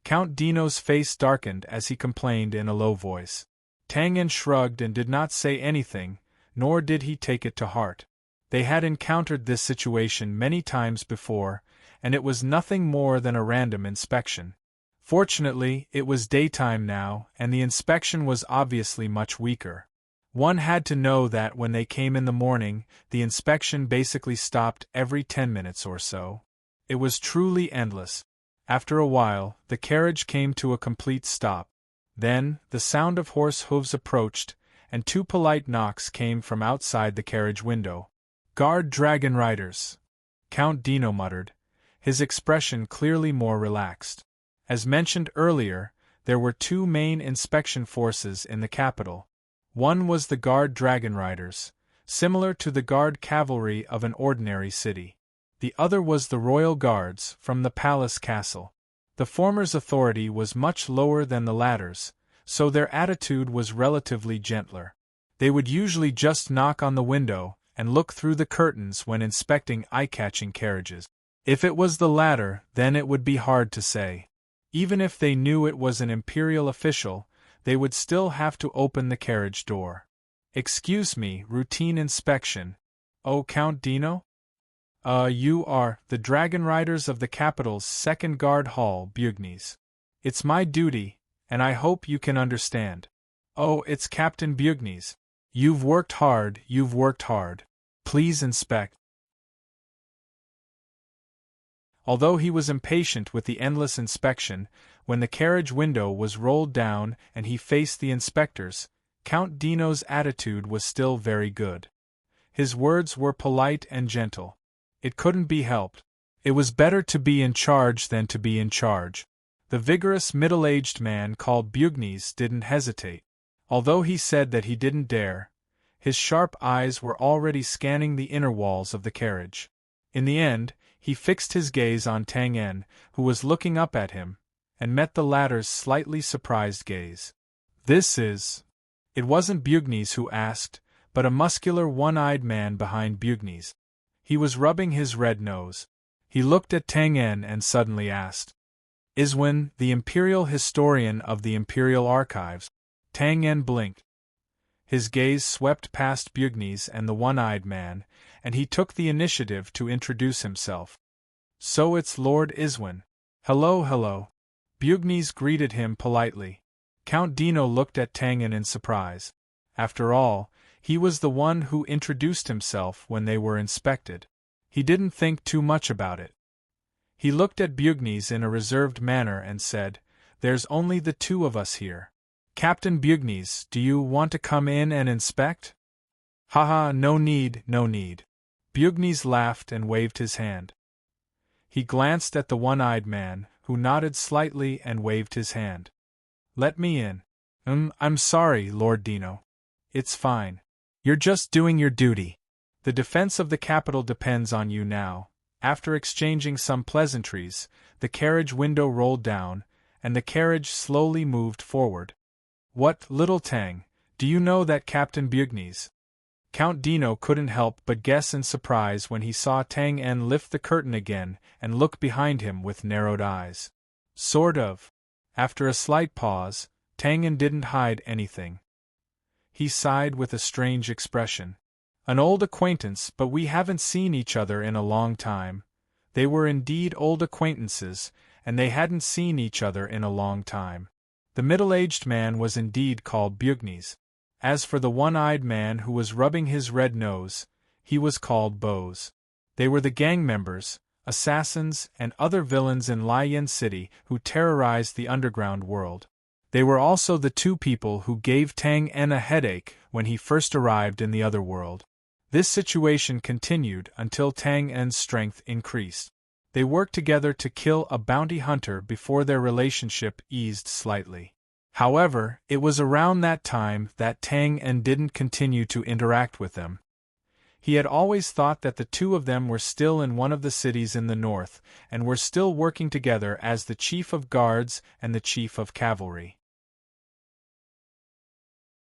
Count Dino's face darkened as he complained in a low voice. Tang En shrugged and did not say anything, nor did he take it to heart. They had encountered this situation many times before, and it was nothing more than a random inspection. Fortunately, it was daytime now, and the inspection was obviously much weaker. One had to know that when they came in the morning, the inspection basically stopped every 10 minutes or so. It was truly endless. After a while, the carriage came to a complete stop. Then, the sound of horse hooves approached, and 2 polite knocks came from outside the carriage window. Guard dragon riders, Count Dino muttered, his expression clearly more relaxed. As mentioned earlier, there were two main inspection forces in the capital. One was the guard dragon riders, similar to the guard cavalry of an ordinary city. The other was the royal guards from the palace castle. The former's authority was much lower than the latter's, so their attitude was relatively gentler. They would usually just knock on the window and look through the curtains when inspecting eye-catching carriages. If it was the latter, then it would be hard to say. Even if they knew it was an imperial official, they would still have to open the carriage door. Excuse me, routine inspection. Oh, Count Dino? You are the dragon riders of the capital's second guard hall, Bugnes. It's my duty, and I hope you can understand. Oh, it's Captain Bugnes. You've worked hard, you've worked hard. Please inspect. Although he was impatient with the endless inspection, when the carriage window was rolled down and he faced the inspectors, Count Dino's attitude was still very good. His words were polite and gentle. It couldn't be helped. It was better to be in charge than to be in charge. The vigorous middle-aged man called Bugnes didn't hesitate. Although he said that he didn't dare, his sharp eyes were already scanning the inner walls of the carriage. In the end, he fixed his gaze on Tang En, who was looking up at him, and met the latter's slightly surprised gaze. This is... It wasn't Bugnes who asked, but a muscular one-eyed man behind Bugnes. He was rubbing his red nose. He looked at Tang En and suddenly asked, "Iswen, the imperial historian of the Imperial Archives?" Tang En blinked. His gaze swept past Bugnes and the one-eyed man, and he took the initiative to introduce himself. "So it's Lord Iswen. Hello, hello." Bugnes greeted him politely. Count Dino looked at Tang En in surprise. After all, he was the one who introduced himself when they were inspected. He didn't think too much about it. He looked at Bugnes in a reserved manner and said, "There's only the two of us here. Captain Bugnes, do you want to come in and inspect?" "Haha, no need, no need." Bugnes laughed and waved his hand. He glanced at the one-eyed man, who nodded slightly and waved his hand. "Let me in." I'm sorry, Lord Dino. It's fine. You're just doing your duty. The defense of the capital depends on you now." After exchanging some pleasantries, the carriage window rolled down, and the carriage slowly moved forward. "What, little Tang, do you know that Captain Bugnes?" Count Dino couldn't help but guess in surprise when he saw Tang En lift the curtain again and look behind him with narrowed eyes. "Sort of." After a slight pause, Tang En didn't hide anything. He sighed with a strange expression. "An old acquaintance, but we haven't seen each other in a long time." They were indeed old acquaintances, and they hadn't seen each other in a long time. The middle-aged man was indeed called Bugnes. As for the one-eyed man who was rubbing his red nose, he was called Bose. They were the gang members, assassins, and other villains in Liyan City who terrorized the underground world. They were also the two people who gave Tang En a headache when he first arrived in the other world. This situation continued until Tang En's strength increased. They worked together to kill a bounty hunter before their relationship eased slightly. However, it was around that time that Tang En didn't continue to interact with them. He had always thought that the two of them were still in one of the cities in the north, and were still working together as the chief of guards and the chief of cavalry.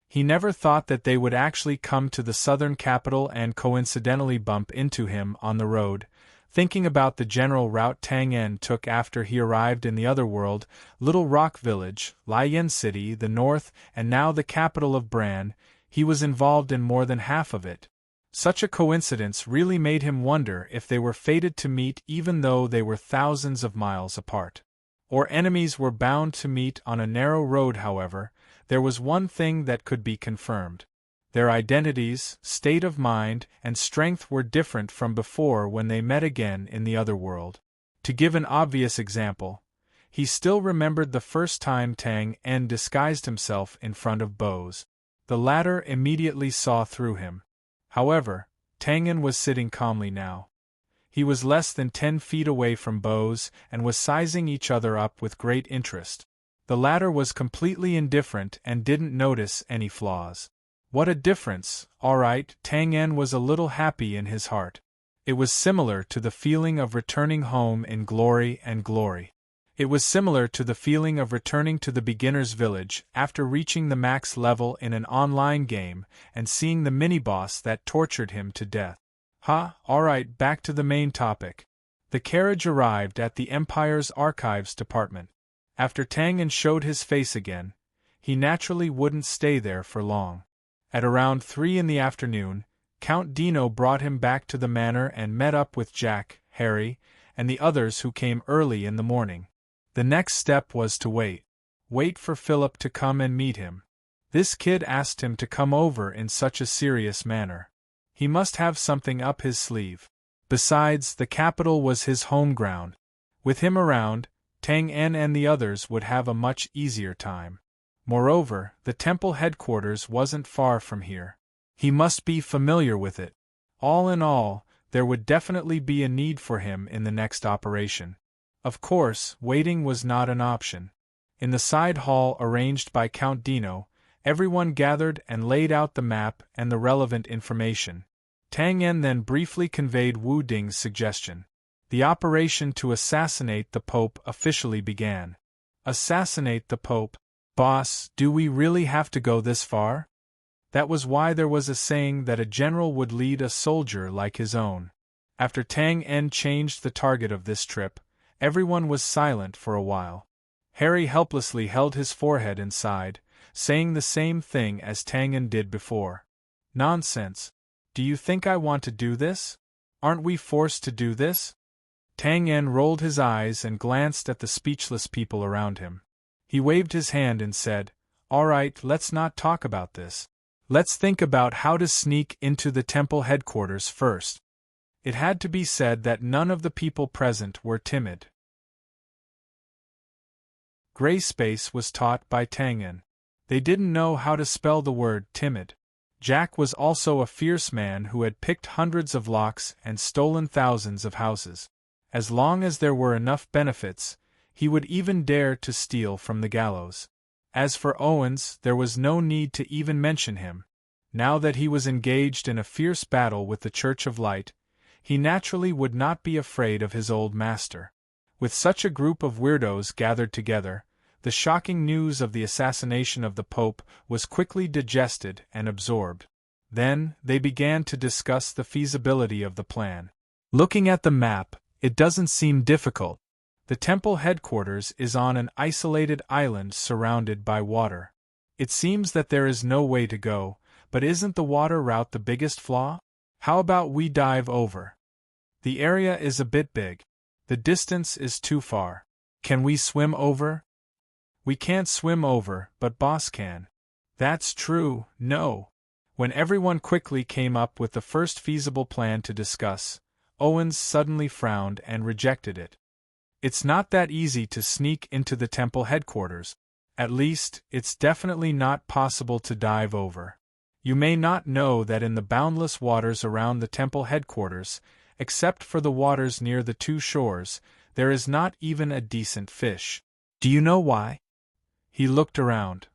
He never thought that they would actually come to the southern capital and coincidentally bump into him on the road. Thinking about the general route Tang En took after he arrived in the other world, Little Rock Village, Liyan City, the north, and now the capital of Bran, he was involved in more than half of it. Such a coincidence really made him wonder if they were fated to meet even though they were thousands of miles apart. Or enemies were bound to meet on a narrow road. However, there was one thing that could be confirmed. Their identities, state of mind, and strength were different from before when they met again in the other world. To give an obvious example, he still remembered the first time Tang En disguised himself in front of Bose. The latter immediately saw through him. However, Tang was sitting calmly now. He was less than 10 feet away from Bose and was sizing each other up with great interest. The latter was completely indifferent and didn't notice any flaws. What a difference! All right, Tang was a little happy in his heart. It was similar to the feeling of returning home in glory and glory. It was similar to the feeling of returning to the beginner's village after reaching the max level in an online game and seeing the mini-boss that tortured him to death. Alright, back to the main topic. The carriage arrived at the Empire's Archives Department. After Tang showed his face again, he naturally wouldn't stay there for long. At around 3 in the afternoon, Count Dino brought him back to the manor and met up with Jack, Harry, and the others who came early in the morning. The next step was to wait. Wait for Philip to come and meet him. This kid asked him to come over in such a serious manner. He must have something up his sleeve. Besides, the capital was his home ground. With him around, Tang and the others would have a much easier time. Moreover, the temple headquarters wasn't far from here. He must be familiar with it. All in all, there would definitely be a need for him in the next operation. Of course, waiting was not an option. In the side hall arranged by Count Dino, everyone gathered and laid out the map and the relevant information. Tang then briefly conveyed Wu Ding's suggestion. The operation to assassinate the Pope officially began. Assassinate the Pope? Boss, do we really have to go this far? That was why there was a saying that a general would lead a soldier like his own. After Tang changed the target of this trip, everyone was silent for a while. Harry helplessly held his forehead and sighed, saying the same thing as Tang did before. Nonsense. Do you think I want to do this? Aren't we forced to do this? Tang rolled his eyes and glanced at the speechless people around him. He waved his hand and said, "All right, let's not talk about this. Let's think about how to sneak into the temple headquarters first." It had to be said that none of the people present were timid. Gray space was taught by Tang. They didn't know how to spell the word timid. Jack was also a fierce man who had picked hundreds of locks and stolen thousands of houses. As long as there were enough benefits, he would even dare to steal from the gallows. As for Owens, there was no need to even mention him. Now that he was engaged in a fierce battle with the Church of Light, he naturally would not be afraid of his old master. With such a group of weirdos gathered together, the shocking news of the assassination of the Pope was quickly digested and absorbed. Then, they began to discuss the feasibility of the plan. Looking at the map, it doesn't seem difficult. The temple headquarters is on an isolated island surrounded by water. It seems that there is no way to go, but isn't the water route the biggest flaw? How about we dive over? The area is a bit big. The distance is too far. Can we swim over? We can't swim over, but Boss can. That's true, no. When everyone quickly came up with the first feasible plan to discuss, Owens suddenly frowned and rejected it. It's not that easy to sneak into the temple headquarters. At least, it's definitely not possible to dive over. You may not know that in the boundless waters around the temple headquarters, except for the waters near the two shores, there is not even a decent fish. Do you know why? He looked around.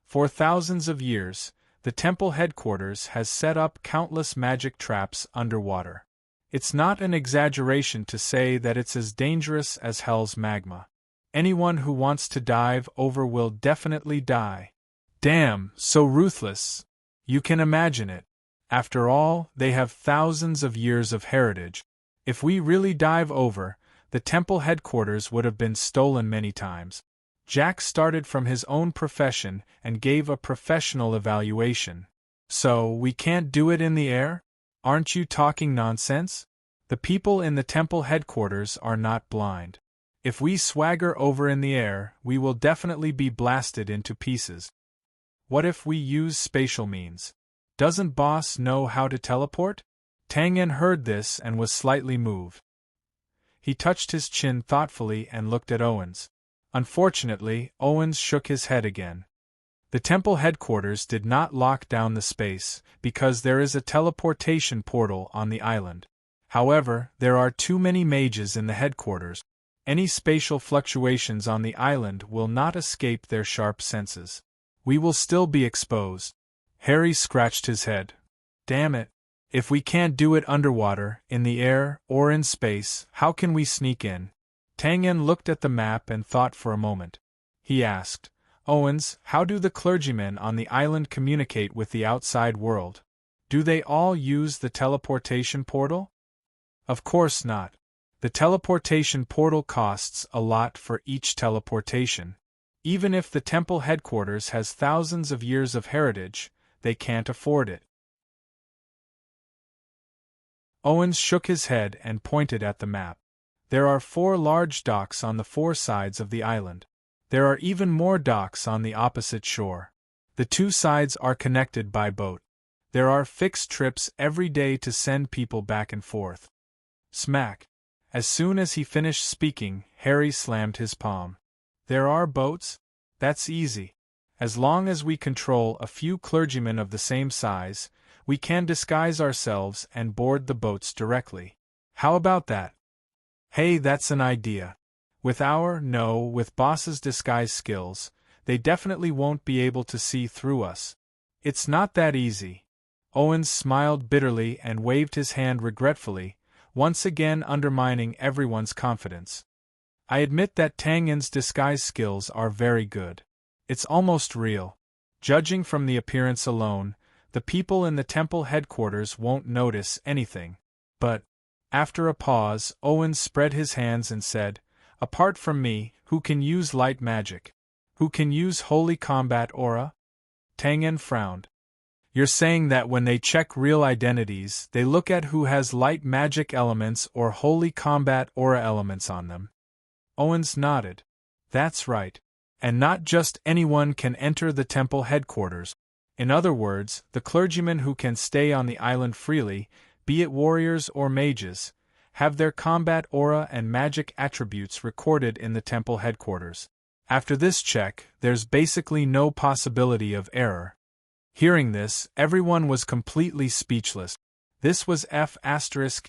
For thousands of years, the temple headquarters has set up countless magic traps underwater. It's not an exaggeration to say that it's as dangerous as hell's magma. Anyone who wants to dive over will definitely die. Damn, so ruthless. You can imagine it. After all, they have thousands of years of heritage. If we really dive over, the temple headquarters would have been stolen many times. Jack started from his own profession and gave a professional evaluation. So, we can't do it in the air? Aren't you talking nonsense? The people in the temple headquarters are not blind. If we swagger over in the air, we will definitely be blasted into pieces. What if we use spatial means? Doesn't Boss know how to teleport? Tang heard this and was slightly moved. He touched his chin thoughtfully and looked at Owens. Unfortunately, Owens shook his head again. The temple headquarters did not lock down the space, because there is a teleportation portal on the island. However, there are too many mages in the headquarters. Any spatial fluctuations on the island will not escape their sharp senses. We will still be exposed. Harry scratched his head. Damn it. If we can't do it underwater, in the air, or in space, how can we sneak in? Tang En looked at the map and thought for a moment. He asked, Owens, how do the clergymen on the island communicate with the outside world? Do they all use the teleportation portal? Of course not. The teleportation portal costs a lot for each teleportation. Even if the temple headquarters has thousands of years of heritage, they can't afford it. Owens shook his head and pointed at the map. There are 4 large docks on the 4 sides of the island. There are even more docks on the opposite shore. The 2 sides are connected by boat. There are fixed trips every day to send people back and forth. Smack. As soon as he finished speaking, Harry slammed his palm. There are boats? That's easy. As long as we control a few clergymen of the same size, we can disguise ourselves and board the boats directly. How about that? Hey, that's an idea. With boss's disguise skills, they definitely won't be able to see through us. It's not that easy. Owens smiled bitterly and waved his hand regretfully, once again undermining everyone's confidence. I admit that Tang En's disguise skills are very good. It's almost real. Judging from the appearance alone, the people in the temple headquarters won't notice anything. But, after a pause, Owens spread his hands and said, Apart from me, who can use light magic? Who can use holy combat aura? Tang En frowned. You're saying that when they check real identities, they look at who has light magic elements or holy combat aura elements on them? Owens nodded. That's right. And not just anyone can enter the temple headquarters. In other words, the clergymen who can stay on the island freely, be it warriors or mages, have their combat aura and magic attributes recorded in the temple headquarters. After this check, there's basically no possibility of error. Hearing this, everyone was completely speechless. This was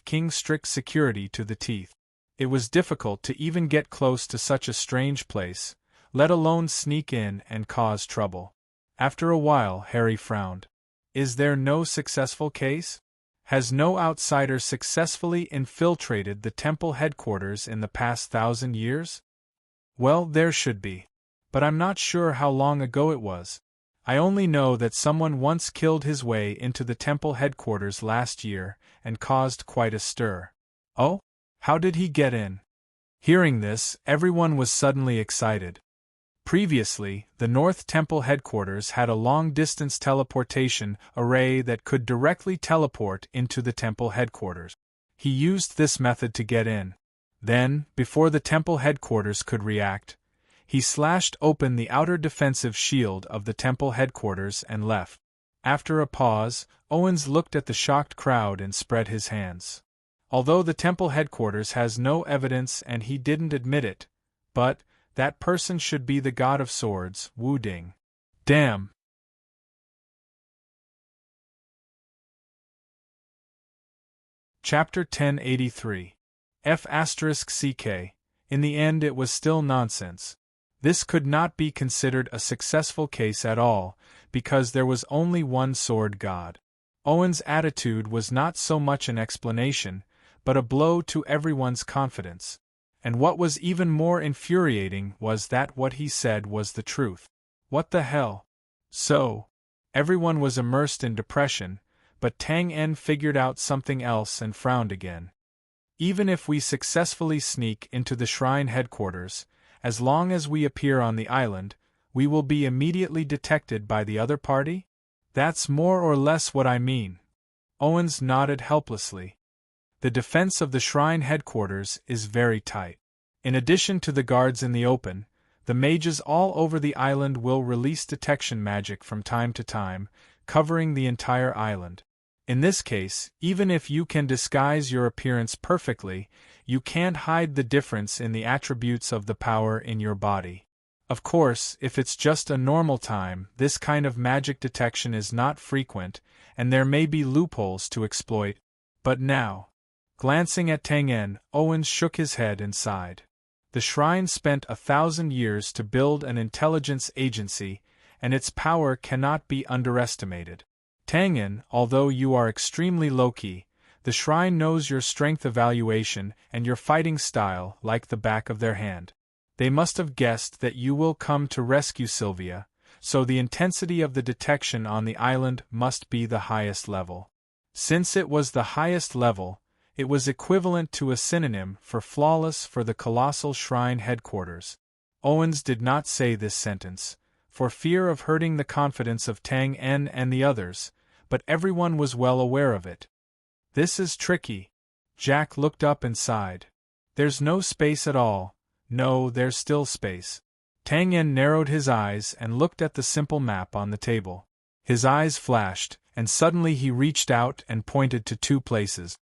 King's strict security to the teeth. It was difficult to even get close to such a strange place, let alone sneak in and cause trouble. After a while, Harry frowned. Is there no successful case? Has no outsider successfully infiltrated the temple headquarters in the past 1,000 years? Well, there should be. But I'm not sure how long ago it was. I only know that someone once killed his way into the temple headquarters last year and caused quite a stir. Oh? How did he get in? Hearing this, everyone was suddenly excited. Previously, the North Temple headquarters had a long-distance teleportation array that could directly teleport into the temple headquarters. He used this method to get in. Then, before the temple headquarters could react, he slashed open the outer defensive shield of the temple headquarters and left. After a pause, Owens looked at the shocked crowd and spread his hands. Although the temple headquarters has no evidence and he didn't admit it, but that person should be the god of swords, Wu Ding. Damn. Chapter 1083. F***CK. In the end it was still nonsense. This could not be considered a successful case at all, because there was only one sword god. Owen's attitude was not so much an explanation, but a blow to everyone's confidence. And what was even more infuriating was that what he said was the truth. What the hell? So, everyone was immersed in depression, but Tang En figured out something else and frowned again. Even if we successfully sneak into the shrine headquarters, as long as we appear on the island, we will be immediately detected by the other party? That's more or less what I mean. Owens nodded helplessly. The defense of the shrine headquarters is very tight. In addition to the guards in the open, the mages all over the island will release detection magic from time to time, covering the entire island. In this case, even if you can disguise your appearance perfectly, you can't hide the difference in the attributes of the power in your body. Of course, if it's just a normal time, this kind of magic detection is not frequent, and there may be loopholes to exploit. But now, glancing at Tang En, Owens shook his head and sighed. The shrine spent 1,000 years to build an intelligence agency, and its power cannot be underestimated. Tang En, although you are extremely low-key, the shrine knows your strength evaluation and your fighting style like the back of their hand. They must have guessed that you will come to rescue Sylvia, so the intensity of the detection on the island must be the highest level. Since it was the highest level, it was equivalent to a synonym for flawless for the colossal shrine headquarters. Owens did not say this sentence, for fear of hurting the confidence of Tang En and the others, but everyone was well aware of it. This is tricky. Jack looked up and sighed. There's no space at all. No, there's still space. Tang En narrowed his eyes and looked at the simple map on the table. His eyes flashed, and suddenly he reached out and pointed to 2 places.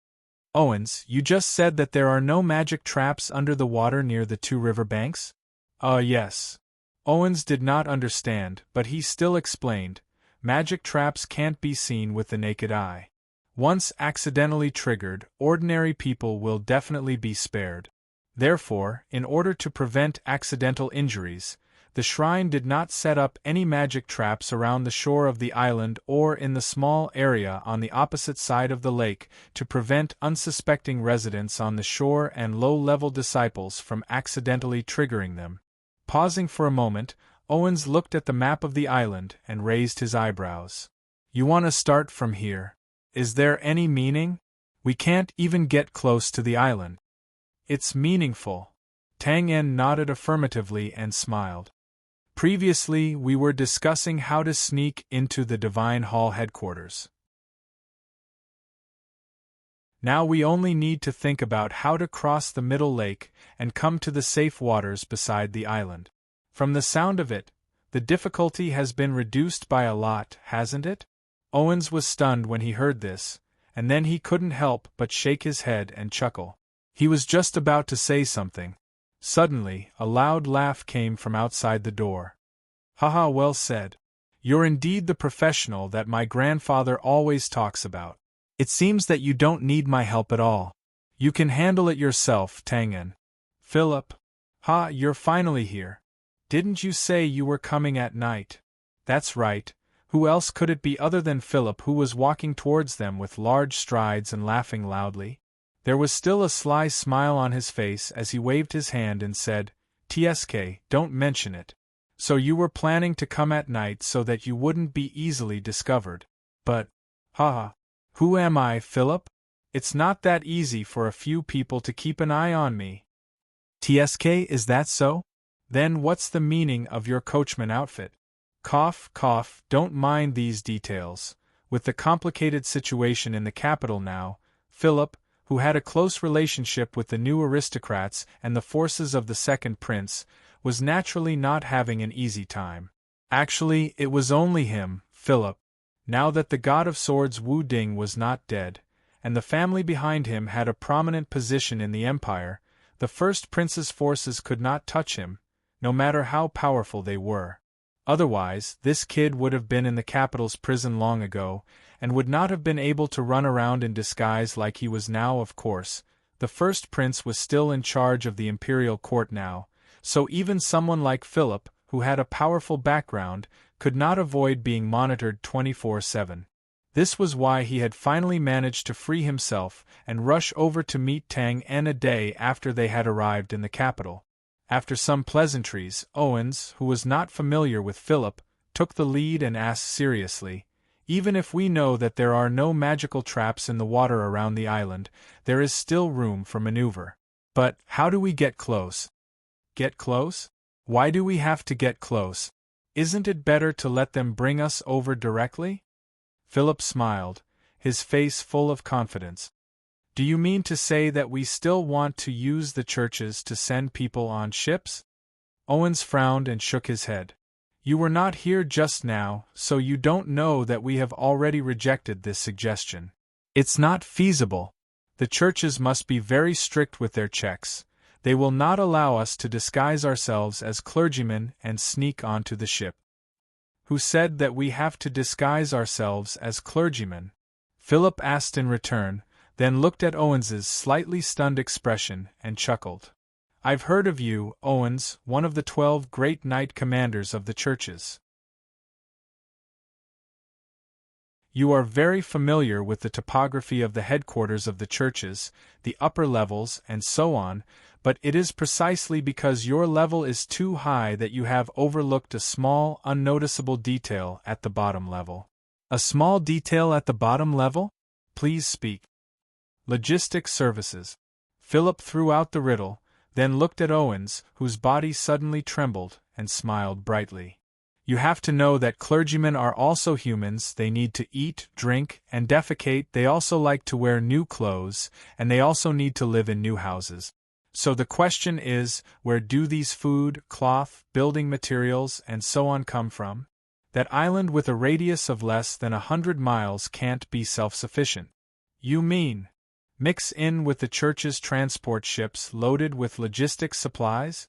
Owens, you just said that there are no magic traps under the water near the 2 river banks? Yes. Owens did not understand, but he still explained. Magic traps can't be seen with the naked eye. Once accidentally triggered, ordinary people will definitely be spared. Therefore, in order to prevent accidental injuries, the shrine did not set up any magic traps around the shore of the island or in the small area on the opposite side of the lake to prevent unsuspecting residents on the shore and low-level disciples from accidentally triggering them. Pausing for a moment, Owens looked at the map of the island and raised his eyebrows. You want to start from here? Is there any meaning? We can't even get close to the island. It's meaningful. Tang En nodded affirmatively and smiled. Previously, we were discussing how to sneak into the Divine Hall headquarters. Now we only need to think about how to cross the middle lake and come to the safe waters beside the island. From the sound of it, the difficulty has been reduced by a lot, hasn't it? Owens was stunned when he heard this, and then he couldn't help but shake his head and chuckle. He was just about to say something. Suddenly, a loud laugh came from outside the door. Haha, well said. You're indeed the professional that my grandfather always talks about. It seems that you don't need my help at all. You can handle it yourself, Tang En. Philip. Ha, you're finally here. Didn't you say you were coming at night? That's right. Who else could it be other than Philip, who was walking towards them with large strides and laughing loudly? There was still a sly smile on his face as he waved his hand and said, "TSK, don't mention it. So you were planning to come at night so that you wouldn't be easily discovered. But, haha, who am I, Philip? It's not that easy for a few people to keep an eye on me." "TSK, is that so? Then what's the meaning of your coachman outfit?" Cough, cough, don't mind these details. With the complicated situation in the capital now, Philip, who had a close relationship with the new aristocrats and the forces of the second prince, was naturally not having an easy time. Actually, it was only him, Philip. Now that the god of swords Wu Ding was not dead, and the family behind him had a prominent position in the empire, the first prince's forces could not touch him, no matter how powerful they were. Otherwise, this kid would have been in the capital's prison long ago, and would not have been able to run around in disguise like he was now. Of course, the first prince was still in charge of the imperial court now, so even someone like Philip, who had a powerful background, could not avoid being monitored 24/7. This was why he had finally managed to free himself and rush over to meet Tang En a day after they had arrived in the capital. After some pleasantries, Owens, who was not familiar with Philip, took the lead and asked seriously, "Even if we know that there are no magical traps in the water around the island, there is still room for maneuver. But how do we get close?" "Get close? Why do we have to get close? Isn't it better to let them bring us over directly?" Philip smiled, his face full of confidence. "Do you mean to say that we still want to use the churches to send people on ships?" Owens frowned and shook his head. "You were not here just now, so you don't know that we have already rejected this suggestion. It's not feasible. The churches must be very strict with their checks. They will not allow us to disguise ourselves as clergymen and sneak onto the ship." "Who said that we have to disguise ourselves as clergymen?" Philip asked in return, then looked at Owens's slightly stunned expression and chuckled. "I've heard of you, Owens, one of the 12 great knight commanders of the churches. You are very familiar with the topography of the headquarters of the churches, the upper levels, and so on, but it is precisely because your level is too high that you have overlooked a small, unnoticeable detail at the bottom level." "A small detail at the bottom level? Please speak." "Logistic services." Philip threw out the riddle, then looked at Owens, whose body suddenly trembled, and smiled brightly. "You have to know that clergymen are also humans. They need to eat, drink, and defecate. They also like to wear new clothes, and they also need to live in new houses. So the question is, where do these food, cloth, building materials, and so on come from? That island with a radius of less than 100 miles can't be self-sufficient." "You mean, mix in with the church's transport ships loaded with logistic supplies?"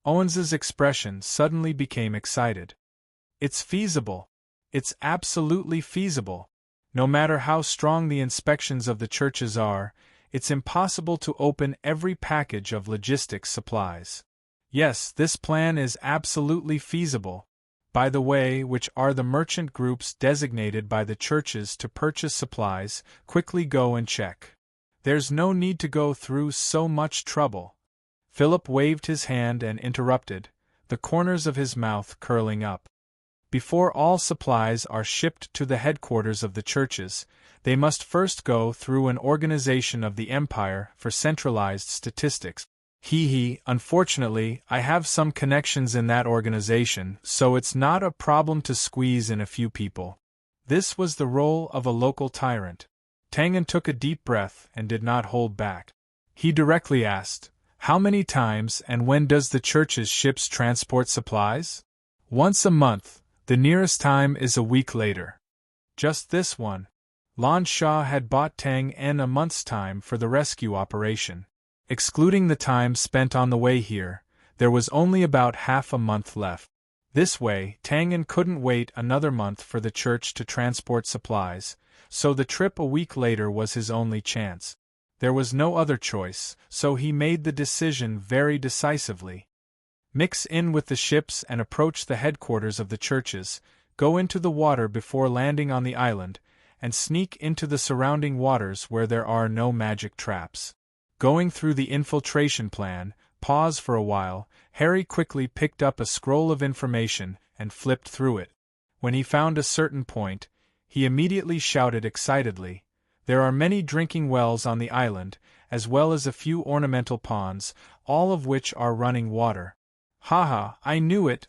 Owens's expression suddenly became excited. "It's feasible. It's absolutely feasible. No matter how strong the inspections of the churches are, it's impossible to open every package of logistics supplies. Yes, this plan is absolutely feasible. By the way, which are the merchant groups designated by the churches to purchase supplies? Quickly go and check. There's no need to go through so much trouble." Philip waved his hand and interrupted, the corners of his mouth curling up. "Before all supplies are shipped to the headquarters of the churches, they must first go through an organization of the Empire for centralized statistics. Unfortunately, I have some connections in that organization, so it's not a problem to squeeze in a few people." This was the role of a local tyrant. Tangen took a deep breath and did not hold back. He directly asked, "How many times and when does the church's ships transport supplies?" "Once a month. The nearest time is a week later." "Just this one?" Lan Shah had bought Tang En a month's time for the rescue operation. Excluding the time spent on the way here, there was only about half a month left. This way, Tang En couldn't wait another month for the church to transport supplies, so the trip a week later was his only chance. There was no other choice, so he made the decision very decisively. Mix in with the ships and approach the headquarters of the churches, go into the water before landing on the island, and sneak into the surrounding waters where there are no magic traps. Going through the infiltration plan, pause for a while. Harry quickly picked up a scroll of information and flipped through it. When he found a certain point, he immediately shouted excitedly, "There are many drinking wells on the island, as well as a few ornamental ponds, all of which are running water. Haha, I knew it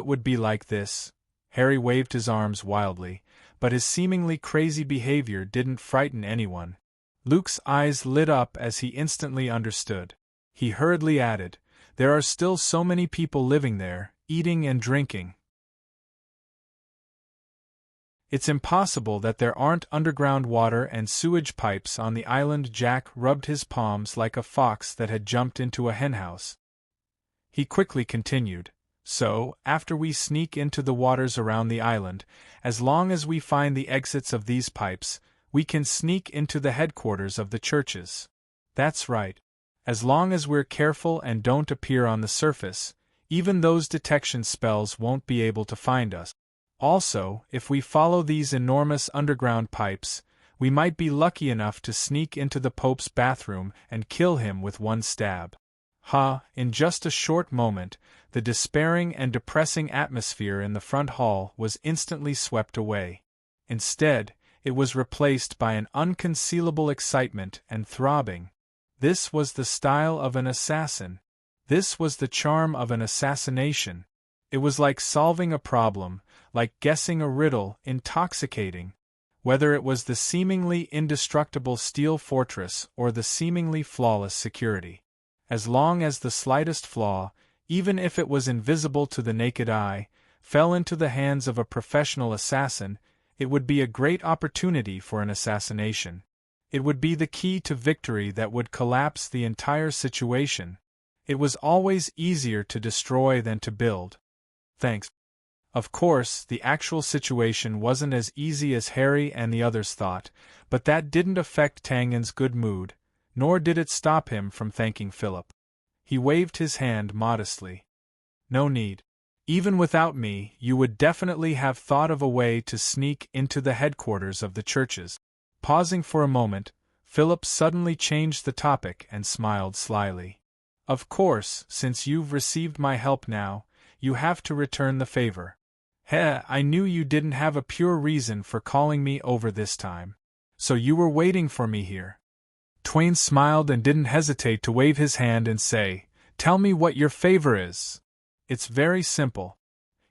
would be like this." Harry waved his arms wildly, but his seemingly crazy behavior didn't frighten anyone. Luke's eyes lit up as he instantly understood. He hurriedly added, "There are still so many people living there, eating and drinking. It's impossible that there aren't underground water and sewage pipes on the island." Jack rubbed his palms like a fox that had jumped into a henhouse. He quickly continued, "So, after we sneak into the waters around the island, as long as we find the exits of these pipes, we can sneak into the headquarters of the churches." "That's right. As long as we're careful and don't appear on the surface, even those detection spells won't be able to find us. Also, if we follow these enormous underground pipes, we might be lucky enough to sneak into the Pope's bathroom and kill him with one stab." In just a short moment, the despairing and depressing atmosphere in the front hall was instantly swept away. Instead, it was replaced by an unconcealable excitement and throbbing. This was the style of an assassin. This was the charm of an assassination. It was like solving a problem, like guessing a riddle, intoxicating. Whether it was the seemingly indestructible steel fortress or the seemingly flawless security. As long as the slightest flaw, even if it was invisible to the naked eye, fell into the hands of a professional assassin, it would be a great opportunity for an assassination. It would be the key to victory that would collapse the entire situation. It was always easier to destroy than to build. Thanks. Of course, the actual situation wasn't as easy as Harry and the others thought, but that didn't affect Tang En's good mood, nor did it stop him from thanking Philip. He waved his hand modestly. No need. Even without me, you would definitely have thought of a way to sneak into the headquarters of the churches. Pausing for a moment, Philip suddenly changed the topic and smiled slyly. Of course, since you've received my help now, you have to return the favor. I knew you didn't have a pure reason for calling me over this time. So you were waiting for me here. Twain smiled and didn't hesitate to wave his hand and say, Tell me what your favor is. It's very simple.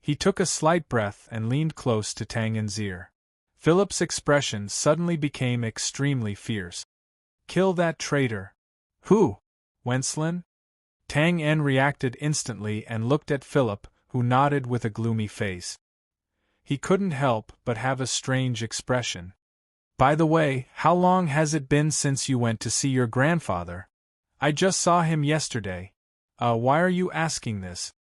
He took a slight breath and leaned close to Tang En's ear. Philip's expression suddenly became extremely fierce. Kill that traitor. Who? Wenslin? Tang En reacted instantly and looked at Philip, who nodded with a gloomy face. He couldn't help but have a strange expression. By the way, how long has it been since you went to see your grandfather? I just saw him yesterday. Why are you asking this?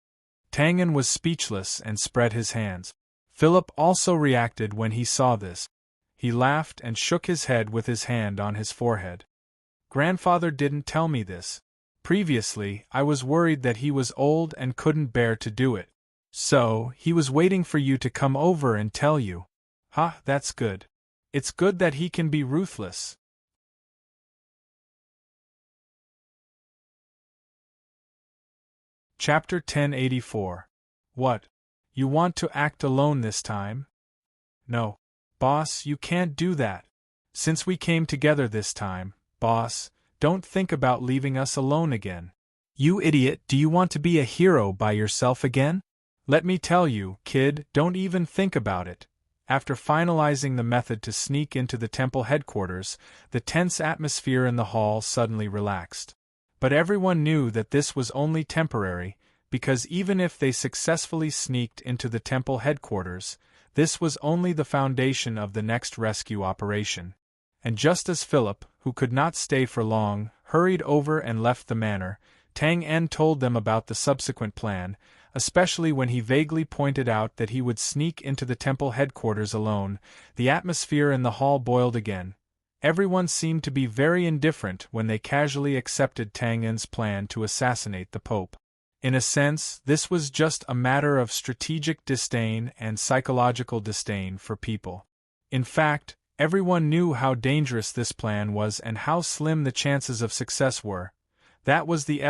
Tang En was speechless and spread his hands. Philip also reacted when he saw this. He laughed and shook his head with his hand on his forehead. Grandfather didn't tell me this. Previously, I was worried that he was old and couldn't bear to do it. So, he was waiting for you to come over and tell you. That's good. It's good that he can be ruthless. Chapter 1084. What? You want to act alone this time? No. Boss, you can't do that. Since we came together this time, boss, don't think about leaving us alone again. You idiot, do you want to be a hero by yourself again? Let me tell you, kid, don't even think about it. After finalizing the method to sneak into the temple headquarters, the tense atmosphere in the hall suddenly relaxed. But everyone knew that this was only temporary, because even if they successfully sneaked into the temple headquarters, this was only the foundation of the next rescue operation. And just as Philip, who could not stay for long, hurried over and left the manor, Tang En told them about the subsequent plan, especially when he vaguely pointed out that he would sneak into the temple headquarters alone. The atmosphere in the hall boiled again. Everyone seemed to be very indifferent when they casually accepted Tang En's plan to assassinate the Pope. In a sense, this was just a matter of strategic disdain and psychological disdain for people. In fact, everyone knew how dangerous this plan was and how slim the chances of success were. That was the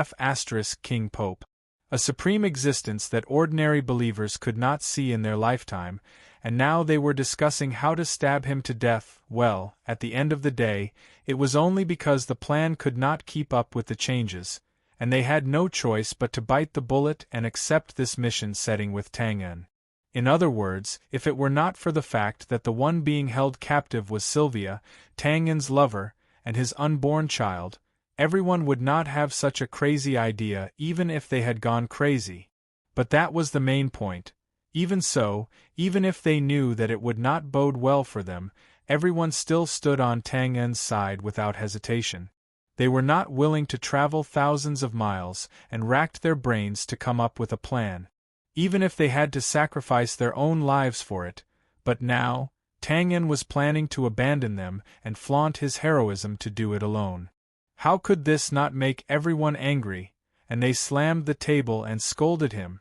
King Pope. A supreme existence that ordinary believers could not see in their lifetime, and now they were discussing how to stab him to death. Well, at the end of the day, it was only because the plan could not keep up with the changes, and they had no choice but to bite the bullet and accept this mission setting with Tang En. In other words, if it were not for the fact that the one being held captive was Sylvia, Tang En's lover, and his unborn child, everyone would not have such a crazy idea even if they had gone crazy. But that was the main point. Even so, even if they knew that it would not bode well for them, everyone still stood on Tang En's side without hesitation. They were not willing to travel thousands of miles and racked their brains to come up with a plan, even if they had to sacrifice their own lives for it. But now, Tang En was planning to abandon them and flaunt his heroism to do it alone. How could this not make everyone angry? And they slammed the table and scolded him.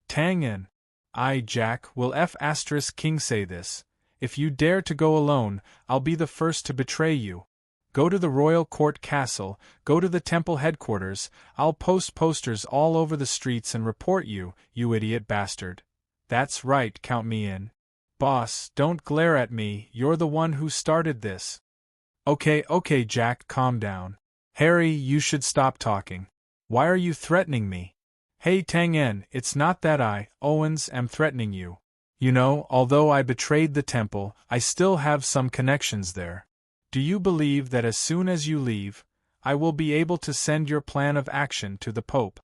Tang En. Jack, will King say this? If you dare to go alone, I'll be the first to betray you. Go to the royal court castle, go to the temple headquarters, I'll post posters all over the streets and report you, you idiot bastard. That's right, count me in. Boss, don't glare at me, you're the one who started this. Okay, Jack, calm down. Harry, you should stop talking. Why are you threatening me? Hey Tang En, it's not that I, Owens, am threatening you. You know, although I betrayed the temple, I still have some connections there. Do you believe that as soon as you leave, I will be able to send your plan of action to the Pope?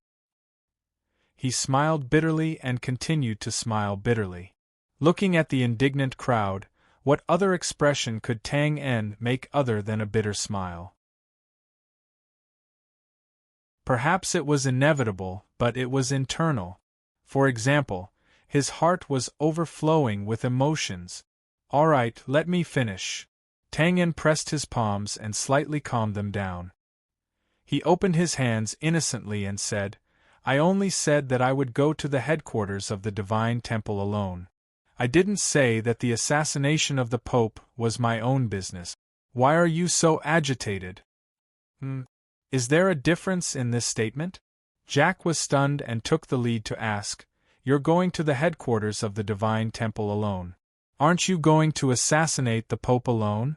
He smiled bitterly and continued to smile bitterly. Looking at the indignant crowd, what other expression could Tang En make other than a bitter smile? Perhaps it was inevitable, but it was internal. For example, his heart was overflowing with emotions. All right, let me finish. Tang En pressed his palms and slightly calmed them down. He opened his hands innocently and said, I only said that I would go to the headquarters of the Divine Temple alone. I didn't say that the assassination of the Pope was my own business. Why are you so agitated? Is there a difference in this statement? Jack was stunned and took the lead to ask, You're going to the headquarters of the Divine Temple alone. Aren't you going to assassinate the Pope alone?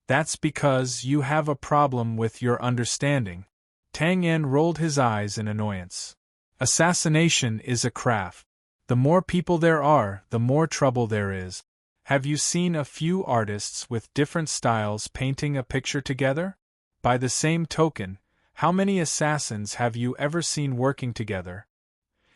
That's because you have a problem with your understanding. Tang En rolled his eyes in annoyance. Assassination is a craft. The more people there are, the more trouble there is. Have you seen a few artists with different styles painting a picture together? By the same token, how many assassins have you ever seen working together?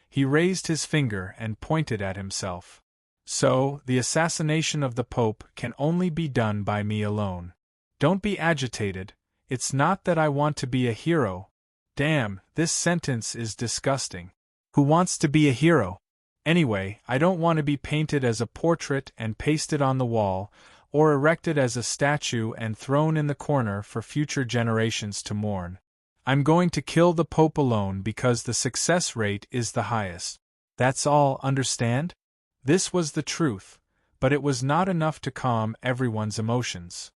He raised his finger and pointed at himself. So, the assassination of the Pope can only be done by me alone. Don't be agitated, it's not that I want to be a hero. Damn, this sentence is disgusting. Who wants to be a hero? Anyway, I don't want to be painted as a portrait and pasted on the wall, or erected as a statue and thrown in the corner for future generations to mourn. I'm going to kill the Pope alone because the success rate is the highest. That's all, understand? This was the truth, but it was not enough to calm everyone's emotions.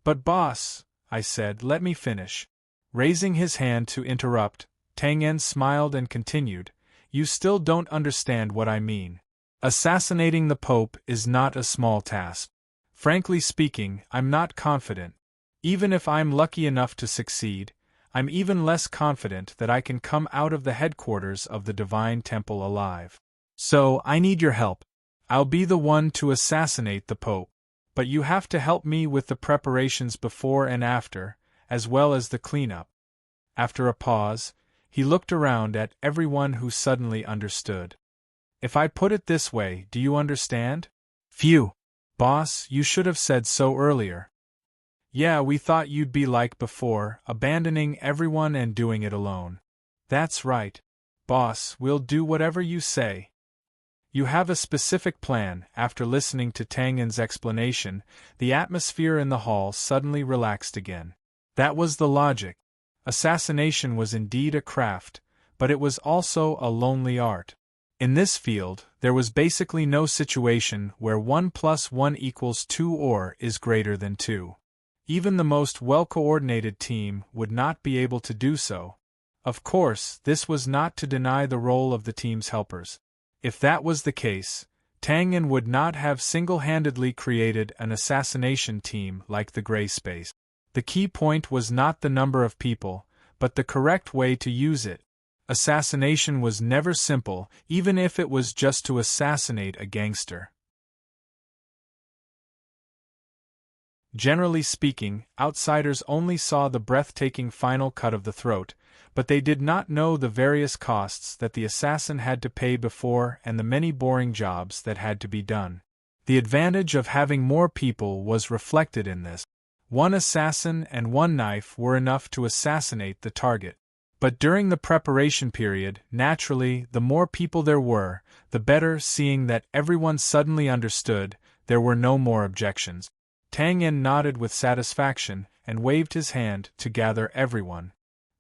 But boss, I said, let me finish. Raising his hand to interrupt, Tang En smiled and continued, You still don't understand what I mean. Assassinating the Pope is not a small task. Frankly speaking, I'm not confident. Even if I'm lucky enough to succeed, I'm even less confident that I can come out of the headquarters of the Divine Temple alive. So, I need your help. I'll be the one to assassinate the Pope. But you have to help me with the preparations before and after, as well as the cleanup. After a pause, he looked around at everyone who suddenly understood. If I put it this way, do you understand? Phew. Boss, you should have said so earlier. Yeah, we thought you'd be like before, abandoning everyone and doing it alone. That's right. Boss, we'll do whatever you say. You have a specific plan. After listening to Tang En's explanation, the atmosphere in the hall suddenly relaxed again. That was the logic. Assassination was indeed a craft, but it was also a lonely art. In this field, there was basically no situation where 1 + 1 = 2 or is greater than 2. Even the most well-coordinated team would not be able to do so. Of course, this was not to deny the role of the team's helpers. If that was the case, Tang En would not have single-handedly created an assassination team like the Gray Space. The key point was not the number of people, but the correct way to use it. Assassination was never simple, even if it was just to assassinate a gangster. Generally speaking, outsiders only saw the breathtaking final cut of the throat, but they did not know the various costs that the assassin had to pay before and the many boring jobs that had to be done. The advantage of having more people was reflected in this. One assassin and one knife were enough to assassinate the target. But during the preparation period, naturally, the more people there were, the better, seeing that everyone suddenly understood, there were no more objections. Tang En nodded with satisfaction and waved his hand to gather everyone.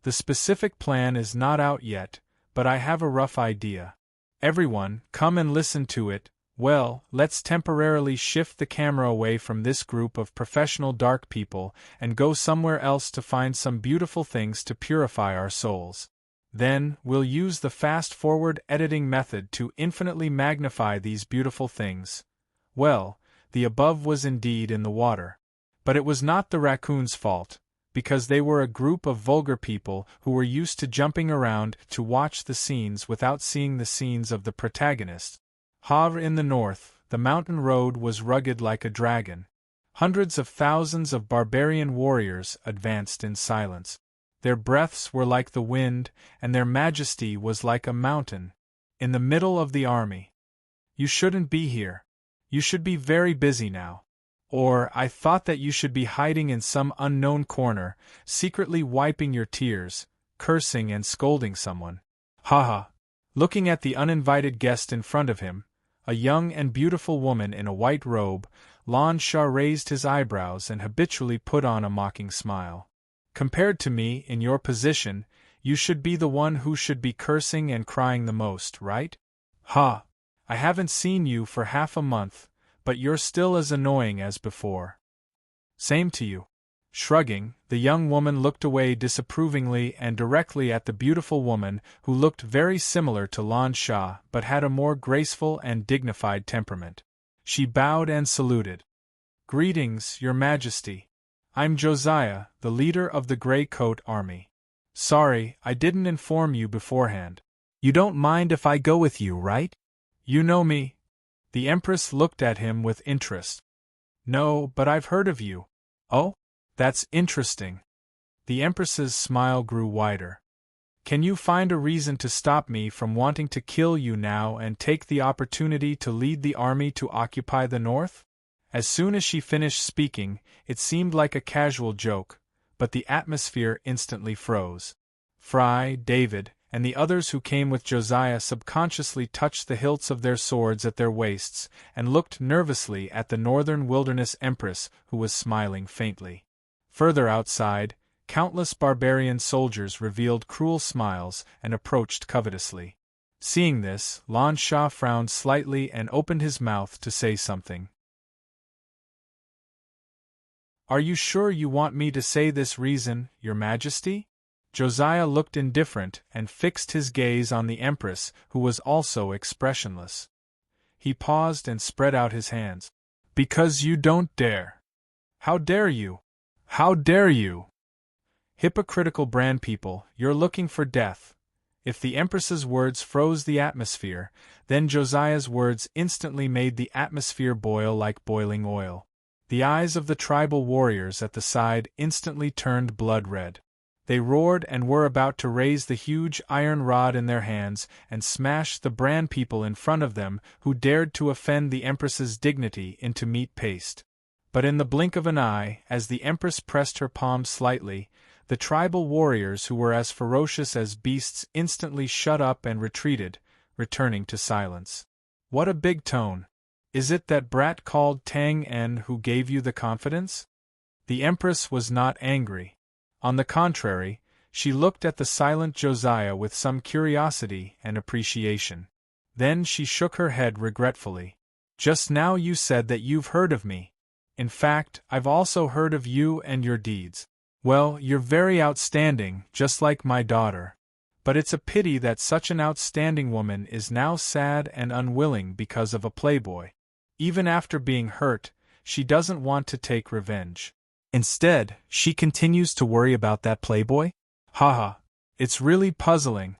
The specific plan is not out yet, but I have a rough idea. Everyone, come and listen to it. Well, let's temporarily shift the camera away from this group of professional dark people and go somewhere else to find some beautiful things to purify our souls. Then, we'll use the fast-forward editing method to infinitely magnify these beautiful things. Well, the above was indeed in the water. But it was not the raccoons' fault, because they were a group of vulgar people who were used to jumping around to watch the scenes without seeing the scenes of the protagonist. Havre in the north, the mountain road was rugged like a dragon. Hundreds of thousands of barbarian warriors advanced in silence. Their breaths were like the wind, and their majesty was like a mountain. In the middle of the army. You shouldn't be here. You should be very busy now. Or, I thought that you should be hiding in some unknown corner, secretly wiping your tears, cursing and scolding someone. Haha. Looking at the uninvited guest in front of him, a young and beautiful woman in a white robe, Lan Sha raised his eyebrows and habitually put on a mocking smile. Compared to me, in your position, you should be the one who should be cursing and crying the most, right? Ha! I haven't seen you for half a month, but you're still as annoying as before. Same to you. Shrugging, the young woman looked away disapprovingly and directly at the beautiful woman who looked very similar to Lan Sha but had a more graceful and dignified temperament. She bowed and saluted. Greetings, Your Majesty. I'm Josiah, the leader of the Grey Coat Army. Sorry, I didn't inform you beforehand. You don't mind if I go with you, right? You know me? The Empress looked at him with interest. No, but I've heard of you. Oh? That's interesting. The Empress's smile grew wider. Can you find a reason to stop me from wanting to kill you now and take the opportunity to lead the army to occupy the north? As soon as she finished speaking, it seemed like a casual joke, but the atmosphere instantly froze. Fry, David, and the others who came with Josiah subconsciously touched the hilts of their swords at their waists and looked nervously at the Northern Wilderness Empress, who was smiling faintly. Further outside, countless barbarian soldiers revealed cruel smiles and approached covetously. Seeing this, Lan Sha frowned slightly and opened his mouth to say something. Are you sure you want me to say this reason, Your Majesty? Josiah looked indifferent and fixed his gaze on the Empress, who was also expressionless. He paused and spread out his hands. Because you don't dare. How dare you? How dare you? Hypocritical brand people, you're looking for death. If the Empress's words froze the atmosphere, then Josiah's words instantly made the atmosphere boil like boiling oil. The eyes of the tribal warriors at the side instantly turned blood red. They roared and were about to raise the huge iron rod in their hands and smash the brand people in front of them who dared to offend the Empress's dignity into meat paste. But in the blink of an eye, as the Empress pressed her palm slightly, the tribal warriors who were as ferocious as beasts instantly shut up and retreated, returning to silence. What a big tone! Is it that brat called Tang En who gave you the confidence? The Empress was not angry. On the contrary, she looked at the silent Josiah with some curiosity and appreciation. Then she shook her head regretfully. Just now you said that you've heard of me. In fact, I've also heard of you and your deeds. Well, you're very outstanding, just like my daughter. But it's a pity that such an outstanding woman is now sad and unwilling because of a playboy. Even after being hurt, she doesn't want to take revenge. Instead, she continues to worry about that playboy? Haha, it's really puzzling.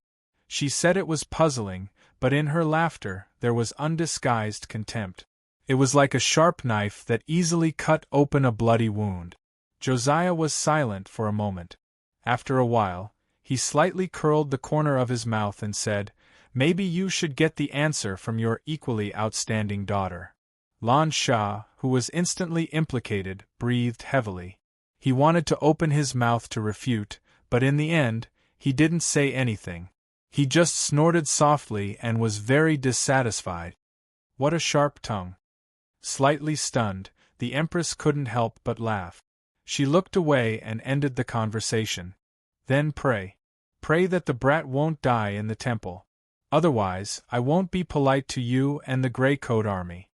She said it was puzzling, but in her laughter, there was undisguised contempt. It was like a sharp knife that easily cut open a bloody wound. Josiah was silent for a moment. After a while, he slightly curled the corner of his mouth and said, Maybe you should get the answer from your equally outstanding daughter. Lan Sha, who was instantly implicated, breathed heavily. He wanted to open his mouth to refute, but in the end, he didn't say anything. He just snorted softly and was very dissatisfied. What a sharp tongue. Slightly stunned, the Empress couldn't help but laugh. She looked away and ended the conversation. Then pray. Pray that the brat won't die in the temple. Otherwise, I won't be polite to you and the Grey Coat Army.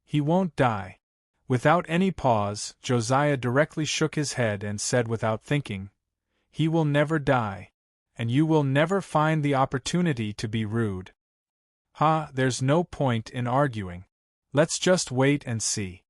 He won't die. Without any pause, Josiah directly shook his head and said without thinking, He will never die. And you will never find the opportunity to be rude. Ha, there's no point in arguing. Let's just wait and see.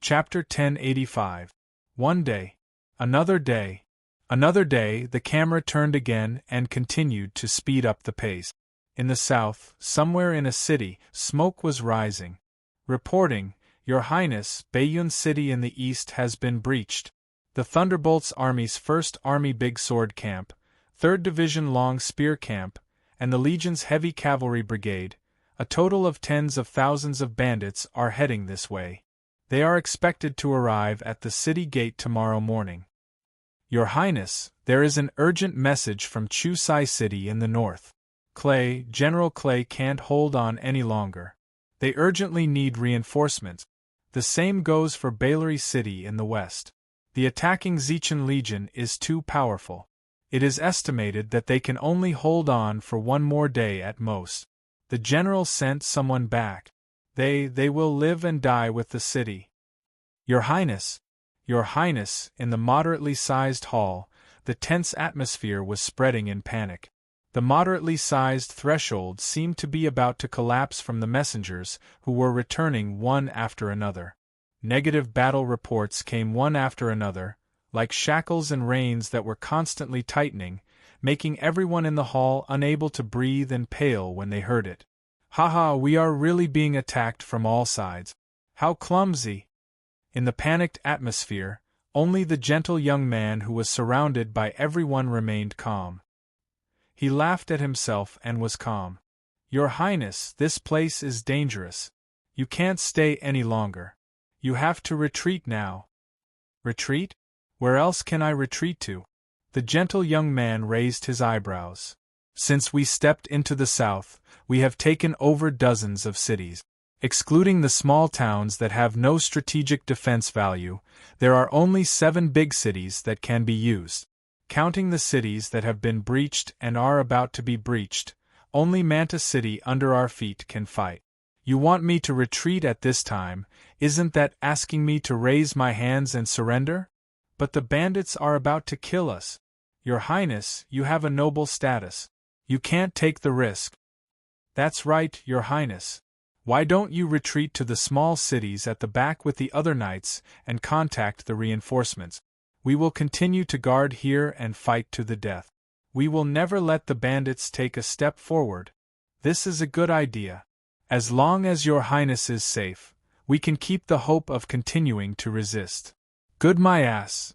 Chapter 1085. One day. Another day. Another day, the camera turned again and continued to speed up the pace. In the south, somewhere in a city, smoke was rising. Reporting, Your Highness, Baiyun City in the east has been breached. The Thunderbolts Army's 1st Army Big Sword Camp, 3rd Division Long Spear Camp, and the Legion's Heavy Cavalry Brigade, a total of tens of thousands of bandits are heading this way. They are expected to arrive at the city gate tomorrow morning. Your Highness, there is an urgent message from Chusai City in the north. General Clay can't hold on any longer. They urgently need reinforcements. The same goes for Balery City in the west. The attacking Zechen Legion is too powerful. It is estimated that they can only hold on for one more day at most. The general sent someone back. They will live and die with the city. Your Highness, in the moderately sized hall, the tense atmosphere was spreading in panic. The moderately sized threshold seemed to be about to collapse from the messengers, who were returning one after another. Negative battle reports came one after another, like shackles and reins that were constantly tightening, making everyone in the hall unable to breathe and pale when they heard it. "Haha, we are really being attacked from all sides. How clumsy!" In the panicked atmosphere, only the gentle young man who was surrounded by everyone remained calm. He laughed at himself and was calm. "Your Highness, this place is dangerous. You can't stay any longer. You have to retreat now." "Retreat? Where else can I retreat to?" The gentle young man raised his eyebrows. "Since we stepped into the south, we have taken over dozens of cities. Excluding the small towns that have no strategic defense value, there are only 7 big cities that can be used. Counting the cities that have been breached and are about to be breached, only Manta City under our feet can fight. You want me to retreat at this time? Isn't that asking me to raise my hands and surrender? But the bandits are about to kill us. Your Highness, you have a noble status. You can't take the risk." "That's right, Your Highness. Why don't you retreat to the small cities at the back with the other knights and contact the reinforcements? We will continue to guard here and fight to the death. We will never let the bandits take a step forward. This is a good idea. As long as Your Highness is safe, we can keep the hope of continuing to resist." "Good my ass!"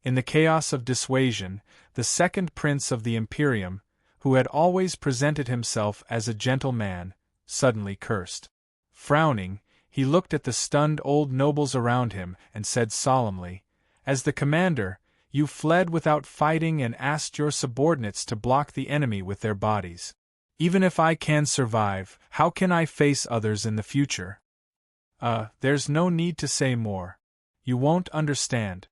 In the chaos of dissuasion, the second prince of the Imperium, who had always presented himself as a gentleman, suddenly cursed. Frowning, he looked at the stunned old nobles around him and said solemnly, "As the commander, you fled without fighting and asked your subordinates to block the enemy with their bodies. Even if I can survive, how can I face others in the future? There's no need to say more. You won't understand."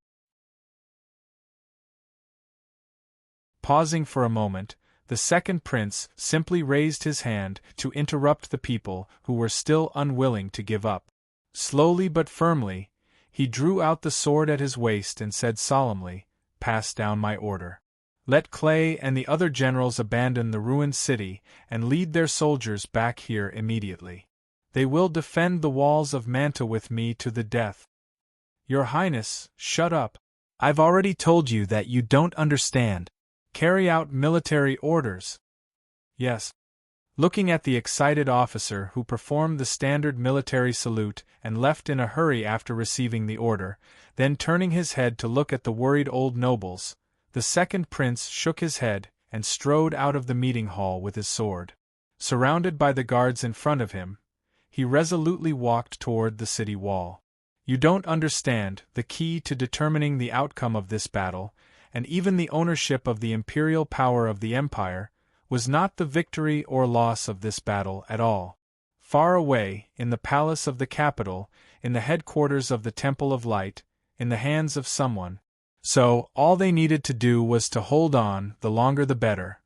Pausing for a moment, the second prince simply raised his hand to interrupt the people who were still unwilling to give up. Slowly but firmly, he drew out the sword at his waist and said solemnly, "Pass down my order. Let Clay and the other generals abandon the ruined city and lead their soldiers back here immediately. They will defend the walls of Manta with me to the death." "Your Highness, shut up. I've already told you that you don't understand. Carry out military orders." "Yes." Looking at the excited officer who performed the standard military salute and left in a hurry after receiving the order, then turning his head to look at the worried old nobles, the second prince shook his head and strode out of the meeting hall with his sword. Surrounded by the guards in front of him, he resolutely walked toward the city wall. "You don't understand, the key to determining the outcome of this battle, and even the ownership of the imperial power of the empire, was not the victory or loss of this battle at all. Far away, in the palace of the capital, in the headquarters of the Temple of Light, in the hands of someone. So, all they needed to do was to hold on, the longer the better.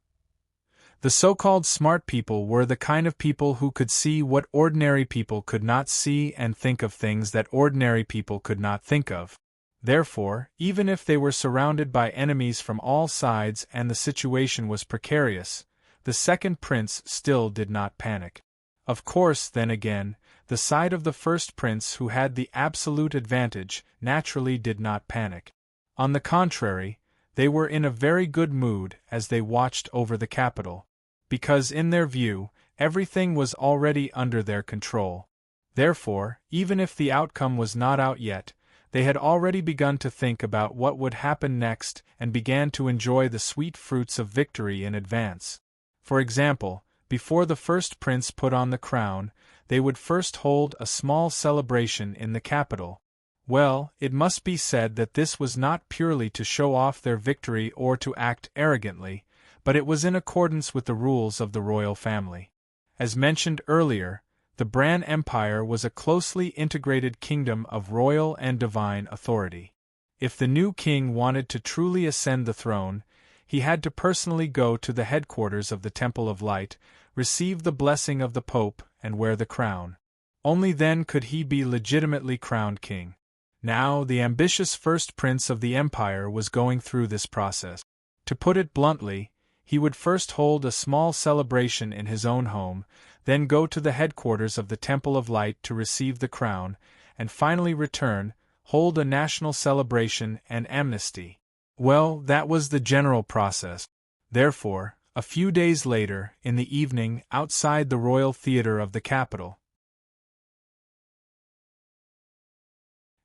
The so-called smart people were the kind of people who could see what ordinary people could not see and think of things that ordinary people could not think of. Therefore, even if they were surrounded by enemies from all sides and the situation was precarious, the second prince still did not panic. Of course, then again, the side of the first prince who had the absolute advantage naturally did not panic. On the contrary, they were in a very good mood as they watched over the capital, because in their view, everything was already under their control. Therefore, even if the outcome was not out yet, they had already begun to think about what would happen next and began to enjoy the sweet fruits of victory in advance. For example, before the first prince put on the crown, they would first hold a small celebration in the capital. Well, it must be said that this was not purely to show off their victory or to act arrogantly, but it was in accordance with the rules of the royal family. As mentioned earlier, the Bran Empire was a closely integrated kingdom of royal and divine authority. If the new king wanted to truly ascend the throne, he had to personally go to the headquarters of the Temple of Light, receive the blessing of the Pope, and wear the crown. Only then could he be legitimately crowned king. Now, the ambitious first prince of the empire was going through this process. To put it bluntly, he would first hold a small celebration in his own home, then go to the headquarters of the Temple of Light to receive the crown, and finally return, hold a national celebration and amnesty. Well, that was the general process. Therefore, a few days later, in the evening, outside the Royal Theatre of the capital.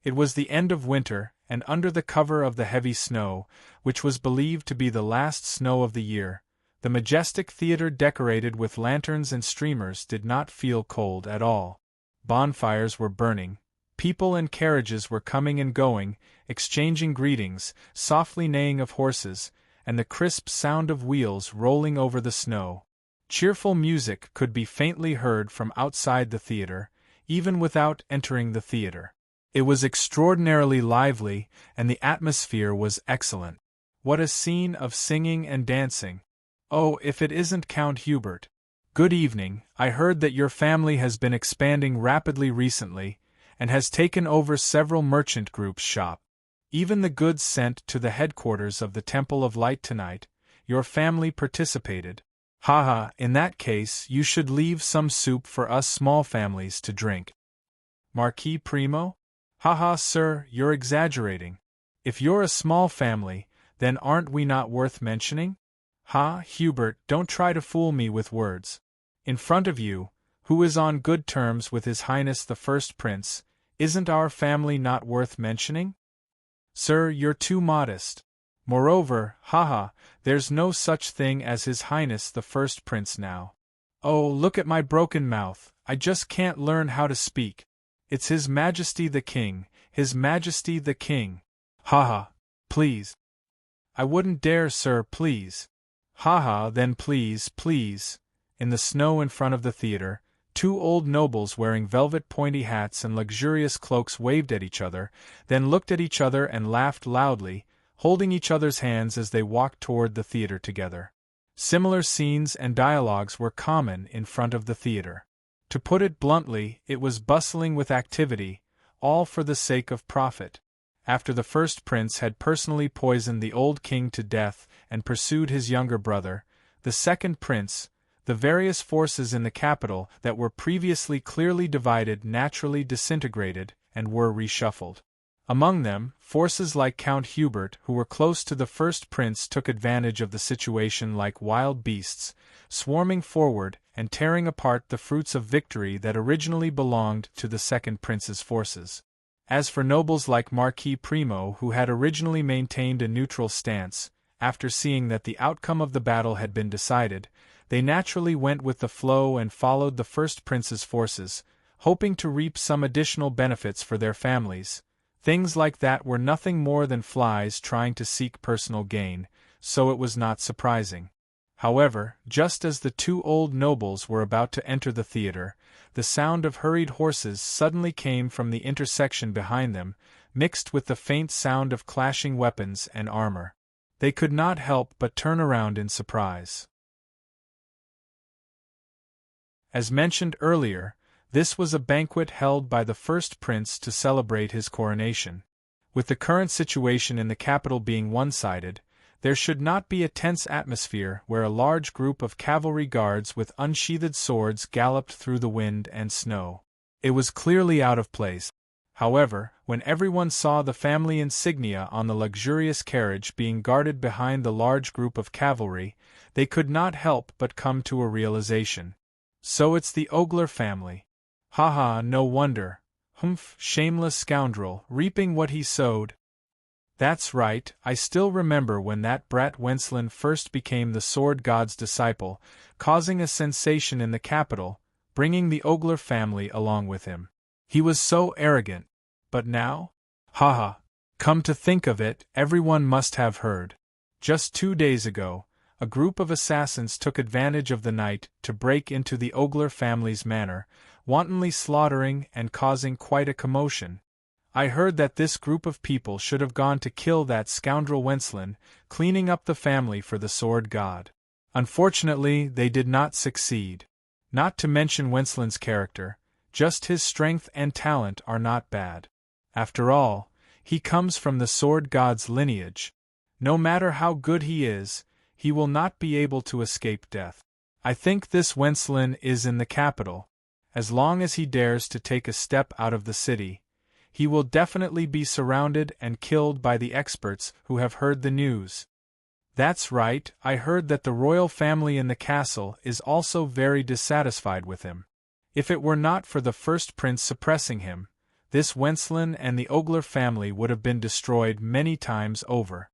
It was the end of winter, and under the cover of the heavy snow, which was believed to be the last snow of the year, the majestic theatre decorated with lanterns and streamers did not feel cold at all. Bonfires were burning, people and carriages were coming and going, exchanging greetings, softly neighing of horses, and the crisp sound of wheels rolling over the snow. Cheerful music could be faintly heard from outside the theatre, even without entering the theatre. It was extraordinarily lively, and the atmosphere was excellent. What a scene of singing and dancing! Oh, if it isn't Count Hubert! Good evening, I heard that your family has been expanding rapidly recently, and has taken over several merchant groups' shop. Even the goods sent to the headquarters of the Temple of Light tonight, your family participated. Haha, in that case you should leave some soup for us small families to drink. Marquis Primo? Haha, sir, you're exaggerating. If you're a small family, then aren't we not worth mentioning? Ha, Hubert, don't try to fool me with words. In front of you, who is on good terms with His Highness the First Prince, isn't our family not worth mentioning? Sir, you're too modest. Moreover, haha, there's no such thing as His Highness the First Prince now. Oh, look at my broken mouth, I just can't learn how to speak. It's His Majesty the King, His Majesty the King. Haha, please. I wouldn't dare, sir, please. Haha, then please, please. In the snow in front of the theatre, two old nobles wearing velvet pointy hats and luxurious cloaks waved at each other, then looked at each other and laughed loudly, holding each other's hands as they walked toward the theatre together. Similar scenes and dialogues were common in front of the theatre. To put it bluntly, it was bustling with activity, all for the sake of profit. After the first prince had personally poisoned the old king to death and pursued his younger brother, the second prince, the various forces in the capital that were previously clearly divided naturally disintegrated and were reshuffled. Among them, forces like Count Hubert, who were close to the first prince, took advantage of the situation like wild beasts, swarming forward and tearing apart the fruits of victory that originally belonged to the second prince's forces. As for nobles like Marquis Primo, who had originally maintained a neutral stance, after seeing that the outcome of the battle had been decided, they naturally went with the flow and followed the first prince's forces, hoping to reap some additional benefits for their families. Things like that were nothing more than flies trying to seek personal gain, so it was not surprising. However, just as the two old nobles were about to enter the theatre, the sound of hurried horses suddenly came from the intersection behind them, mixed with the faint sound of clashing weapons and armor. They could not help but turn around in surprise. As mentioned earlier, this was a banquet held by the first prince to celebrate his coronation. With the current situation in the capital being one-sided, there should not be a tense atmosphere where a large group of cavalry guards with unsheathed swords galloped through the wind and snow. It was clearly out of place. However, when everyone saw the family insignia on the luxurious carriage being guarded behind the large group of cavalry, they could not help but come to a realization. So it's the Ogler family. Haha, no wonder. Humph, shameless scoundrel, reaping what he sowed. That's right, I still remember when that brat Wenslin first became the sword god's disciple, causing a sensation in the capital, bringing the Ogler family along with him. He was so arrogant. But now? Haha. Come to think of it, everyone must have heard. Just 2 days ago, a group of assassins took advantage of the night to break into the Ogler family's manor, wantonly slaughtering and causing quite a commotion. I heard that this group of people should have gone to kill that scoundrel Wenslin, cleaning up the family for the sword god. Unfortunately, they did not succeed. Not to mention Wenslin's character, just his strength and talent are not bad. After all, he comes from the sword god's lineage. No matter how good he is, he will not be able to escape death. I think this Wenslin is in the capital. As long as he dares to take a step out of the city, he will definitely be surrounded and killed by the experts who have heard the news. That's right, I heard that the royal family in the castle is also very dissatisfied with him. If it were not for the first prince suppressing him, this Wenslin and the Ogler family would have been destroyed many times over.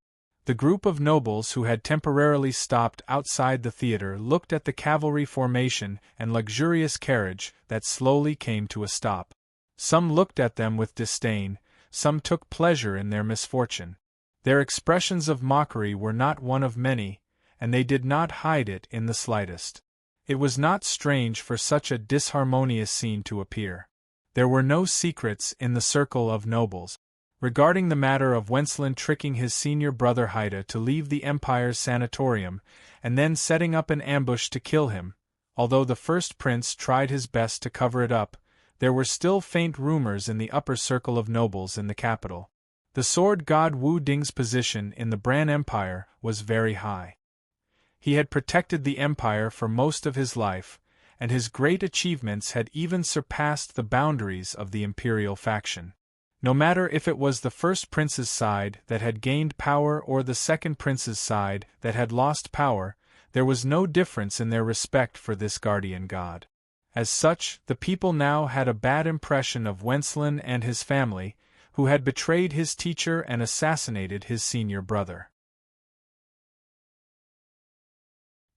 The group of nobles who had temporarily stopped outside the theater looked at the cavalry formation and luxurious carriage that slowly came to a stop. Some looked at them with disdain, some took pleasure in their misfortune. Their expressions of mockery were not one of many, and they did not hide it in the slightest. It was not strange for such a disharmonious scene to appear. There were no secrets in the circle of nobles. Regarding the matter of Wenslin tricking his senior brother Haida to leave the Empire's sanatorium, and then setting up an ambush to kill him, although the first prince tried his best to cover it up, there were still faint rumors in the upper circle of nobles in the capital. The sword god Wu Ding's position in the Bran Empire was very high. He had protected the empire for most of his life, and his great achievements had even surpassed the boundaries of the imperial faction. No matter if it was the first prince's side that had gained power or the second prince's side that had lost power, there was no difference in their respect for this guardian god. As such, the people now had a bad impression of Wenslin and his family, who had betrayed his teacher and assassinated his senior brother.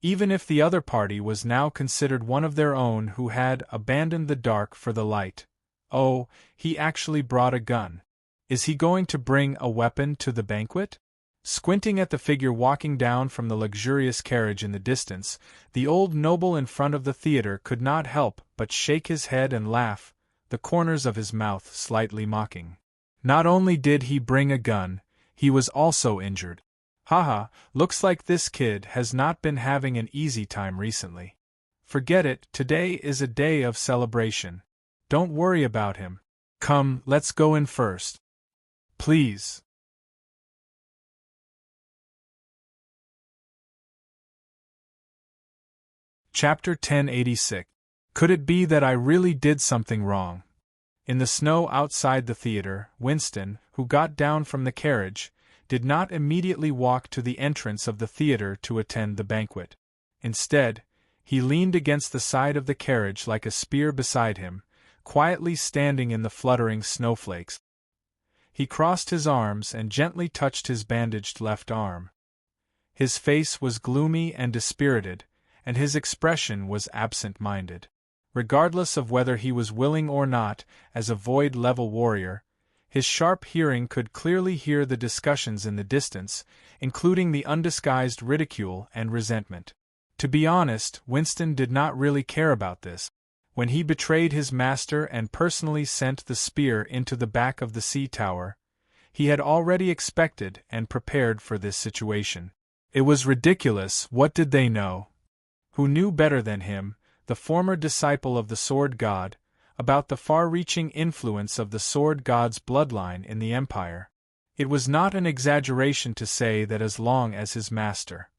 Even if the other party was now considered one of their own who had abandoned the dark for the light. Oh, he actually brought a gun. Is he going to bring a weapon to the banquet? Squinting at the figure walking down from the luxurious carriage in the distance, the old noble in front of the theater could not help but shake his head and laugh, the corners of his mouth slightly mocking. Not only did he bring a gun, he was also injured. Haha, looks like this kid has not been having an easy time recently. Forget it, today is a day of celebration. Don't worry about him. Come, let's go in first. Please. Chapter 1086. Could it be that I really did something wrong? In the snow outside the theater, Winston, who got down from the carriage, did not immediately walk to the entrance of the theater to attend the banquet. Instead, he leaned against the side of the carriage like a spear beside him, quietly standing in the fluttering snowflakes. He crossed his arms and gently touched his bandaged left arm. His face was gloomy and dispirited, and his expression was absent-minded. Regardless of whether he was willing or not, as a void-level warrior, his sharp hearing could clearly hear the discussions in the distance, including the undisguised ridicule and resentment. To be honest, Winston did not really care about this. When he betrayed his master and personally sent the spear into the back of the sea tower, he had already expected and prepared for this situation. It was ridiculous, what did they know? Who knew better than him, the former disciple of the sword god, about the far-reaching influence of the sword god's bloodline in the empire? It was not an exaggeration to say that as long as his master,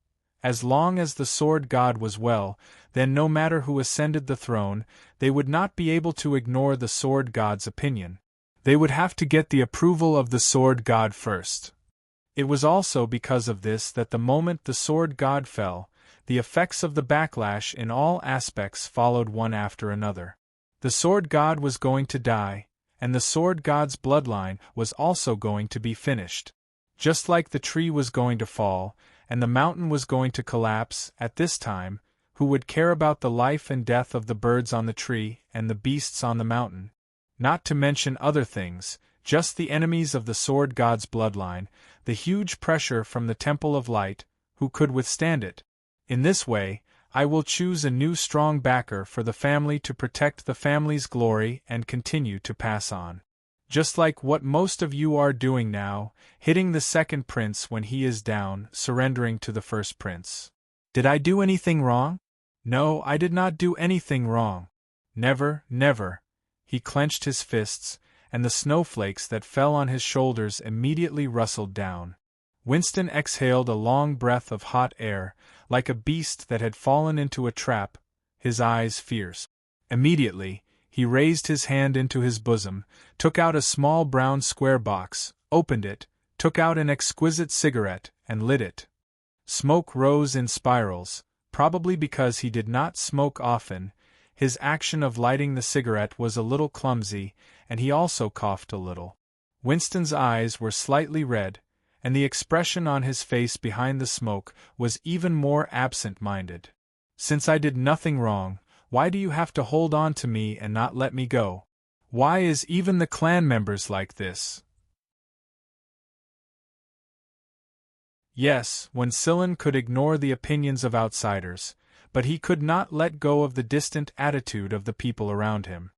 as long as the sword god was well, then no matter who ascended the throne, they would not be able to ignore the sword god's opinion. They would have to get the approval of the sword god first. It was also because of this that the moment the sword god fell, the effects of the backlash in all aspects followed one after another. The sword god was going to die, and the sword god's bloodline was also going to be finished. Just like the tree was going to fall, and the mountain was going to collapse, at this time, who would care about the life and death of the birds on the tree and the beasts on the mountain? Not to mention other things, just the enemies of the sword god's bloodline, the huge pressure from the Temple of Light, who could withstand it? In this way, I will choose a new strong backer for the family to protect the family's glory and continue to pass on. Just like what most of you are doing now, hitting the second prince when he is down, surrendering to the first prince. Did I do anything wrong? No, I did not do anything wrong. Never, never. He clenched his fists, and the snowflakes that fell on his shoulders immediately rustled down. Winston exhaled a long breath of hot air, like a beast that had fallen into a trap, his eyes fierce. Immediately, he raised his hand into his bosom, took out a small brown square box, opened it, took out an exquisite cigarette, and lit it. Smoke rose in spirals, probably because he did not smoke often. His action of lighting the cigarette was a little clumsy, and he also coughed a little. Winston's eyes were slightly red, and the expression on his face behind the smoke was even more absent-minded. Since I did nothing wrong, why do you have to hold on to me and not let me go? Why is even the clan members like this? Yes, Winston could ignore the opinions of outsiders, but he could not let go of the distant attitude of the people around him.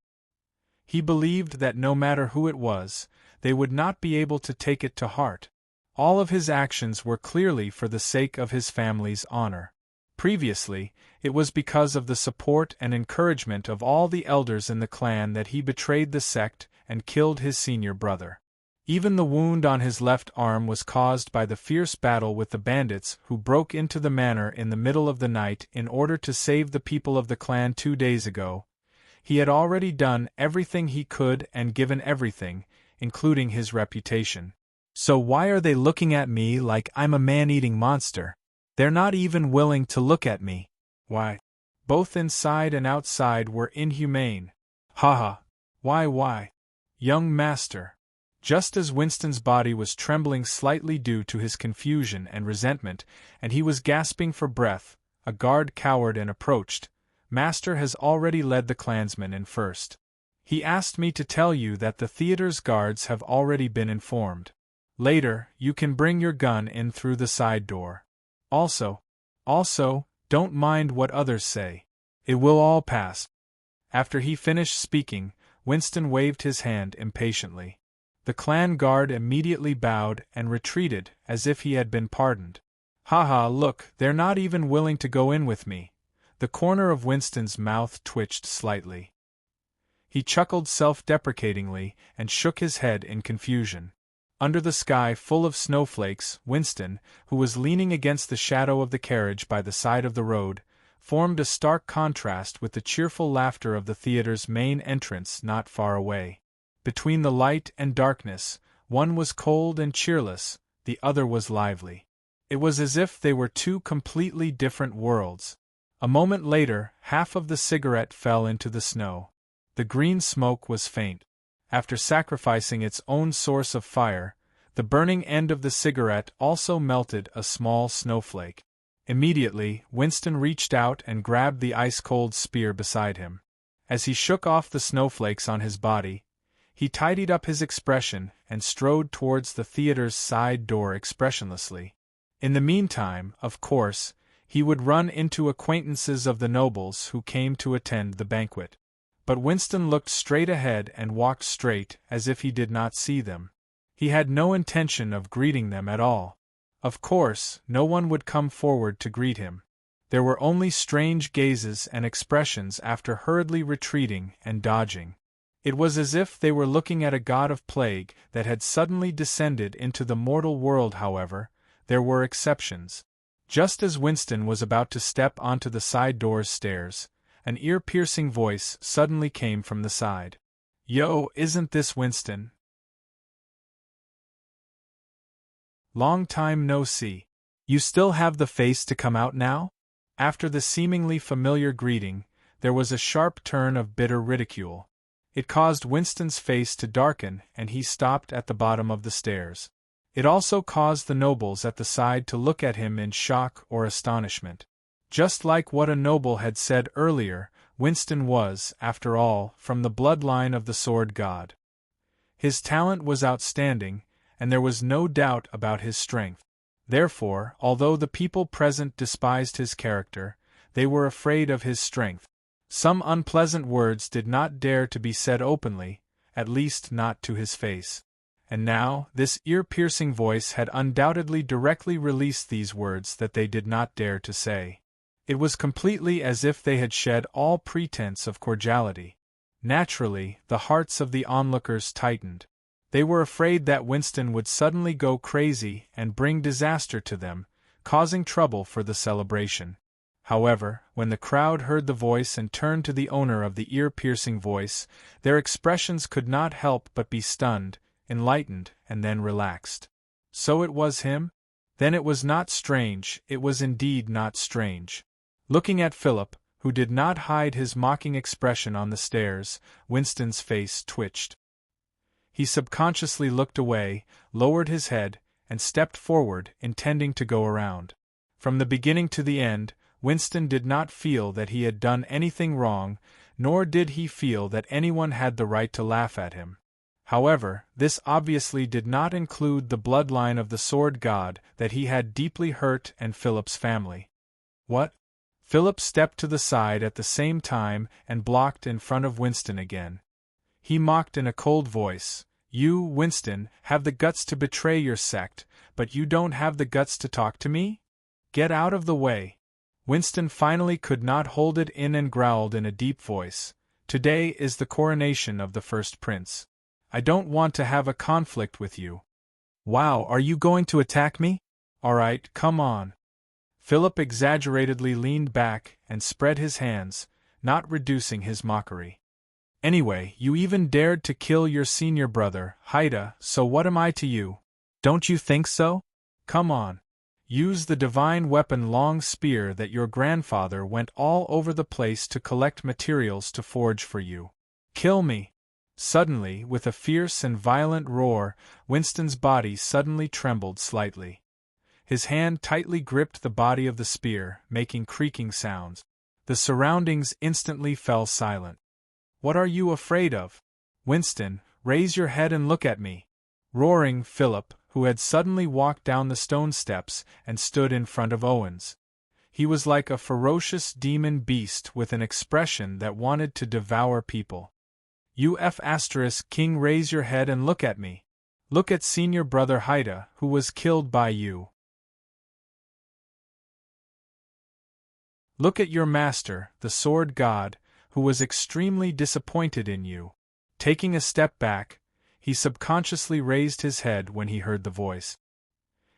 He believed that no matter who it was, they would not be able to take it to heart. All of his actions were clearly for the sake of his family's honor. Previously, it was because of the support and encouragement of all the elders in the clan that he betrayed the sect and killed his senior brother. Even the wound on his left arm was caused by the fierce battle with the bandits who broke into the manor in the middle of the night in order to save the people of the clan 2 days ago. He had already done everything he could and given everything, including his reputation. So why are they looking at me like I'm a man-eating monster? They're not even willing to look at me. Why? Both inside and outside were inhumane. Haha. Why? Young master. Just as Winston's body was trembling slightly due to his confusion and resentment, and he was gasping for breath, a guard cowered and approached. Master has already led the clansmen in first. He asked me to tell you that the theater's guards have already been informed. Later, you can bring your gun in through the side door. Also, don't mind what others say. It will all pass. After he finished speaking, Winston waved his hand impatiently. The clan guard immediately bowed and retreated as if he had been pardoned. Haha, look, they're not even willing to go in with me. The corner of Winston's mouth twitched slightly. He chuckled self-deprecatingly and shook his head in confusion. Under the sky full of snowflakes, Winston, who was leaning against the shadow of the carriage by the side of the road, formed a stark contrast with the cheerful laughter of the theater's main entrance not far away. Between the light and darkness, one was cold and cheerless, the other was lively. It was as if they were two completely different worlds. A moment later, half of the cigarette fell into the snow. The green smoke was faint. After sacrificing its own source of fire, the burning end of the cigarette also melted a small snowflake. Immediately, Winston reached out and grabbed the ice-cold spear beside him. As he shook off the snowflakes on his body, he tidied up his expression and strode towards the theater's side door expressionlessly. In the meantime, of course, he would run into acquaintances of the nobles who came to attend the banquet. But Winston looked straight ahead and walked straight, as if he did not see them. He had no intention of greeting them at all. Of course, no one would come forward to greet him. There were only strange gazes and expressions after hurriedly retreating and dodging. It was as if they were looking at a god of plague that had suddenly descended into the mortal world. However, there were exceptions. Just as Winston was about to step onto the side door's stairs, an ear-piercing voice suddenly came from the side. Yo, isn't this Winston? Long time no see. You still have the face to come out now? After the seemingly familiar greeting, there was a sharp turn of bitter ridicule. It caused Winston's face to darken and he stopped at the bottom of the stairs. It also caused the nobles at the side to look at him in shock or astonishment. Just like what a noble had said earlier, Winston was, after all, from the bloodline of the sword god. His talent was outstanding, and there was no doubt about his strength. Therefore, although the people present despised his character, they were afraid of his strength. Some unpleasant words did not dare to be said openly, at least not to his face. And now, this ear-piercing voice had undoubtedly directly released these words that they did not dare to say. It was completely as if they had shed all pretense of cordiality. Naturally, the hearts of the onlookers tightened. They were afraid that Winston would suddenly go crazy and bring disaster to them, causing trouble for the celebration. However, when the crowd heard the voice and turned to the owner of the ear-piercing voice, their expressions could not help but be stunned, enlightened, and then relaxed. So it was him? Then it was not strange, it was indeed not strange. Looking at Philip, who did not hide his mocking expression on the stairs, Winston's face twitched. He subconsciously looked away, lowered his head, and stepped forward, intending to go around. From the beginning to the end, Winston did not feel that he had done anything wrong, nor did he feel that anyone had the right to laugh at him. However, this obviously did not include the bloodline of the sword god that he had deeply hurt and Philip's family. What? Philip stepped to the side at the same time and blocked in front of Winston again. He mocked in a cold voice, "You, Winston, have the guts to betray your sect, but you don't have the guts to talk to me? Get out of the way." Winston finally could not hold it in and growled in a deep voice, "Today is the coronation of the first prince. I don't want to have a conflict with you." "Wow, are you going to attack me? All right, come on." Philip exaggeratedly leaned back and spread his hands, not reducing his mockery. "Anyway, you even dared to kill your senior brother, Haida, so what am I to you? Don't you think so? Come on. Use the divine weapon long spear that your grandfather went all over the place to collect materials to forge for you. Kill me." Suddenly, with a fierce and violent roar, Winston's body suddenly trembled slightly. His hand tightly gripped the body of the spear, making creaking sounds. The surroundings instantly fell silent. "What are you afraid of? Winston, raise your head and look at me." Roaring Philip, who had suddenly walked down the stone steps and stood in front of Owens. He was like a ferocious demon beast with an expression that wanted to devour people. "You King, raise your head and look at me. Look at senior brother Haida, who was killed by you. Look at your master, the sword god, who was extremely disappointed in you." Taking a step back, he subconsciously raised his head when he heard the voice.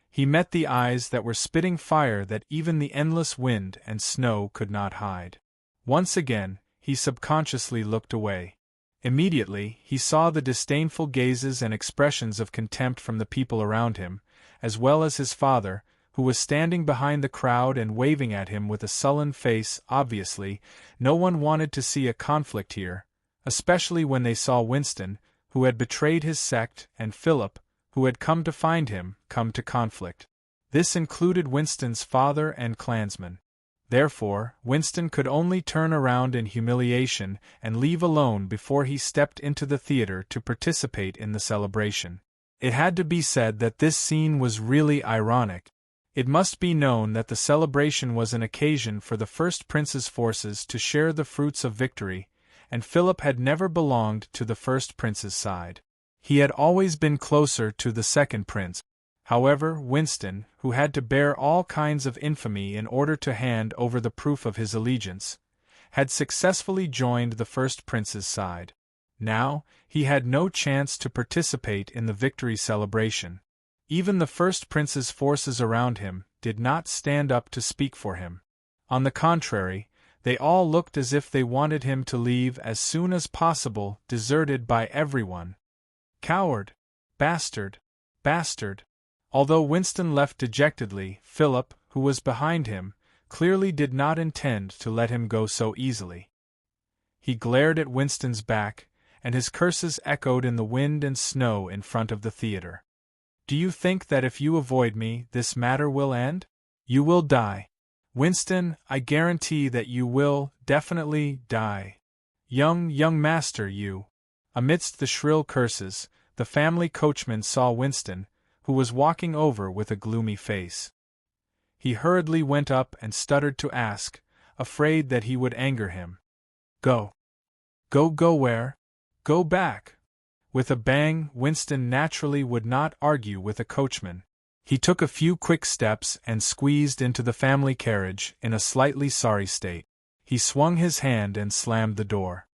He met the eyes that were spitting fire that even the endless wind and snow could not hide. Once again, he subconsciously looked away. Immediately, he saw the disdainful gazes and expressions of contempt from the people around him, as well as his father, who was standing behind the crowd and waving at him with a sullen face. Obviously, no one wanted to see a conflict here, especially when they saw Winston, who had betrayed his sect, and Philip, who had come to find him, come to conflict. This included Winston's father and clansmen. Therefore, Winston could only turn around in humiliation and leave alone before he stepped into the theater to participate in the celebration. It had to be said that this scene was really ironic. It must be known that the celebration was an occasion for the first prince's forces to share the fruits of victory, and Philip had never belonged to the first prince's side. He had always been closer to the second prince. However, Winston, who had to bear all kinds of infamy in order to hand over the proof of his allegiance, had successfully joined the first prince's side. Now, he had no chance to participate in the victory celebration. Even the first prince's forces around him did not stand up to speak for him. On the contrary, they all looked as if they wanted him to leave as soon as possible, deserted by everyone. Coward! Bastard! Bastard! Although Winston left dejectedly, Philip, who was behind him, clearly did not intend to let him go so easily. He glared at Winston's back, and his curses echoed in the wind and snow in front of the theater. Do you think that if you avoid me, this matter will end? You will die. Winston, I guarantee that you will definitely die. Young master, you. Amidst the shrill curses, the family coachman saw Winston, who was walking over with a gloomy face. He hurriedly went up and stuttered to ask, afraid that he would anger him. Go. Go where? Go back. With a bang, Winston naturally would not argue with a coachman. He took a few quick steps and squeezed into the family carriage in a slightly sorry state. He swung his hand and slammed the door.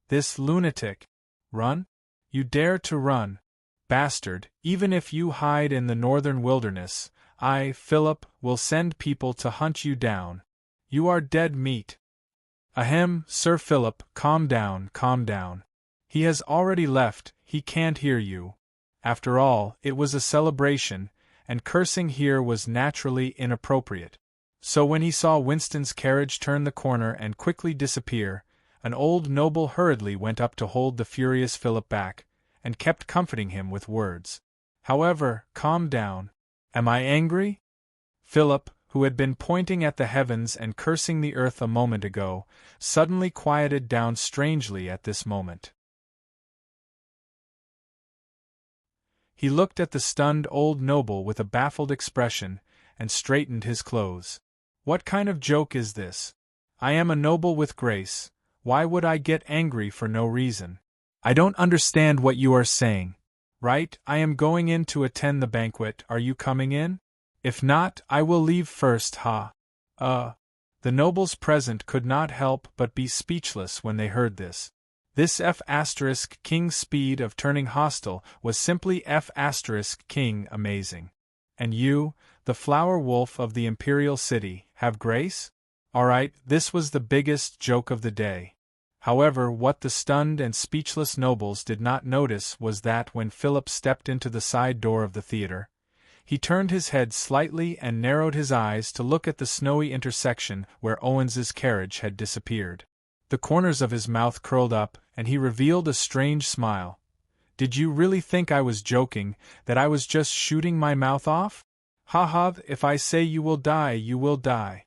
This lunatic. Run? You dare to run? Bastard, even if you hide in the northern wilderness, I, Philip, will send people to hunt you down. You are dead meat. Ahem, Sir Philip, calm down, calm down. He has already left, he can't hear you. After all, it was a celebration, and cursing here was naturally inappropriate. So when he saw Winston's carriage turn the corner and quickly disappear, an old noble hurriedly went up to hold the furious Philip back, and kept comforting him with words. However, calm down. Am I angry? Philip, who had been pointing at the heavens and cursing the earth a moment ago, suddenly quieted down strangely at this moment. He looked at the stunned old noble with a baffled expression, and straightened his clothes. What kind of joke is this? I am a noble with grace, why would I get angry for no reason? I don't understand what you are saying. Right, I am going in to attend the banquet, are you coming in? If not, I will leave first, ha. The nobles present could not help but be speechless when they heard this. This King's speed of turning hostile was simply King amazing. And you, the flower wolf of the imperial city, have grace? Alright, this was the biggest joke of the day. However, what the stunned and speechless nobles did not notice was that when Philip stepped into the side door of the theater, he turned his head slightly and narrowed his eyes to look at the snowy intersection where Owens's carriage had disappeared. The corners of his mouth curled up, and he revealed a strange smile. Did you really think I was joking, that I was just shooting my mouth off? Ha ha, if I say you will die, you will die.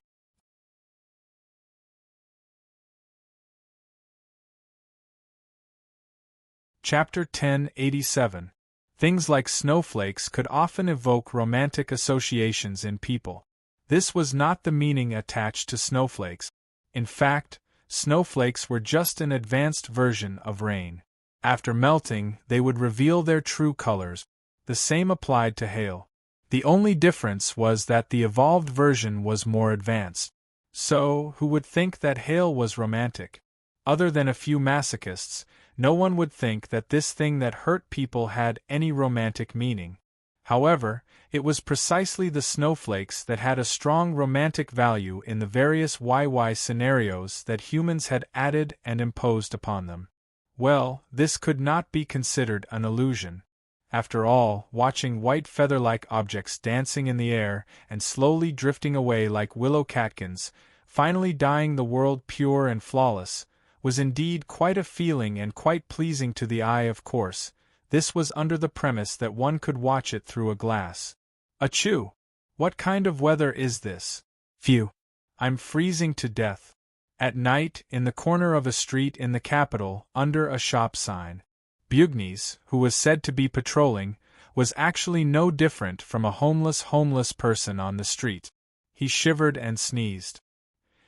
Chapter 1087. Things like snowflakes could often evoke romantic associations in people. This was not the meaning attached to snowflakes. In fact, snowflakes were just an advanced version of rain. After melting, they would reveal their true colors. The same applied to hail. The only difference was that the evolved version was more advanced. So, who would think that hail was romantic? Other than a few masochists, no one would think that this thing that hurt people had any romantic meaning. However, it was precisely the snowflakes that had a strong romantic value in the various YY scenarios that humans had added and imposed upon them. Well, this could not be considered an illusion. After all, watching white feather-like objects dancing in the air and slowly drifting away like willow catkins, finally dyeing the world pure and flawless, was indeed quite a feeling and quite pleasing to the eye. Of course, this was under the premise that one could watch it through a glass. Achoo! What kind of weather is this? Phew! I'm freezing to death. At night, in the corner of a street in the capital, under a shop sign, Bugnes, who was said to be patrolling, was actually no different from a homeless person on the street. He shivered and sneezed.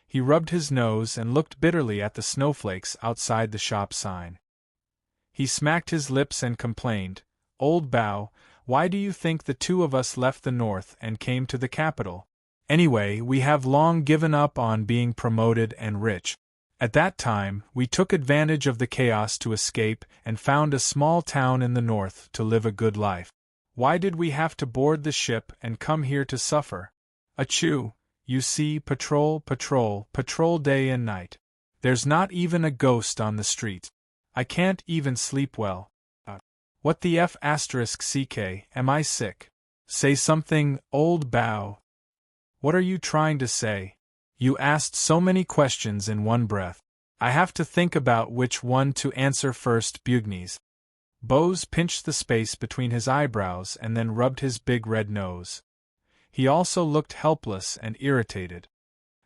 He rubbed his nose and looked bitterly at the snowflakes outside the shop sign. He smacked his lips and complained, "Old Bow, why do you think the two of us left the north and came to the capital? Anyway, we have long given up on being promoted and rich. At that time, we took advantage of the chaos to escape and found a small town in the north to live a good life. Why did we have to board the ship and come here to suffer? Achoo! You see, patrol day and night. There's not even a ghost on the street. I can't even sleep well. What the *CK, am I sick? Say something, Old Bow. What are you trying to say? You asked so many questions in one breath. I have to think about which one to answer first. Bugnes. Bose pinched the space between his eyebrows and then rubbed his big red nose. He also looked helpless and irritated.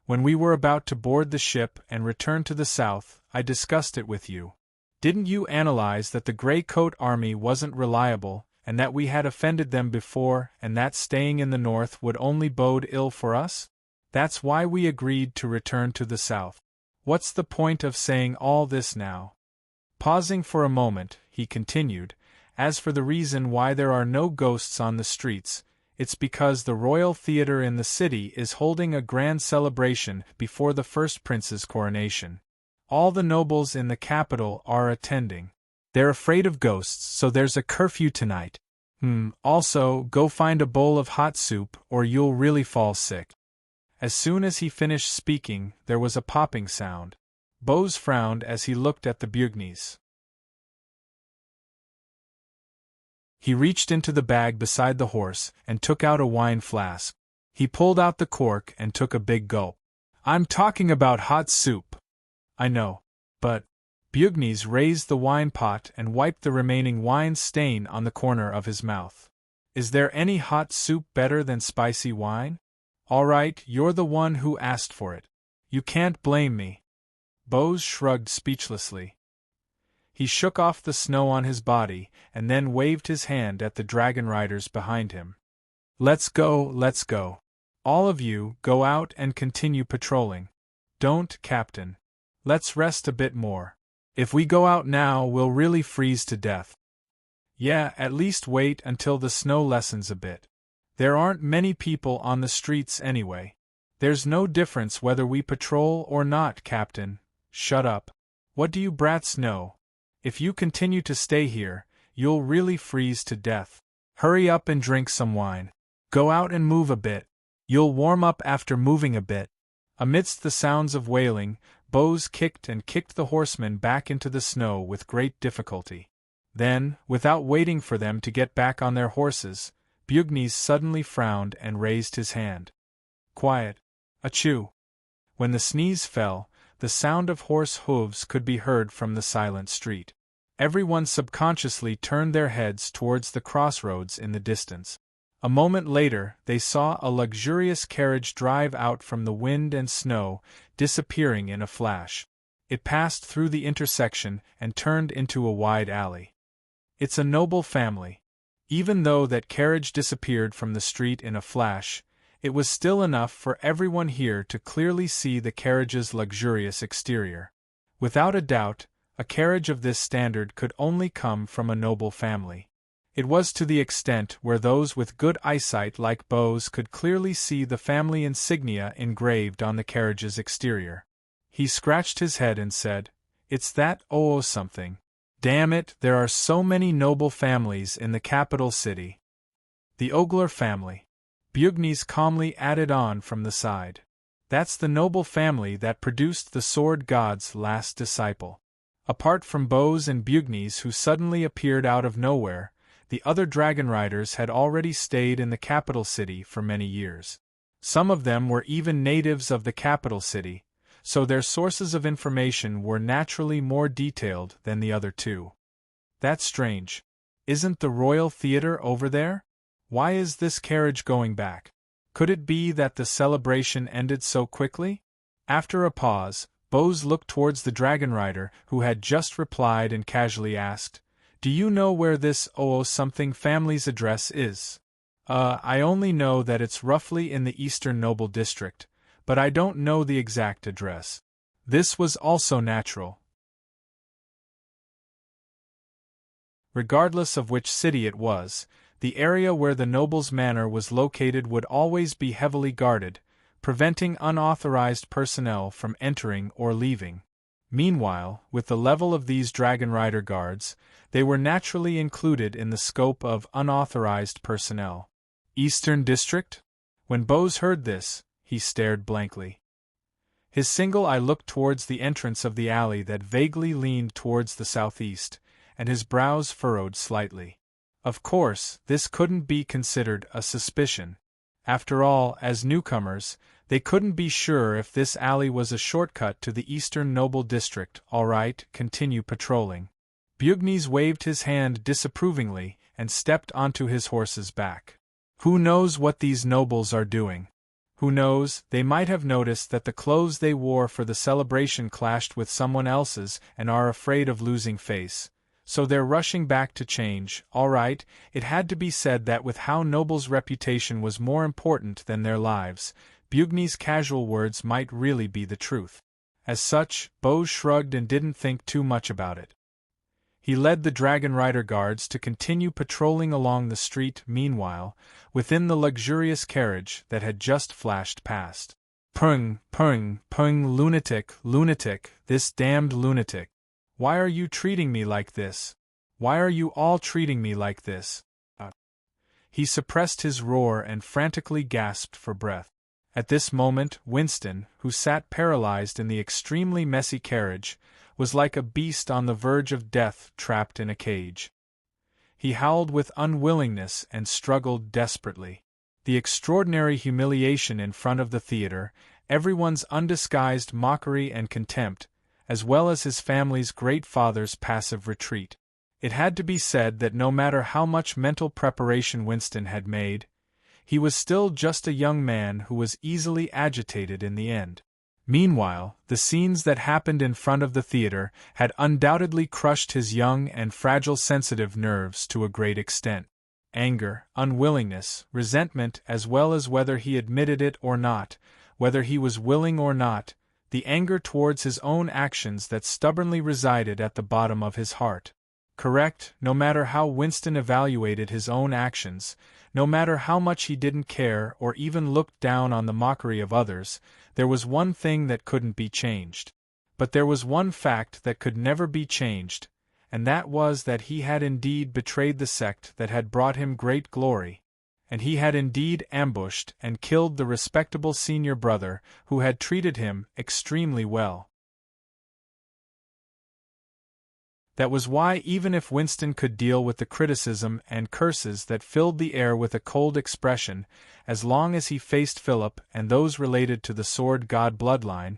When we were about to board the ship and return to the south, I discussed it with you. Didn't you analyze that the Grey Coat Army wasn't reliable, and that we had offended them before, and that staying in the north would only bode ill for us? That's why we agreed to return to the south. What's the point of saying all this now? Pausing for a moment, he continued, as for the reason why there are no ghosts on the streets, it's because the Royal Theatre in the city is holding a grand celebration before the first prince's coronation. All the nobles in the capital are attending. They're afraid of ghosts, so there's a curfew tonight. Also, go find a bowl of hot soup or you'll really fall sick. As soon as he finished speaking, there was a popping sound. Bose frowned as he looked at the Bugnes. He reached into the bag beside the horse and took out a wine flask. He pulled out the cork and took a big gulp. I'm talking about hot soup. I know. But... Bugnes raised the wine pot and wiped the remaining wine stain on the corner of his mouth. Is there any hot soup better than spicy wine? All right, you're the one who asked for it. You can't blame me. Bose shrugged speechlessly. He shook off the snow on his body and then waved his hand at the dragon riders behind him. Let's go, let's go. All of you, go out and continue patrolling. Don't, Captain. Let's rest a bit more. If we go out now, we'll really freeze to death. Yeah, at least wait until the snow lessens a bit. There aren't many people on the streets anyway. There's no difference whether we patrol or not, Captain. Shut up. What do you brats know? If you continue to stay here, you'll really freeze to death. Hurry up and drink some wine. Go out and move a bit. You'll warm up after moving a bit. Amidst the sounds of wailing, Bose kicked the horsemen back into the snow with great difficulty. Then, without waiting for them to get back on their horses, Bugnes suddenly frowned and raised his hand. Quiet. Achoo! When the sneeze fell, the sound of horse hooves could be heard from the silent street. Everyone subconsciously turned their heads towards the crossroads in the distance. A moment later, they saw a luxurious carriage drive out from the wind and snow, disappearing in a flash. It passed through the intersection and turned into a wide alley. It's a noble family. Even though that carriage disappeared from the street in a flash, it was still enough for everyone here to clearly see the carriage's luxurious exterior. Without a doubt, a carriage of this standard could only come from a noble family. It was to the extent where those with good eyesight like Bose could clearly see the family insignia engraved on the carriage's exterior. He scratched his head and said, "It's that something. Damn it, there are so many noble families in the capital city." The Ogler family. Bugnes calmly added on from the side. That's the noble family that produced the sword god's last disciple. Apart from Bose and Bugnes, who suddenly appeared out of nowhere, the other dragon riders had already stayed in the capital city for many years. Some of them were even natives of the capital city, so their sources of information were naturally more detailed than the other two. That's strange. Isn't the Royal Theatre over there? Why is this carriage going back? Could it be that the celebration ended so quickly? After a pause, Bose looked towards the dragon rider who had just replied and casually asked, "Do you know where this something family's address is?" I only know that it's roughly in the Eastern Noble District, but I don't know the exact address." This was also natural. Regardless of which city it was, the area where the noble's manor was located would always be heavily guarded, preventing unauthorized personnel from entering or leaving. Meanwhile, with the level of these dragon rider guards, they were naturally included in the scope of unauthorized personnel. Eastern District? When Bose heard this, he stared blankly. His single eye looked towards the entrance of the alley that vaguely leaned towards the southeast, and his brows furrowed slightly. Of course, this couldn't be considered a suspicion. After all, as newcomers, they couldn't be sure if this alley was a shortcut to the Eastern Noble District. All right, continue patrolling. Bugnes waved his hand disapprovingly and stepped onto his horse's back. Who knows what these nobles are doing? Who knows, they might have noticed that the clothes they wore for the celebration clashed with someone else's and are afraid of losing face. So they're rushing back to change. All right, it had to be said that with how Noble's reputation was more important than their lives, Bugnes' casual words might really be the truth. As such, Bose shrugged and didn't think too much about it. He led the Dragon Rider guards to continue patrolling along the street, meanwhile, within the luxurious carriage that had just flashed past. Pung, pung, pung, lunatic, lunatic, this damned lunatic. Why are you treating me like this? Why are you all treating me like this? He suppressed his roar and frantically gasped for breath. At this moment, Winston, who sat paralyzed in the extremely messy carriage, was like a beast on the verge of death trapped in a cage. He howled with unwillingness and struggled desperately. The extraordinary humiliation in front of the theater, everyone's undisguised mockery and contempt, as well as his family's great father's passive retreat. It had to be said that no matter how much mental preparation Winston had made, he was still just a young man who was easily agitated in the end. Meanwhile, the scenes that happened in front of the theater had undoubtedly crushed his young and fragile sensitive nerves to a great extent. Anger, unwillingness, resentment, as well as whether he admitted it or not, whether he was willing or not, the anger towards his own actions that stubbornly resided at the bottom of his heart. Correct, no matter how Winston evaluated his own actions, no matter how much he didn't care or even looked down on the mockery of others, there was one thing that couldn't be changed. But there was one fact that could never be changed, and that was that he had indeed betrayed the sect that had brought him great glory, and he had indeed ambushed and killed the respectable senior brother who had treated him extremely well. That was why, even if Winston could deal with the criticism and curses that filled the air with a cold expression, as long as he faced Philip and those related to the Sword God bloodline,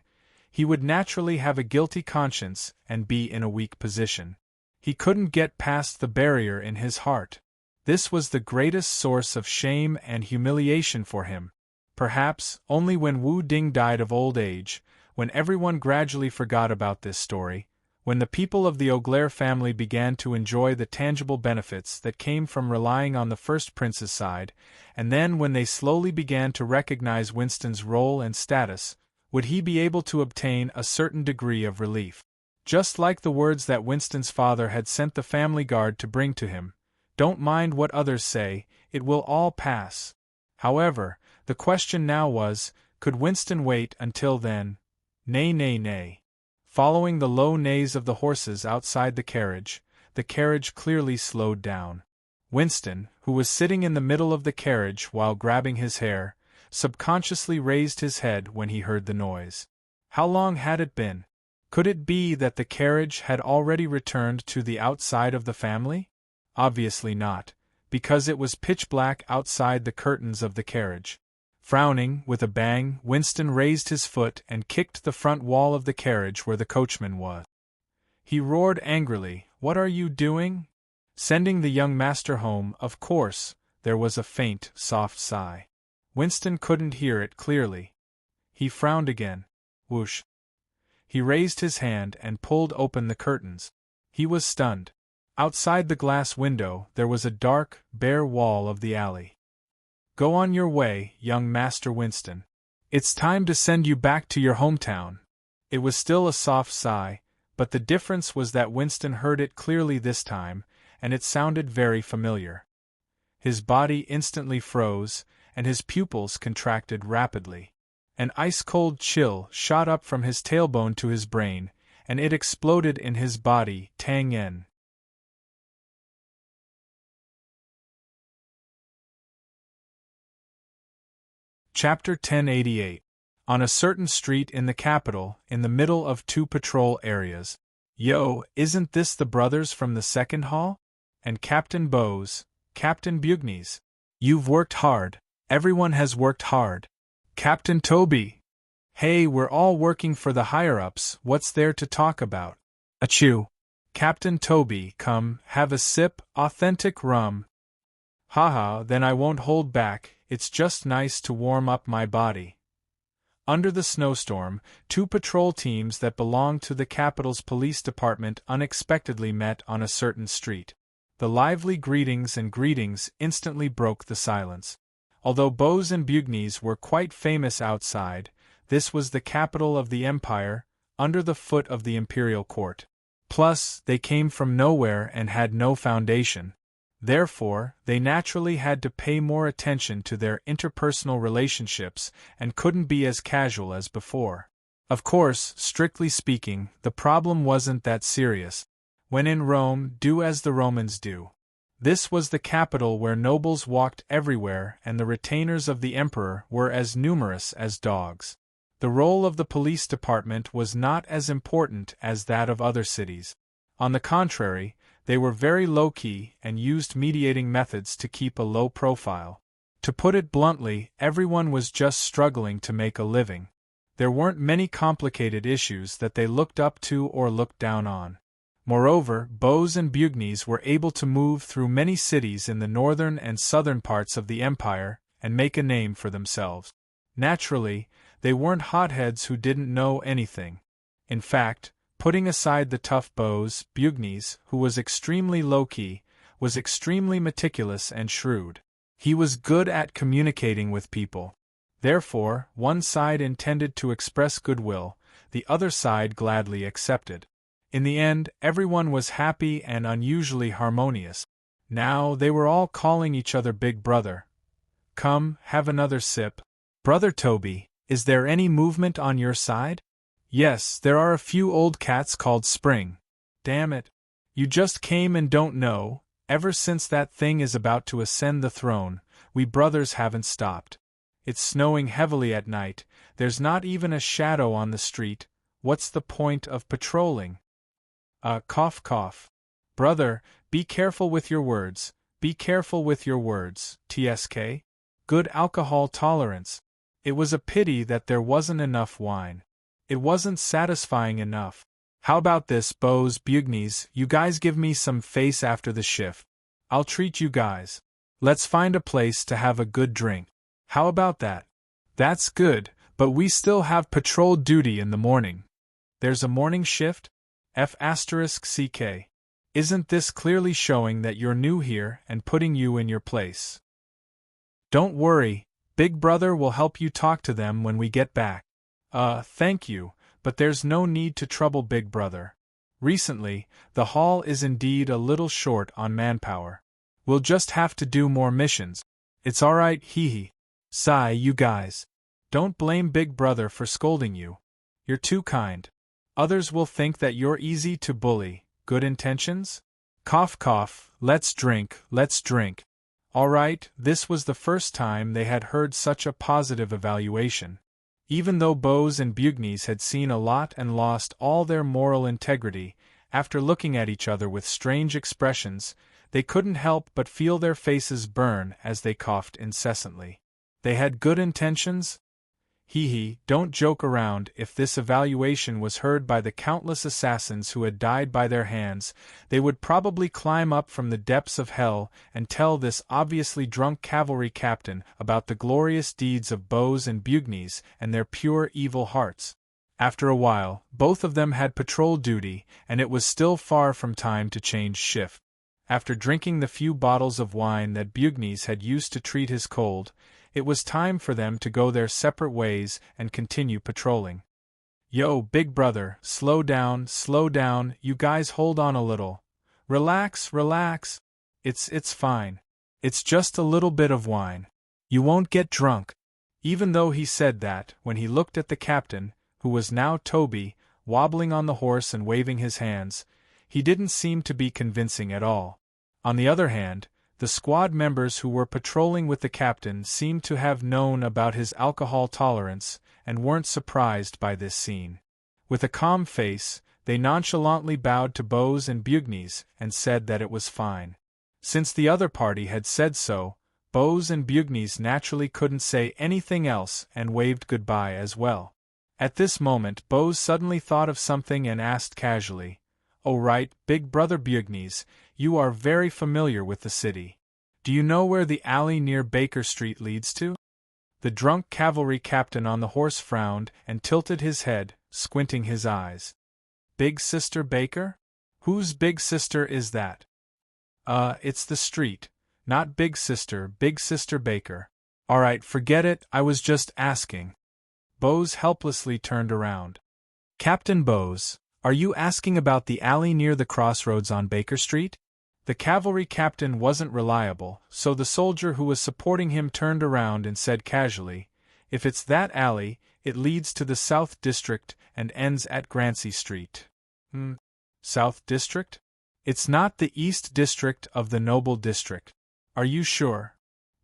he would naturally have a guilty conscience and be in a weak position. He couldn't get past the barrier in his heart. This was the greatest source of shame and humiliation for him. Perhaps, only when Wu Ding died of old age, when everyone gradually forgot about this story, when the people of the Auglaire family began to enjoy the tangible benefits that came from relying on the first prince's side, and then when they slowly began to recognize Winston's role and status, would he be able to obtain a certain degree of relief. Just like the words that Winston's father had sent the family guard to bring to him, "Don't mind what others say, it will all pass." However, the question now was, could Winston wait until then? Nay, nay, nay. Following the low neighs of the horses outside the carriage clearly slowed down. Winston, who was sitting in the middle of the carriage while grabbing his hair, subconsciously raised his head when he heard the noise. How long had it been? Could it be that the carriage had already returned to the outside of the family? Obviously not, because it was pitch black outside the curtains of the carriage. Frowning, with a bang, Winston raised his foot and kicked the front wall of the carriage where the coachman was. He roared angrily, "What are you doing?" "Sending the young master home, of course." There was a faint, soft sigh. Winston couldn't hear it clearly. He frowned again. Whoosh. He raised his hand and pulled open the curtains. He was stunned. Outside the glass window there was a dark, bare wall of the alley. "Go on your way, young Master Winston. It's time to send you back to your hometown." It was still a soft sigh, but the difference was that Winston heard it clearly this time, and it sounded very familiar. His body instantly froze, and his pupils contracted rapidly. An ice-cold chill shot up from his tailbone to his brain, and it exploded in his body. Tang Yen. Chapter 1088. On a certain street in the capital, in the middle of two patrol areas. "Yo, isn't this the brothers from the second hall? And Captain Bose, Captain Bugnes. You've worked hard. Everyone has worked hard. Captain Toby. Hey, we're all working for the higher-ups, what's there to talk about?" Achoo. Captain Toby, come, have a sip, authentic rum. Haha, then I won't hold back, it's just nice to warm up my body. Under the snowstorm, two patrol teams that belonged to the capital's police department unexpectedly met on a certain street. The lively greetings instantly broke the silence. Although Bose and Bugnes were quite famous outside, this was the capital of the empire, under the foot of the imperial court. Plus, they came from nowhere and had no foundation. Therefore, they naturally had to pay more attention to their interpersonal relationships and couldn't be as casual as before. Of course, strictly speaking, the problem wasn't that serious. When in Rome, do as the Romans do. This was the capital where nobles walked everywhere and the retainers of the emperor were as numerous as dogs. The role of the police department was not as important as that of other cities. On the contrary, they were very low-key and used mediating methods to keep a low profile. To put it bluntly, everyone was just struggling to make a living. There weren't many complicated issues that they looked up to or looked down on. Moreover, Bose and Bugnes were able to move through many cities in the northern and southern parts of the empire and make a name for themselves. Naturally, they weren't hotheads who didn't know anything. In fact, putting aside the tough Bose, Bugnes, who was extremely low-key, was extremely meticulous and shrewd. He was good at communicating with people. Therefore, one side intended to express goodwill, the other side gladly accepted. In the end, everyone was happy and unusually harmonious. Now they were all calling each other Big Brother. Come, have another sip. Brother Toby, is there any movement on your side? Yes, there are a few old cats called Spring. Damn it. You just came and don't know, ever since that thing is about to ascend the throne, we brothers haven't stopped. It's snowing heavily at night, there's not even a shadow on the street, what's the point of patrolling? Cough cough. Brother, be careful with your words, TSK. Good alcohol tolerance. It was a pity that there wasn't enough wine. It wasn't satisfying enough. How about this, Bose, Bugnes, you guys give me some face after the shift. I'll treat you guys. Let's find a place to have a good drink. How about that? That's good, but we still have patrol duty in the morning. There's a morning shift? F***CK. Isn't this clearly showing that you're new here and putting you in your place? Don't worry, Big Brother will help you talk to them when we get back. Thank you, but there's no need to trouble Big Brother. Recently, the hall is indeed a little short on manpower. We'll just have to do more missions. It's alright, hee. Sigh, you guys. Don't blame Big Brother for scolding you. You're too kind. Others will think that you're easy to bully. Good intentions? Cough cough, let's drink. Alright, this was the first time they had heard such a positive evaluation. Even though Bose and Bugnes had seen a lot and lost all their moral integrity, after looking at each other with strange expressions, they couldn't help but feel their faces burn as they coughed incessantly. They had good intentions? Don't joke around. If this evaluation was heard by the countless assassins who had died by their hands, they would probably climb up from the depths of hell and tell this obviously drunk cavalry captain about the glorious deeds of Bose and Bugnes and their pure evil hearts. After a while, both of them had patrol duty, and it was still far from time to change shift. After drinking the few bottles of wine that Bugnes had used to treat his cold, it was time for them to go their separate ways and continue patrolling. Yo, Big Brother, slow down, you guys hold on a little. Relax. It's fine. It's just a little bit of wine. You won't get drunk. Even though he said that, when he looked at the captain, who was now Toby, wobbling on the horse and waving his hands, he didn't seem to be convincing at all. On the other hand, the squad members who were patrolling with the captain seemed to have known about his alcohol tolerance and weren't surprised by this scene. With a calm face, they nonchalantly bowed to Bose and Bugnes and said that it was fine. Since the other party had said so, Bose and Bugnes naturally couldn't say anything else and waved goodbye as well. At this moment Bose suddenly thought of something and asked casually, "Oh right, Big Brother Bugnes, you are very familiar with the city. Do you know where the alley near Baker Street leads to?" The drunk cavalry captain on the horse frowned and tilted his head, squinting his eyes. "Big Sister Baker? Whose big sister is that?" It's the street. Not Big Sister Baker. Alright, forget it, I was just asking." Bose helplessly turned around. "Captain Bose, are you asking about the alley near the crossroads on Baker Street?" The cavalry captain wasn't reliable, so the soldier who was supporting him turned around and said casually, "If it's that alley, it leads to the South District and ends at Grancy Street." South District? It's not the East District of the Noble District. Are you sure?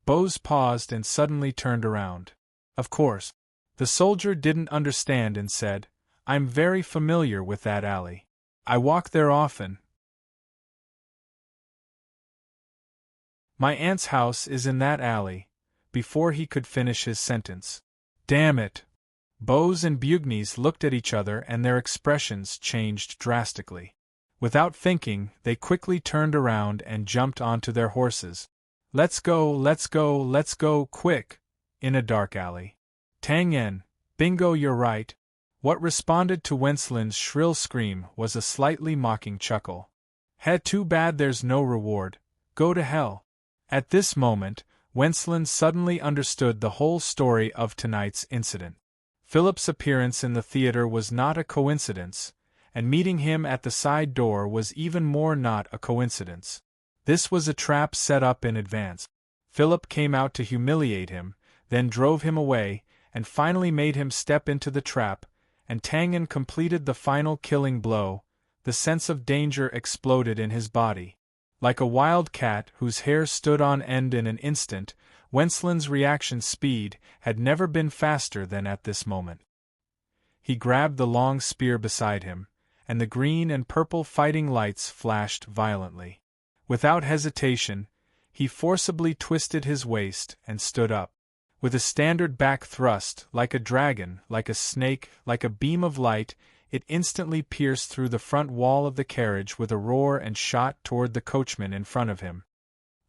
Bose paused and suddenly turned around. "Of course." The soldier didn't understand and said, "I'm very familiar with that alley. I walk there often. My aunt's house is in that alley." Before he could finish his sentence, "Damn it!" Bose and Bugnes looked at each other and their expressions changed drastically. Without thinking, they quickly turned around and jumped onto their horses. "Let's go, quick!" In a dark alley. "Tang En, bingo, you're right." What responded to Wenslin's shrill scream was a slightly mocking chuckle. Too bad there's no reward. Go to hell." At this moment, Wenslin suddenly understood the whole story of tonight's incident. Philip's appearance in the theater was not a coincidence, and meeting him at the side door was even more not a coincidence. This was a trap set up in advance. Philip came out to humiliate him, then drove him away, and finally made him step into the trap, and Tang En completed the final killing blow. The sense of danger exploded in his body. Like a wild cat whose hair stood on end in an instant, Wenslin's reaction speed had never been faster than at this moment. He grabbed the long spear beside him, and the green and purple fighting lights flashed violently. Without hesitation, he forcibly twisted his waist and stood up. With a standard back thrust, like a dragon, like a snake, like a beam of light, it instantly pierced through the front wall of the carriage with a roar and shot toward the coachman in front of him.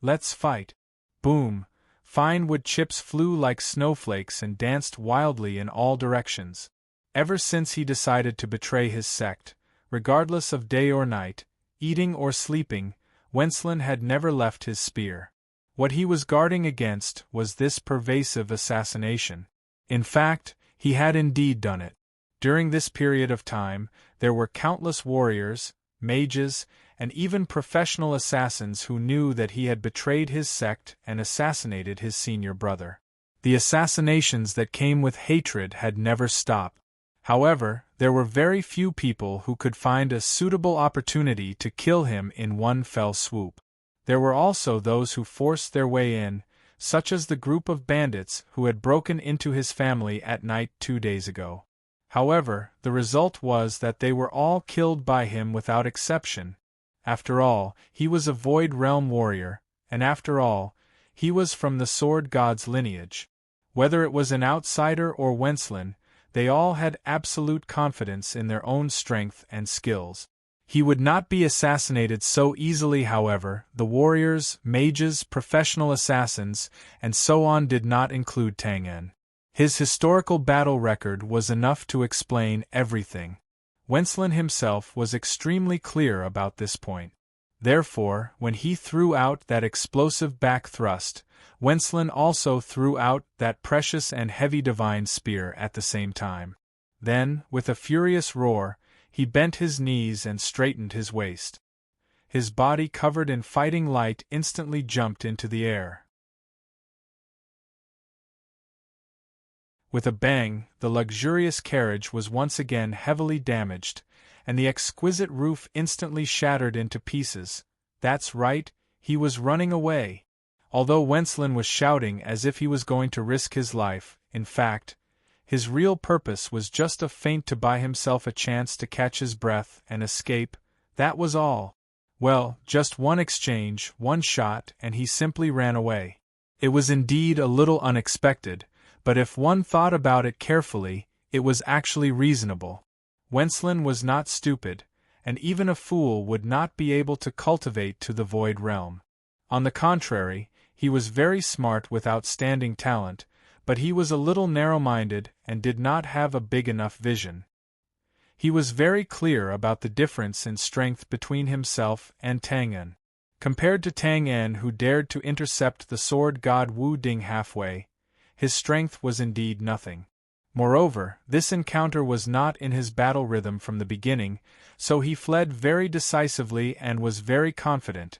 "Let's fight!" Boom! Fine wood chips flew like snowflakes and danced wildly in all directions. Ever since he decided to betray his sect, regardless of day or night, eating or sleeping, Wenslin had never left his spear. What he was guarding against was this pervasive assassination. In fact, he had indeed done it. During this period of time, there were countless warriors, mages, and even professional assassins who knew that he had betrayed his sect and assassinated his senior brother. The assassinations that came with hatred had never stopped. However, there were very few people who could find a suitable opportunity to kill him in one fell swoop. There were also those who forced their way in, such as the group of bandits who had broken into his family at night 2 days ago. However, the result was that they were all killed by him without exception. After all, he was a Void Realm warrior, and after all, he was from the Sword God's lineage. Whether it was an outsider or Wenslin, they all had absolute confidence in their own strength and skills. He would not be assassinated so easily, however. The warriors, mages, professional assassins, and so on did not include Tang En. His historical battle record was enough to explain everything. Wenslin himself was extremely clear about this point. Therefore, when he threw out that explosive back thrust, Wenslin also threw out that precious and heavy divine spear at the same time. Then, with a furious roar, he bent his knees and straightened his waist. His body covered in fighting light instantly jumped into the air. With a bang, the luxurious carriage was once again heavily damaged, and the exquisite roof instantly shattered into pieces. That's right, he was running away. Although Wenslin was shouting as if he was going to risk his life, in fact, his real purpose was just a feint to buy himself a chance to catch his breath and escape, that was all. Well, just one exchange, one shot, and he simply ran away. It was indeed a little unexpected, but if one thought about it carefully, it was actually reasonable. Wenslin was not stupid, and even a fool would not be able to cultivate to the void realm. On the contrary, he was very smart with outstanding talent, but he was a little narrow-minded and did not have a big enough vision. He was very clear about the difference in strength between himself and Tang En. Compared to Tang En, who dared to intercept the sword god Wu Ding halfway, his strength was indeed nothing. Moreover, this encounter was not in his battle rhythm from the beginning, so he fled very decisively and was very confident.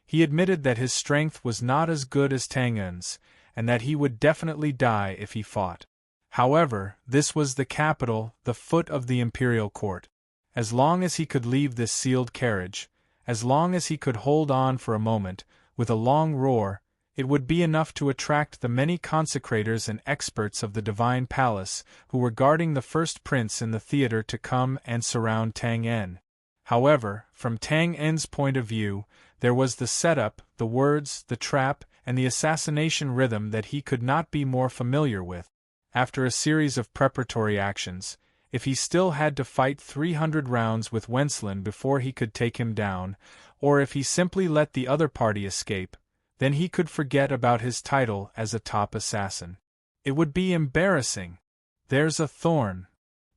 He admitted that his strength was not as good as Tang En's, and that he would definitely die if he fought. However, this was the capital, the foot of the imperial court. As long as he could leave this sealed carriage, as long as he could hold on for a moment, with a long roar, it would be enough to attract the many consecrators and experts of the divine palace who were guarding the first prince in the theater to come and surround Tang En. However, from Tang En's point of view, there was the setup, the words, the trap, and the assassination rhythm that he could not be more familiar with. After a series of preparatory actions, if he still had to fight 300 rounds with Wenslin before he could take him down, or if he simply let the other party escape, then he could forget about his title as a top assassin. It would be embarrassing. There's a thorn.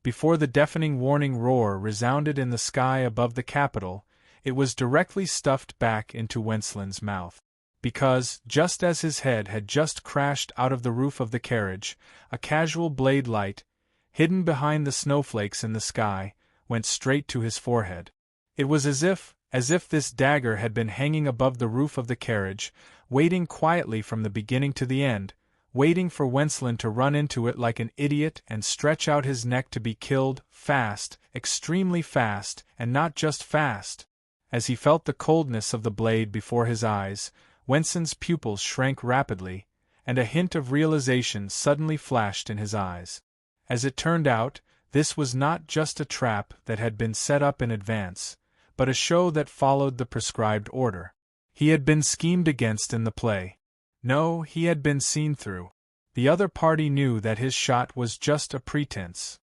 Before the deafening warning roar resounded in the sky above the capital, it was directly stuffed back into Wenslin's mouth. Because, just as his head had just crashed out of the roof of the carriage, a casual blade light, hidden behind the snowflakes in the sky, went straight to his forehead. It was as if this dagger had been hanging above the roof of the carriage, waiting quietly from the beginning to the end, waiting for Wenslin to run into it like an idiot and stretch out his neck to be killed, fast, extremely fast, and not just fast. As he felt the coldness of the blade before his eyes, Wenslin's pupils shrank rapidly, and a hint of realization suddenly flashed in his eyes. As it turned out, this was not just a trap that had been set up in advance, but a show that followed the prescribed order. He had been schemed against in the play. No, he had been seen through. The other party knew that his shot was just a pretense.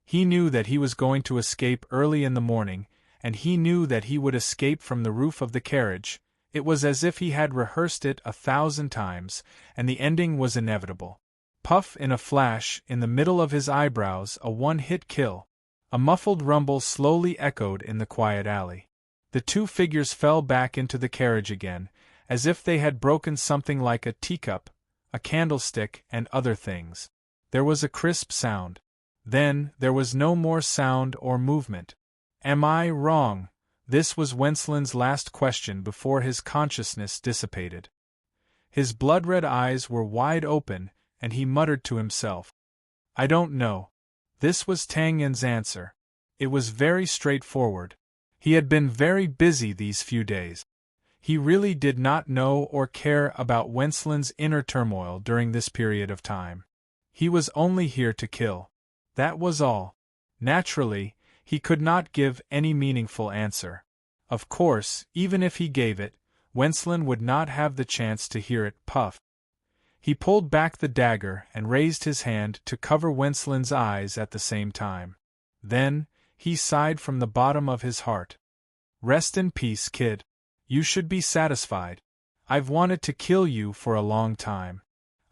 He knew that he was going to escape early in the morning, and he knew that he would escape from the roof of the carriage. It was as if he had rehearsed it 1,000 times, and the ending was inevitable. Puff, in a flash, in the middle of his eyebrows, a one-hit kill. A muffled rumble slowly echoed in the quiet alley. The two figures fell back into the carriage again, as if they had broken something like a teacup, a candlestick, and other things. There was a crisp sound. Then, there was no more sound or movement. Am I wrong? This was Wenslin's last question before his consciousness dissipated. His blood-red eyes were wide open, and he muttered to himself. I don't know. This was Tang En's answer. It was very straightforward. He had been very busy these few days. He really did not know or care about Wenslin's inner turmoil during this period of time. He was only here to kill. That was all. Naturally, he could not give any meaningful answer. Of course, even if he gave it, Wenslin would not have the chance to hear it. Puff. He pulled back the dagger and raised his hand to cover Wenslin's eyes at the same time. Then, he sighed from the bottom of his heart. Rest in peace, kid. You should be satisfied. I've wanted to kill you for a long time.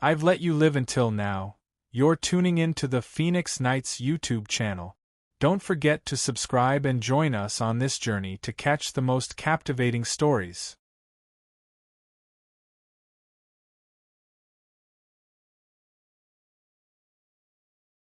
I've let you live until now. You're tuning in to the Phoenix Nights YouTube channel. Don't forget to subscribe and join us on this journey to catch the most captivating stories.